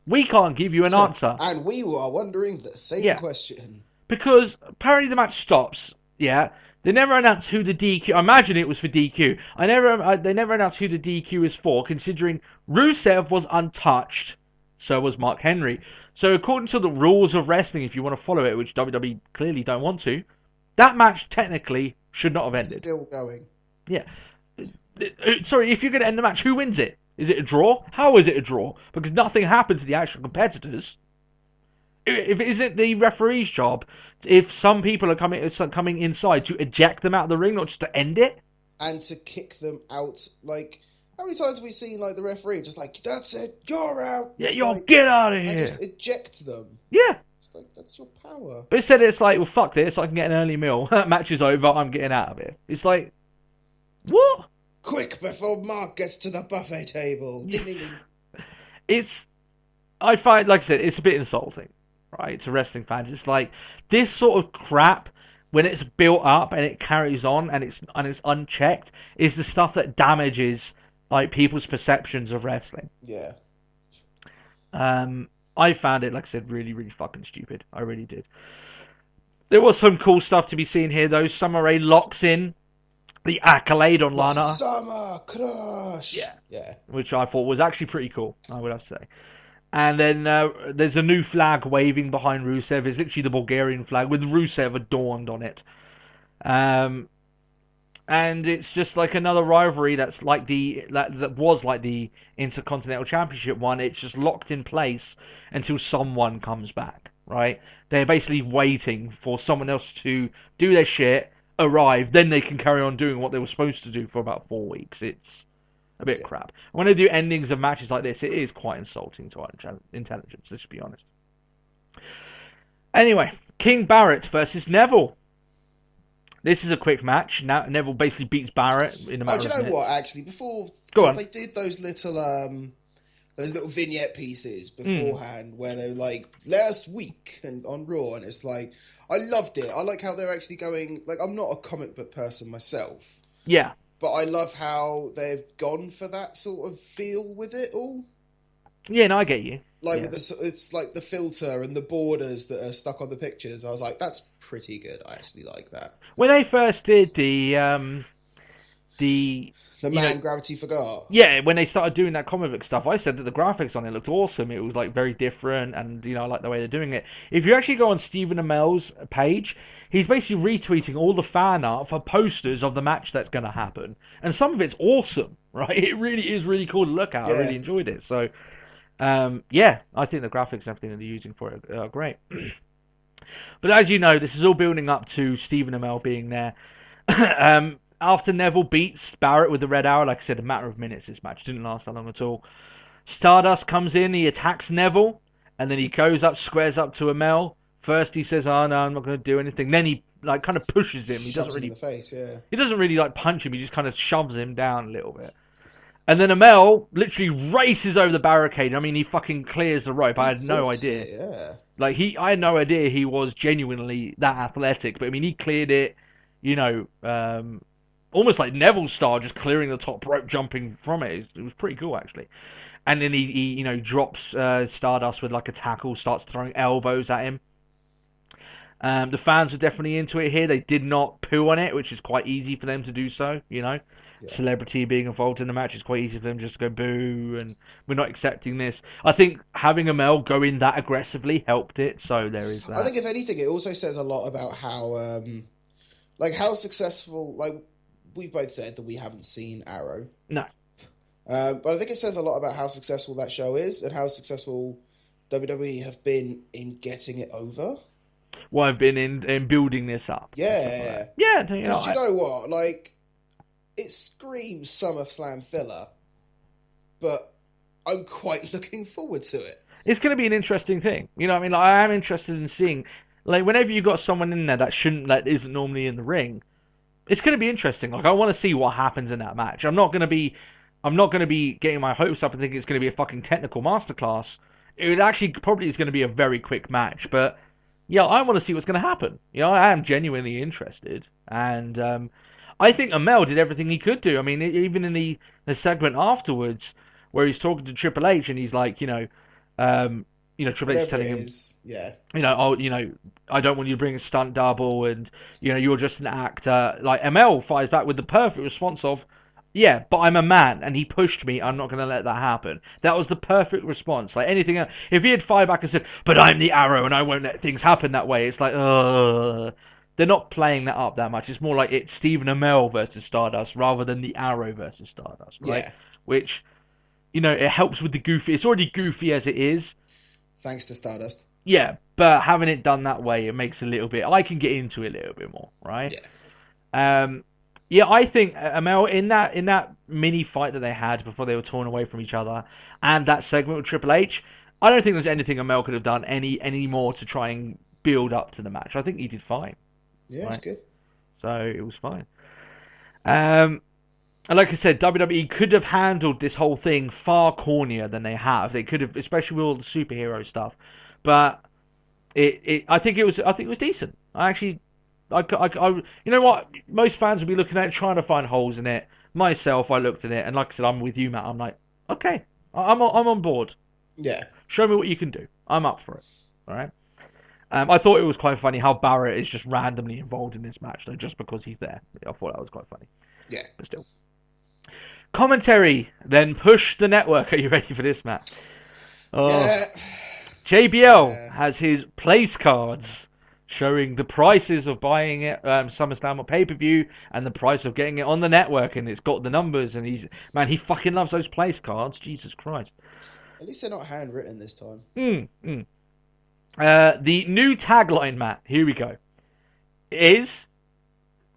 We can't give you an answer. And we were wondering the same question. Because apparently the match stops, yeah. They never announced who the DQ... I imagine it was for DQ. They never announced who the DQ is for, considering Rusev was untouched. So was Mark Henry. So according to the rules of wrestling, if you want to follow it, which WWE clearly don't want to, that match technically should not have ended. Still going. Yeah. Sorry, if you're going to end the match, who wins it? Is it a draw? How is it a draw? Because nothing happened to the actual competitors. If it isn't the referee's job, if some people are coming inside, to eject them out of the ring, not just to end it, and to kick them out. Like, how many times have we seen like the referee just like, that's it, you're out. yeah, It's you'll like, get out of and here. just eject them. Yeah. It's like, that's your power. But instead it's like, well, fuck this, I can get an early meal. Match is over, I'm getting out of here. It's like, what? Quick, before Mark gets to the buffet table. Ding, ding, ding. I find, like I said, it's a bit insulting, right, to wrestling fans. It's like, this sort of crap, when it's built up and it carries on and it's unchecked, is the stuff that damages, like, people's perceptions of wrestling. Yeah. I found it, like I said, really, really fucking stupid. I really did. There was some cool stuff to be seen here, though. Summer Rae locks in the accolade on Lana. Summer Crush! Yeah. Which I thought was actually pretty cool, I would have to say. And then there's a new flag waving behind Rusev. It's literally the Bulgarian flag with Rusev adorned on it. And it's just like another rivalry that's like that was like the Intercontinental Championship one. It's just locked in place until someone comes back, right? They're basically waiting for someone else to do their shit, arrive, then they can carry on doing what they were supposed to do for about 4 weeks. It's a bit crap. When they do endings of matches like this, it is quite insulting to our intelligence, let's be honest. Anyway, King Barrett versus Neville. This is a quick match. Now Neville basically beats Barrett in a matter of minutes. Do you know what, actually? Before... Go on. They did those little vignette pieces beforehand where they're like, last week and on Raw, and it's like, I loved it. I like how they're actually going... Like, I'm not a comic book person myself. Yeah. But I love how they've gone for that sort of feel with it all. Yeah, no, I get you. Like Yeah. it's like the filter and the borders that are stuck on the pictures. I was like, that's pretty good. I actually like that. When they first did the The you know man gravity forgot. yeah, when they started doing that comic book stuff, I said that the graphics on it looked awesome. It was like very different, and I like the way they're doing it. If you actually go on Stephen Amell's page, he's basically retweeting all the fan art for posters of the match that's going to happen, and some of it's awesome, right? It really is really cool to look at. I Yeah. really enjoyed it. So, yeah, I think the graphics and everything that they're using for it are great. But as you know, this is all building up to Stephen Amell being there. After Neville beats Barrett with the Red Arrow, like I said, a matter of minutes, this match didn't last that long at all. Stardust comes in, he attacks Neville, and then he goes up, squares up to Amell. First he says, "Oh no, I'm not going to do anything." Then he like kind of pushes him. He Shoves doesn't him in really, the face. Yeah. he doesn't really like punch him. He just kind of shoves him down a little bit. And then Amell literally races over the barricade. I mean, he fucking clears the rope. I had no Flips idea. it, yeah. Like I had no idea he was genuinely that athletic. But I mean, he cleared it. Almost like Neville style, just clearing the top rope, jumping from it. It was pretty cool actually. And then he drops Stardust with like a tackle, starts throwing elbows at him. The fans are definitely into it here. They did not poo on it, which is quite easy for them to do so. Yeah. Celebrity being involved in the match is quite easy for them just to go boo, and we're not accepting this. I think having Amell go in that aggressively helped it, so there is that. I think if anything, it also says a lot about how, how successful. Like we've both said that we haven't seen Arrow. No. But I think it says a lot about how successful that show is and how successful WWE have been in getting it over. Well, I've been in building this up. Yeah. Yeah. Do you know what? Like, it screams SummerSlam filler, but I'm quite looking forward to it. It's going to be an interesting thing. You know what I mean? Like, I am interested in seeing, like, whenever you got someone in there that isn't normally in the ring, it's going to be interesting. Like, I want to see what happens in that match. I'm not going to be getting my hopes up and thinking it's going to be a fucking technical masterclass. It actually probably is going to be a very quick match, but yeah, I want to see what's going to happen. I am genuinely interested, and I think Amell did everything he could do. I mean, even in the segment afterwards where he's talking to Triple H and he's like, Triple H is telling him, yeah, I don't want you to bring a stunt double, and you're just an actor. Like Amell fires back with the perfect response of, yeah, but I'm a man, and he pushed me. I'm not going to let that happen. That was the perfect response. Like anything else, if he had fired back and said, "But I'm the Arrow, and I won't let things happen that way," it's like, they're not playing that up that much. It's more like it's Stephen Amell versus Stardust rather than the Arrow versus Stardust, right? Yeah. Which, it helps with the goofy. It's already goofy as it is. Thanks to Stardust. Yeah, but having it done that way, it makes a little bit. I can get into it a little bit more, right? Yeah. Yeah, I think Amell in that mini fight that they had before they were torn away from each other, and that segment with Triple H, I don't think there's anything Amell could have done any more to try and build up to the match. I think he did fine. Yeah, right? It's good. So it was fine. And like I said, WWE could have handled this whole thing far cornier than they have. They could have, especially with all the superhero stuff. But I think it was decent. You know what? Most fans will be looking at it, trying to find holes in it. Myself, I looked at it, and like I said, I'm with you, Matt. I'm like, okay, I'm on board. Yeah. Show me what you can do. I'm up for it. All right. I thought it was quite funny how Barrett is just randomly involved in this match, though, just because he's there. I thought that was quite funny. Yeah. But still. Commentary, then push the network. Are you ready for this, Matt? Oh. Yeah. JBL has his place cards showing the prices of buying it SummerSlam or pay-per-view and the price of getting it on the network, and it's got the numbers, and he fucking loves those place cards. Jesus Christ. At least they're not handwritten this time. The new tagline, Matt, here we go, is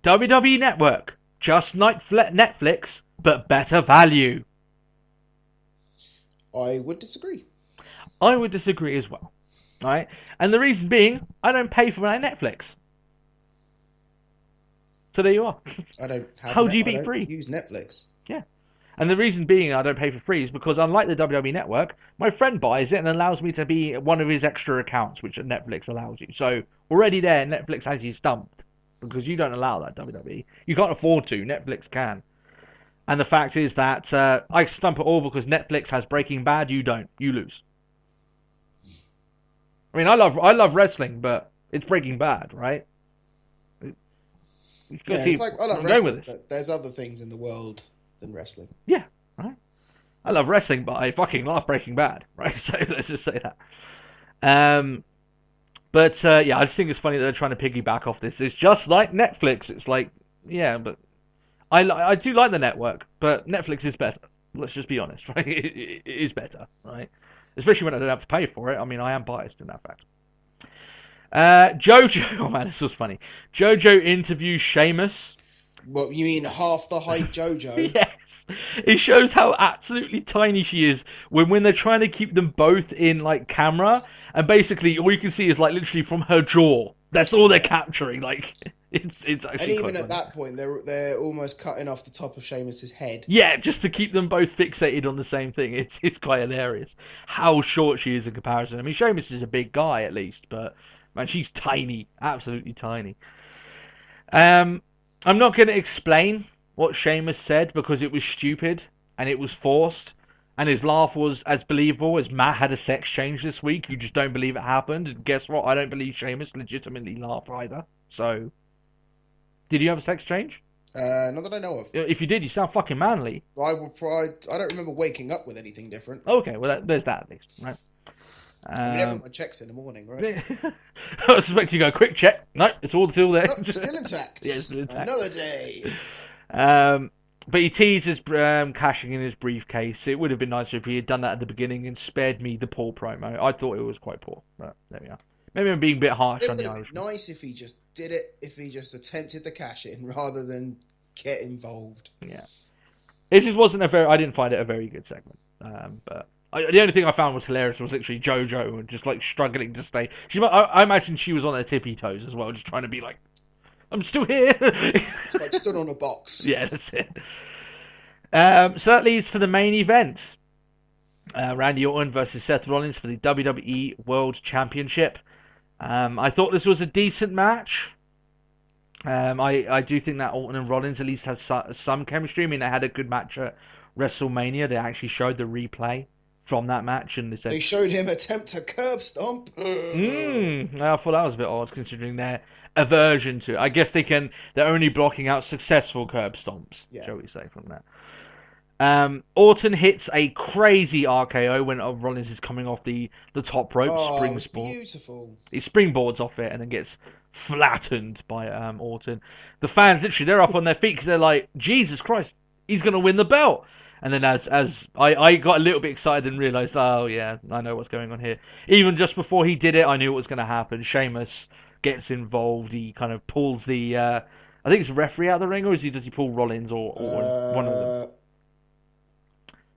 WWE Network, just like Netflix, but better value. I would disagree. I would disagree as well. Right? And the reason being, I don't pay for my Netflix. So there you are. I don't have How do you beat free? Use Netflix. Yeah. And the reason being I don't pay for free is because, unlike the WWE Network, my friend buys it and allows me to be one of his extra accounts, which Netflix allows you. So already there, Netflix has you stumped because you don't allow that, WWE. You can't afford to. Netflix can. And the fact is that I stump it all because Netflix has Breaking Bad. You don't. You lose. I mean, I love wrestling, but it's Breaking Bad, right? Yeah, it's like I love wrestling, but there's other things in the world than wrestling. Yeah, right. I love wrestling, but I fucking love Breaking Bad, right? So let's just say that. But yeah, I just think it's funny that they're trying to piggyback off this. It's just like Netflix. It's like, yeah, but I do like the network, but Netflix is better. Let's just be honest, right? It is better, right? Especially when I don't have to pay for it. I mean, I am biased in that fact. Jojo, oh man, this was funny. Jojo interviews Sheamus. What, you mean half the height Jojo? Yes. It shows how absolutely tiny she is when they're trying to keep them both in like camera, and basically all you can see is like literally from her jaw. That's all they're capturing. Like it's actually. And even at that point, they're almost cutting off the top of Sheamus's head. Yeah, just to keep them both fixated on the same thing. It's quite hilarious how short she is in comparison. I mean, Sheamus is a big guy at least, but man, she's tiny, absolutely tiny. I'm not going to explain what Sheamus said because it was stupid and it was forced, and his laugh was as believable as Matt had a sex change this week. You just don't believe it happened, and guess what? I don't believe Sheamus legitimately laughed either. So, did you have a sex change? Not that I know of. If you did, you sound fucking manly. I don't remember waking up with anything different. Okay, well there's that at least, right? I mean, everyone checks in the morning, right? I was expecting you to go quick check. No, it's all still there. Oh, still intact. Yeah, still intact. Another day. But he teases cashing in his briefcase. It would have been nicer if he had done that at the beginning and spared me the poor promo. I thought it was quite poor, but there we are. Maybe I'm being a bit harsh on the Irish. It would have been nice if he just did it, if he just attempted the cash in rather than get involved. Yeah. It just wasn't I didn't find it a very good segment. But the only thing I found was hilarious was literally JoJo and just like struggling to stay. I imagine she was on her tippy toes as well, just trying to be like, I'm still here. It's like stood on a box. Yeah, that's it. So that leads to the main event. Randy Orton versus Seth Rollins for the WWE World Championship. I thought this was a decent match. I do think that Orton and Rollins at least has some chemistry. I mean, they had a good match at WrestleMania. They actually showed the replay from that match, and they showed him attempt a curb stomp. I thought that was a bit odd considering their aversion to it. I guess they're only blocking out successful curb stomps, shall we say, from that. Orton hits a crazy RKO when Rollins is coming off the top rope, springboard. Beautiful. He springboards off it and then gets flattened by Orton. The fans literally, they're up on their feet because they're like, Jesus Christ, he's going to win the belt. And then as I got a little bit excited and realised, oh yeah, I know what's going on here. Even just before he did it, I knew what was going to happen. Sheamus gets involved. He kind of pulls the, I think it's referee out of the ring, or does he pull Rollins or one of them?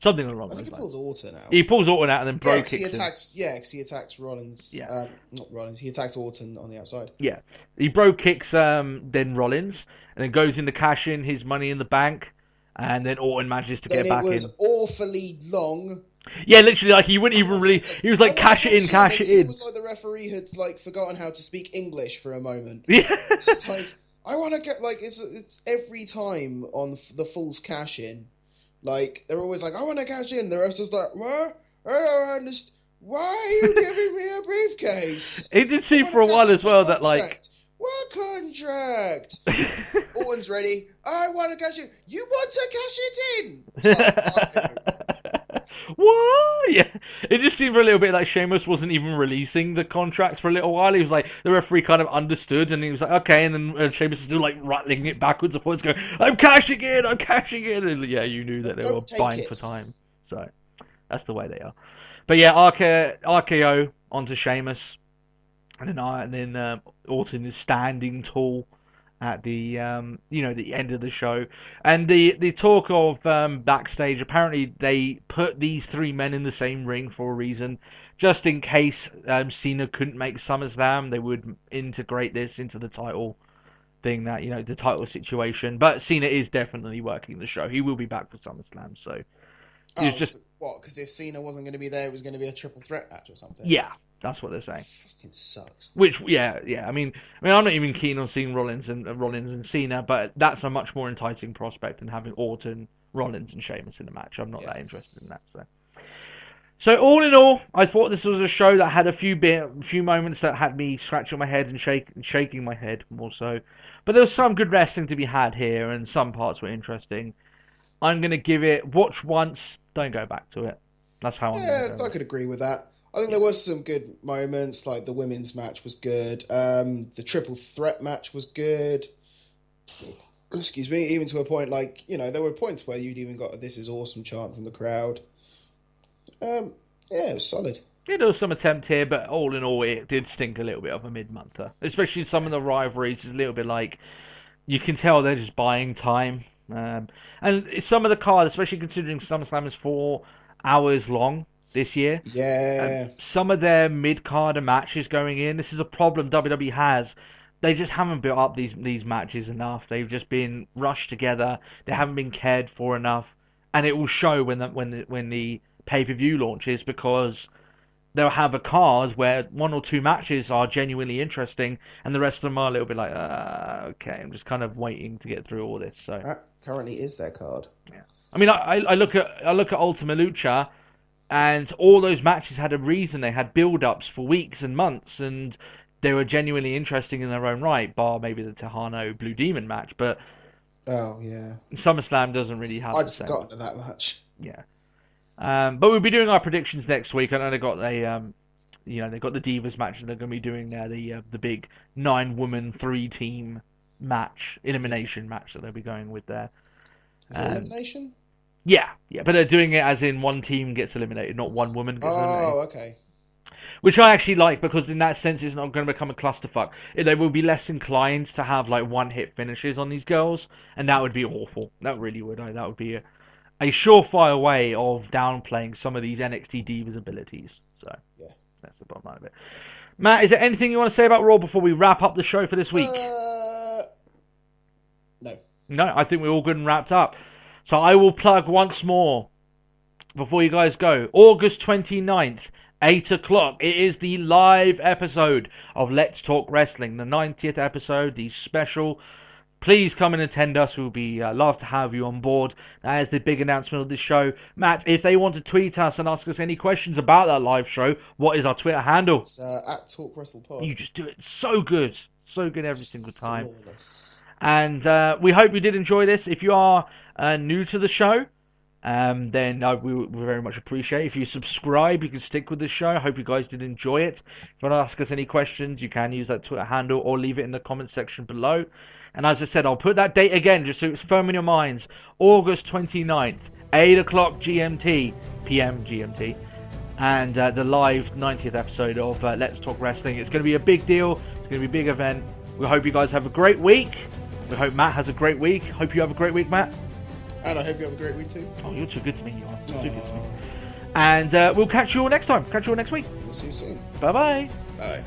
Something along those lines. I think he pulls Orton out. He pulls Orton out and then Bro kicks him. Because he attacks Rollins. Yeah. Not Rollins. He attacks Orton on the outside. Yeah. He Bro kicks then Rollins and then goes in to cash in his Money in the Bank, and then Orton manages to get back in. It was awfully long. Yeah, literally, like he wouldn't even really. He was like, cash it in, cash it in. It was like the referee had like forgotten how to speak English for a moment. Yeah. It's like, I want to get like it's every time on the Falls cash in. Like, they're always like, I want to cash in. The rest is like, what? I don't understand. Why are you giving me a briefcase? It did seem for a while as well that, like... What contract? Orton's ready. I want to cash in. You want to cash it in? What? Yeah. It just seemed a little bit like Sheamus wasn't even releasing the contract for a little while. He was like, the referee kind of understood, and he was like, okay, and then Sheamus is still like rattling it backwards and forwards, going, I'm cashing in. And yeah, you knew that they were buying for time. So that's the way they are. But yeah, RKO onto Sheamus, and then Orton is standing tall at the the end of the show, and the talk of backstage, apparently they put these three men in the same ring for a reason, just in case Cena couldn't make SummerSlam. They would integrate this into the title thing, that the title situation. But Cena is definitely working the show. He will be back for SummerSlam. So it's just what? Because if Cena wasn't going to be there, it was going to be a triple threat match or something. Yeah. That's what they're saying. Fucking sucks. Which, yeah. I mean, I'm not even keen on seeing Rollins and Cena, but that's a much more enticing prospect than having Orton Rollins and Sheamus in the match. I'm not that interested in that. So all in all, I thought this was a show that had a few moments that had me scratching my head and shaking my head more so. But there was some good wrestling to be had here, and some parts were interesting. I'm going to give it watch once, don't go back to it. That's how I'm going to go. I could agree with that. I think there was some good moments, like the women's match was good. The triple threat match was good. Excuse me, even to a point like, there were points where you'd even got a "This is awesome" chant from the crowd. It was solid. Yeah, there was some attempt here, but all in all, it did stink a little bit of a mid-monther. Especially some of the rivalries is a little bit like, you can tell they're just buying time. And some of the cards, especially considering SummerSlam is 4 hours long this year. Yeah. Some of their mid-card matches going in, this is a problem WWE has. They just haven't built up these matches enough. They've just been rushed together. They haven't been cared for enough, and it will show when the pay-per-view launches, because they'll have a card where 1 or 2 matches are genuinely interesting, and the rest of them are a little bit like, okay, I'm just kind of waiting to get through all this. So that currently is their card. Yeah, I mean, I look at Ultima Lucha, and all those matches had a reason. They had build-ups for weeks and months, and they were genuinely interesting in their own right, bar maybe the Tejano Blue Demon match. But oh yeah, SummerSlam doesn't really have. I'd forgotten that match. Yeah. But we'll be doing our predictions next week. I know they got they've got the Divas match, and they're going to be doing the big 9-woman 3-team match, elimination match that they'll be going with there. Is it elimination? Yeah, but they're doing it as in one team gets eliminated, not one woman gets eliminated. Oh, okay. Which I actually like, because in that sense it's not going to become a clusterfuck. They will be less inclined to have like one-hit finishes on these girls, and that would be awful. That really would. That would be a surefire way of downplaying some of these NXT Divas abilities. So yeah, that's the bottom line of it. Matt, is there anything you want to say about Raw before we wrap up the show for this week? No, I think we're all good and wrapped up. So I will plug once more before you guys go. August 29th, 8 o'clock. It is the live episode of Let's Talk Wrestling, the 90th episode, the special. Please come and attend us. We'll be love to have you on board. That is the big announcement of this show. Matt, if they want to tweet us and ask us any questions about that live show, what is our Twitter handle? It's at Talk Wrestle Pod. You just do it so good every single time. Flawless. And we hope you did enjoy this. If you are new to the show, then we very much appreciate it. If you subscribe, you can stick with the show. I hope you guys did enjoy it. If you want to ask us any questions, you can use that Twitter handle or leave it in the comment section below. And as I said, I'll put that date again just so it's firm in your minds. August 29th, 8 o'clock GMT, PM GMT. And the live 90th episode of Let's Talk Wrestling. It's going to be a big deal. It's going to be a big event. We hope you guys have a great week. We hope Matt has a great week. Hope you have a great week, Matt. And I hope you have a great week too. Oh, you're too good to me. You are. You're too good to me. And we'll catch you all next time. Catch you all next week. We'll see you soon. Bye-bye. Bye.